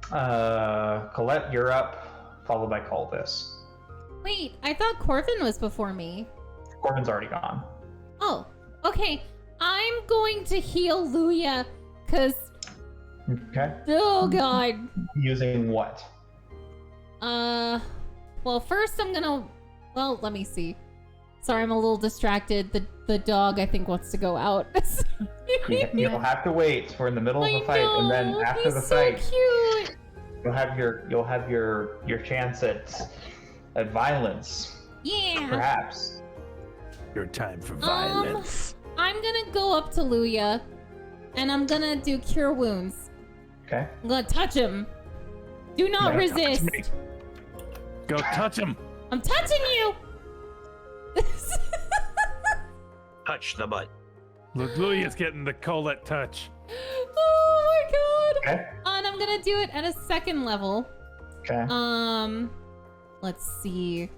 Colette, you're up, followed by Cultus. Wait, I thought Corvin was before me. Corvin's already gone. Oh, okay. I'm going to heal Luya, because... Okay. Oh, God. Using what? Well, first I'm gonna... Well, let me see. Sorry, I'm a little distracted. The dog, I think, wants to go out. You'll have to wait. We're in the middle of the fight, and then after the fight, cute. you'll have your chance at violence. Yeah. Perhaps. Your time for violence. I'm gonna go up to Luya, and I'm gonna do Cure Wounds. Okay. I'm gonna touch him. Do not resist. Go touch him. I'm touching you. Touch the butt. Luya's getting the Colette touch. Oh my god. Okay. And I'm gonna do it at a second level. Okay. Let's see.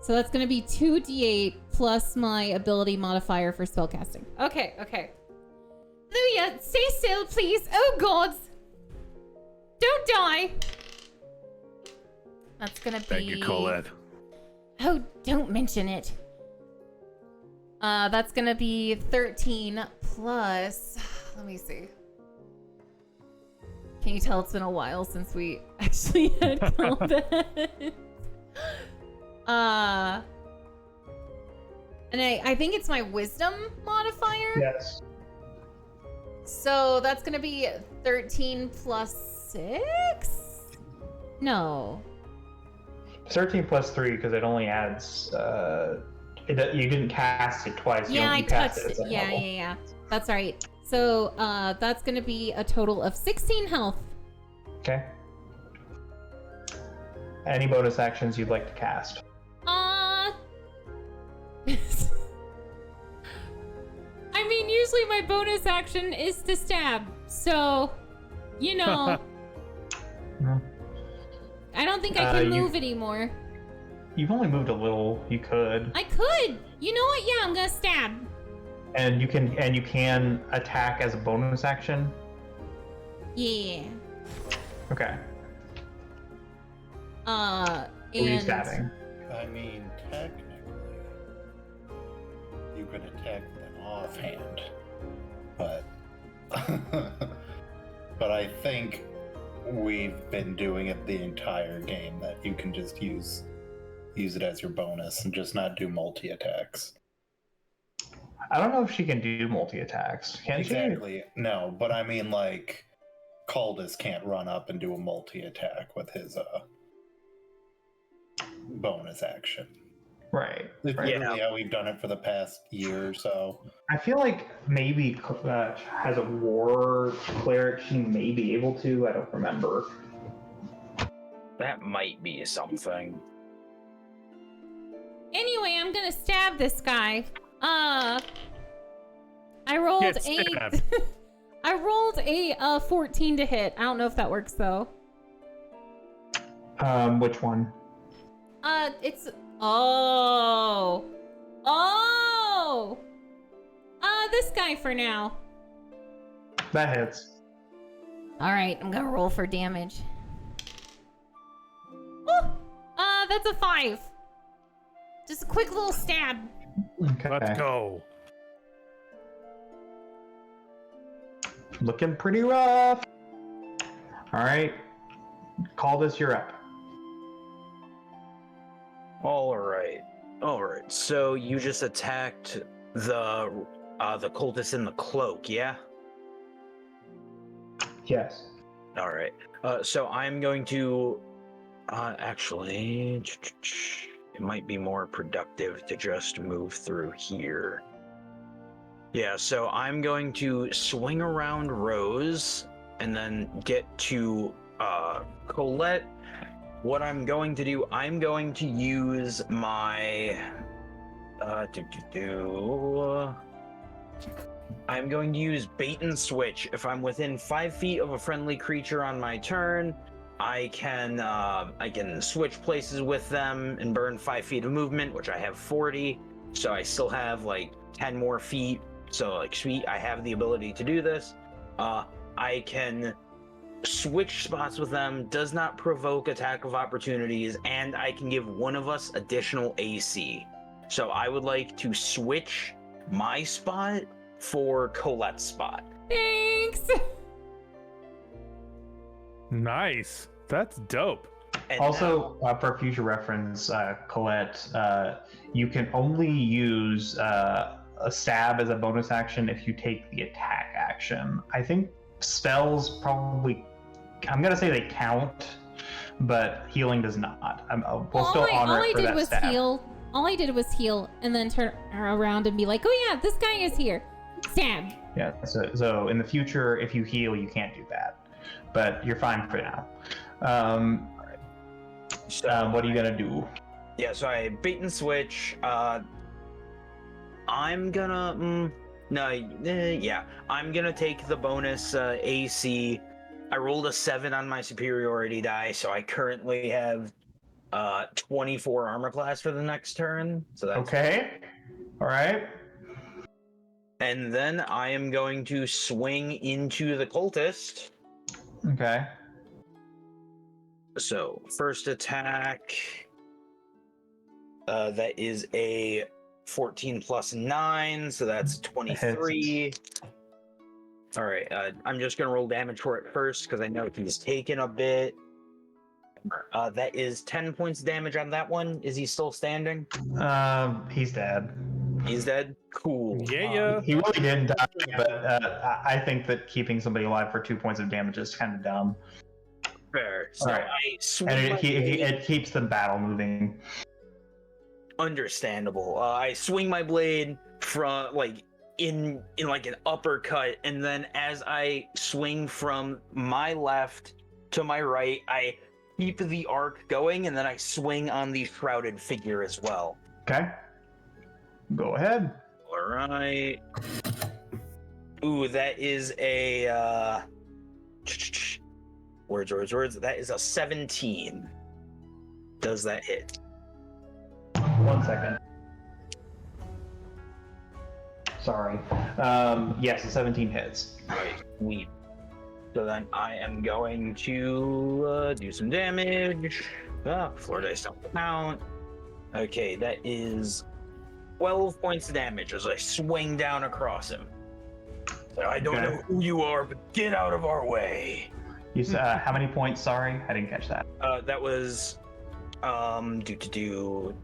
So that's gonna be 2d8 plus my ability modifier for spellcasting. Okay. Luya, stay still, please. Oh God! Don't die. That's gonna be. Thank you, Colette. Oh, don't mention it. That's gonna be 13 plus. Let me see. Can you tell it's been a while since we actually had combat? And I think it's my wisdom modifier. Yes. So that's gonna be 13 plus 6? No. 13 plus 3 because it only adds. You didn't cast it twice. Yeah, I you cast touched it. at Yeah. level. That's right. So that's gonna be a total of 16 health. Okay. Any bonus actions you'd like to cast? I mean, usually my bonus action is to stab. So, you know. I don't think I can move anymore. You've only moved a little. You could. I could. You know what? Yeah, I'm gonna stab. And you can attack as a bonus action. Yeah. Okay. Who are you And stabbing? I mean, technically, you could attack them offhand, but but I think we've been doing it the entire game that you can just use it as your bonus and just not do multi attacks. I don't know if she can do multi attacks. Can she? Exactly. No, but I mean, like, Caldus can't run up and do a multi attack with his bonus action. Right. It's right. literally how we've done it for the past year or so. I feel like maybe as a war cleric, she may be able to. I don't remember. That might be something. anyway, I'm gonna stab this guy. I rolled Get a stabbed. I rolled a 14 to hit. I don't know if that works though. Which one? It's this guy for now. That hits. All right, I'm gonna roll for damage. Woo! That's a 5. Just a quick little stab. Okay. Let's go. Looking pretty rough. All right. Call this, you're up. All right. So you just attacked the cultist in the cloak, yeah? Yes. All right. So I'm going to actually it might be more productive to just move through here. Yeah, so I'm going to swing around Rose and then get to Colette. What I'm going to do, I'm going to use my I'm going to use bait and switch. If I'm within 5 feet of a friendly creature on my turn, I can switch places with them and burn 5 feet of movement, which I have 40. So I still have like 10 more feet. So like sweet, I have the ability to do this. I can switch spots with them, does not provoke attack of opportunities, and I can give one of us additional AC. So I would like to switch my spot for Colette's spot. Thanks. Nice. That's dope. And Also, for future reference, Colette, you can only use a stab as a bonus action if you take the attack action. I think spells probably, I'm gonna say they count, but healing does not. We'll still honor it for that stab. All I did was heal and then turn around and be like, oh yeah, this guy is here. Stab. Yeah, so in the future, if you heal, you can't do that. But you're fine for now. What are you gonna do? Yeah, so I bait and switch. I'm gonna I'm gonna take the bonus AC I rolled a 7 on my superiority die, so I currently have 24 armor class for the next turn. So that's Okay. All right. And then I am going to swing into the cultist. Okay. So first attack, that is a 14 plus 9, so that's 23. All right, I'm just gonna roll damage for it first because I know he's taken a bit. That is 10 points of damage on that one. Is he still standing? He's dead. He's dead? Cool. Yeah. He really didn't die, but I think that keeping somebody alive for 2 points of damage is kind of dumb. Fair. So Alright. I swing And my blade. it keeps the battle moving. Understandable. I swing my blade from in like an uppercut, and then as I swing from my left to my right, I keep the arc going, and then I swing on the shrouded figure as well. Okay. Go ahead. All right. Ooh, that is a words. That is a 17. Does that hit? 1 second. Sorry. Yes, 17 hits. Right. Sweet. So then I am going to do some damage. Floor dice don't count. Okay, that is 12 points of damage as I swing down across him. So I don't know who you are, but get out of our way. You said how many points? Sorry, I didn't catch that. That was 12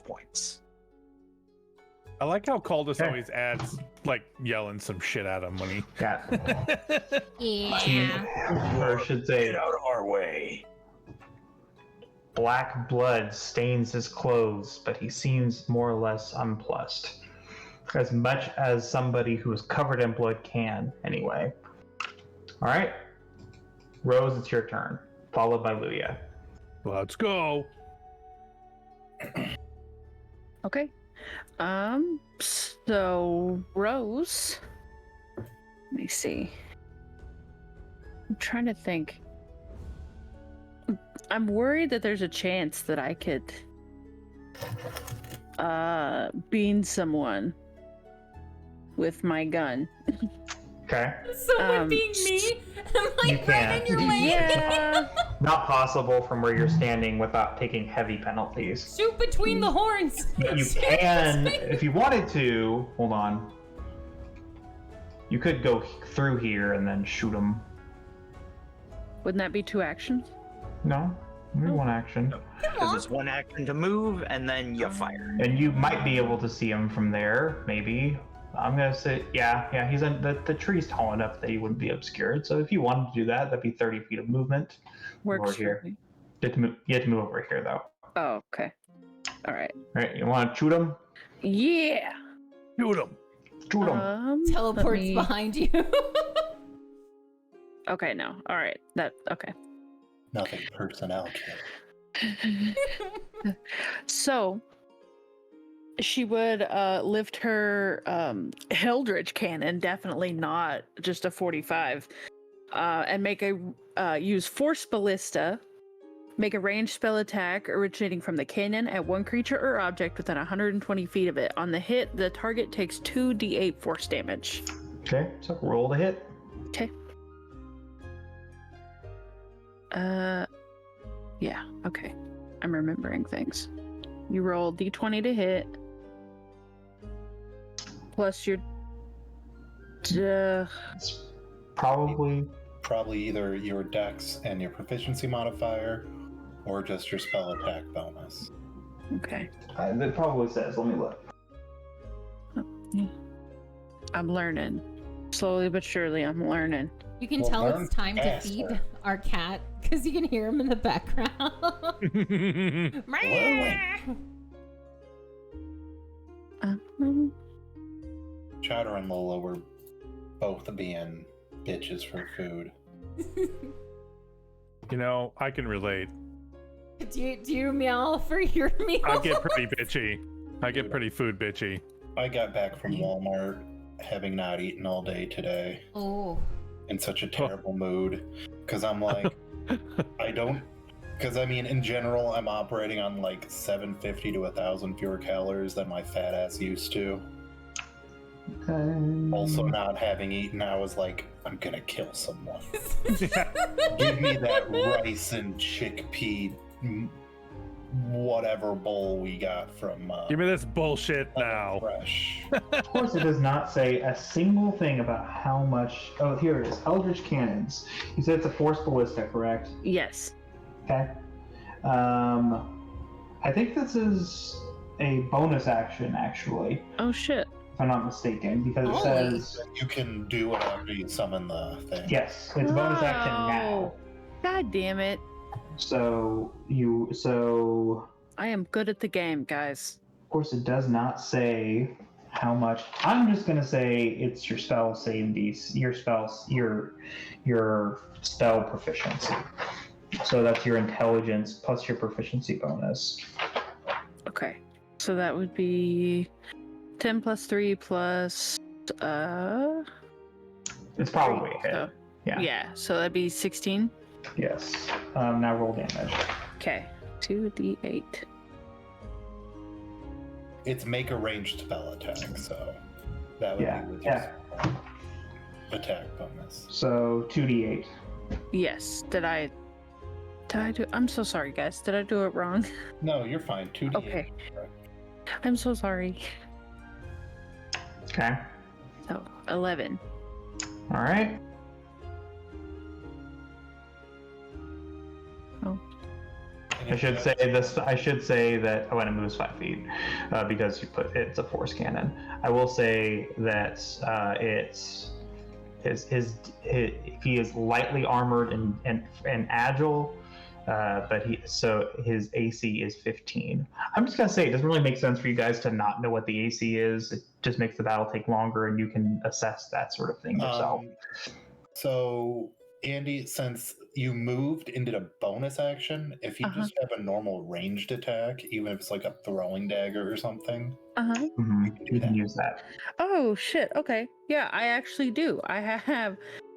points. I like how Caldus Okay. always adds, like, yelling some shit at him when he... Got Yeah. or I should say, Get out of our way. black blood stains his clothes, but he seems more or less unplussed. As much as somebody who is covered in blood can, anyway. All right. Rose, it's your turn, followed by Luya. Let's go. Okay. So Rose. Let me see. I'm trying to think. I'm worried that there's a chance that I could bean someone with my gun. Okay. Someone being me? I'm You like right in your way. Yeah. Not possible from where you're standing without taking heavy penalties. Shoot between the horns. But you can, if you wanted to, hold on. You could go through here and then shoot him. Wouldn't that be 2 actions? No, only one action. Because it's one action to move, and then you fire. And you might be able to see him from there, maybe. I'm gonna say, yeah, he's in the tree's tall enough that he wouldn't be obscured. So if you wanted to do that, that'd be 30 feet of movement. Works Over here. for me. You have to move over here, though. Oh, okay. All right. All right, you want to shoot him? Yeah. Shoot him. Shoot him. Teleports let me- behind you. Okay, no. All right. Okay. Nothing personnel kit. So she would lift her Eldritch cannon, definitely not just a 45, and make a use Force Ballista, make a ranged spell attack originating from the cannon at one creature or object within 120 feet of it. On the hit, the target takes 2d8 force damage. Okay, so roll the hit. Okay. Yeah, okay. I'm remembering things. You roll d20 to hit. Plus your... It's probably Probably either your dex and your proficiency modifier, or just your spell attack bonus. okay. it probably says. Let me look. I'm learning. Slowly but surely, I'm learning. You can Well, tell learn it's time to faster. feed our cat because you can hear him in the background. Chowder and Lola were both being bitches for food. You know, I can relate. do you meow for your meal? I get pretty bitchy. I get pretty food bitchy. I got back from Walmart having not eaten all day today. Oh, in such a terrible mood because I'm like, because I mean, in general, I'm operating on like 750 to 1,000 fewer calories than my fat ass used to. Also, not having eaten, I was like, I'm gonna kill someone. Give me that rice and chickpea, whatever bowl we got from. Give me this bullshit now. Fresh. Of course, it does not say a single thing about how much. Oh, here it is. Eldritch Cannons. You said it's a force ballista, correct? Yes. Okay. I think this is a bonus action, actually, Oh shit. if I'm not mistaken, because it says You can do it after you summon the thing. yes, it's a bonus action now. Oh, God damn it. So I am good at the game, guys. of course it does not say how much. I'm just gonna say it's your spell save DC, your spell proficiency. So that's your intelligence plus your proficiency bonus. Okay. So that would be 10 plus 3 plus It's probably a hit. so, Yeah. so that'd be 16. Yes. Now roll damage. Okay. 2d8. It's make a ranged spell attack, so that would Yeah. be with Yeah. your attack bonus. So 2d8. Yes. Did I do? I'm so sorry, guys. Did I do it wrong? No, you're fine. 2d8. Okay. I'm so sorry. Okay. So 11. All right. Oh. I should say this. I should say that when it moves 5 feet, because you put it's a force cannon. I will say that it's he is lightly armored and agile, but his AC is 15. I'm just gonna say it doesn't really make sense for you guys to not know what the AC is. It just makes the battle take longer, and you can assess that sort of thing yourself. So, Andy, since you moved into the bonus action, if you just have a normal ranged attack, even if it's like a throwing dagger or something, You can use that. Oh shit. Okay. Yeah, I actually do. I have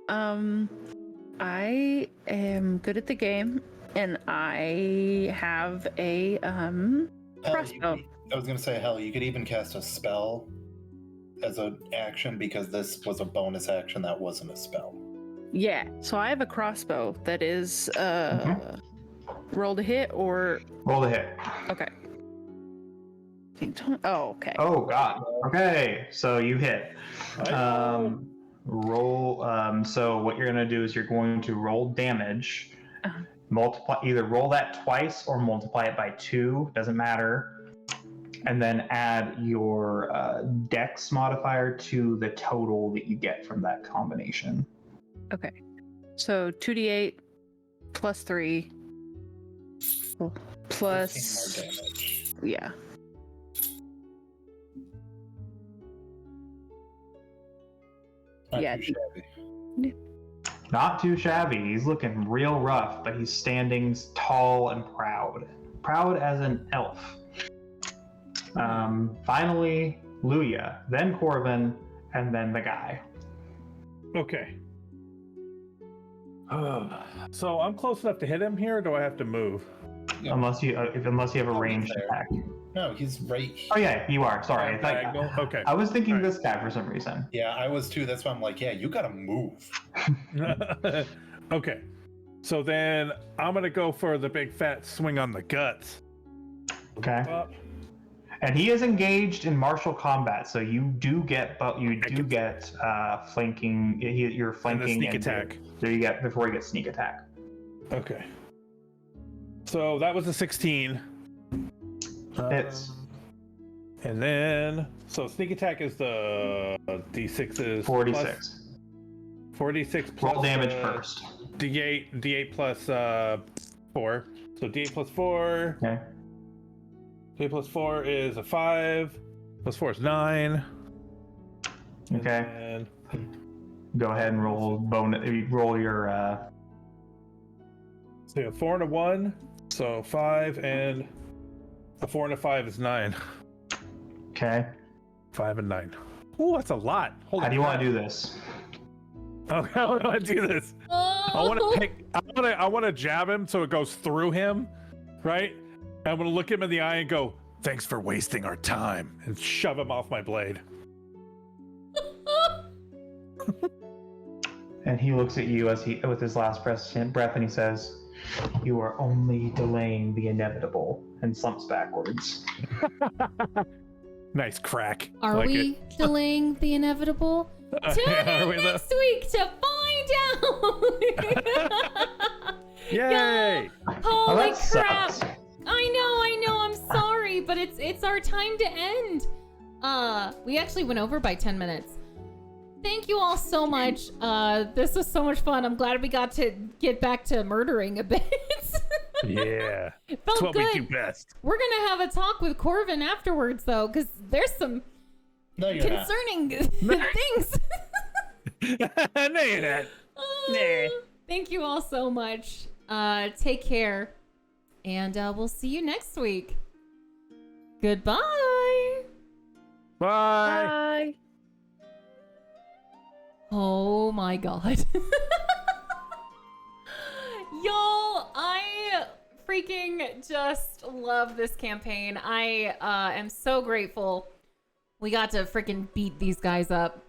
I am good at the game and I have a crossbow. I was gonna say, hell, you could even cast a spell as an action because this was a bonus action that wasn't a spell. Yeah. So I have a crossbow that is roll to hit or Roll the hit. okay. Oh, okay. Oh god. Okay, so you hit. Roll. So what you're gonna do is you're going to roll damage. Multiply. Either roll that twice or multiply it by 2. Doesn't matter. And then add your Dex modifier to the total that you get from that combination. Okay. So 2d8 plus 3 plus 15 more damage. yeah. Not Yeah. too shabby. Not too shabby. He's looking real rough, but he's standing tall and proud. Proud as an elf. Finally, Luya, then Corvin, and then the guy. Okay. So I'm close enough to hit him here, or do I have to move? Yeah. Unless you have a ranged there. attack. No, he's right here. Oh yeah, you are. Sorry, Diagonal? Okay. I was thinking Alright. this guy for some reason. Yeah, I was too. That's why I'm like, yeah, you gotta move. Okay. So then I'm gonna go for the big fat swing on the guts. Okay. Up. And he is engaged in martial combat, so you do get flanking. You're flanking And the sneak and attack. There you get before you get sneak attack. Okay. So that was a 16. Hits. And then, so sneak attack is the D6 is 46. 46 plus Roll damage first. D8 plus 4. So D8 plus 4. Okay. D8 plus 4 is a 5. Plus 4 is 9. Okay. And Go ahead and roll roll your. so you have 4 and a 1. So 5 and a 4 and a 5 is 9. Okay. 5 and 9. Ooh, that's a lot. Holy How do you want crap. to do this? Okay, how do I do this? I want to jab him so it goes through him, right? And I'm gonna look him in the eye and go, "Thanks for wasting our time," and shove him off my blade. And he looks at you with his last breath, and he says, "You are only delaying the inevitable," and slumps backwards. Nice crack. Are like we delaying the inevitable? Tune in next week to find out. Yay! Holy that crap! sucks. I know. I'm sorry, but it's our time to end. We actually went over by 10 minutes. Thank you all so much. This was so much fun. I'm glad we got to get back to murdering a bit. Yeah. It felt That's what good. we do best. We're gonna have a talk with Corvin afterwards, though, because there's some No, you're not. concerning things. No, you're not. Nah. Thank you all so much. Take care, and we'll see you next week. Goodbye. Bye. Bye. Oh my god. Y'all, I freaking just love this campaign. I am so grateful we got to freaking beat these guys up.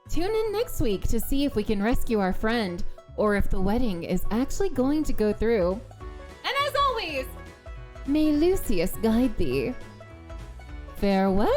Tune in next week to see if we can rescue our friend or if the wedding is actually going to go through. And as always, may Lucius guide thee. Farewell.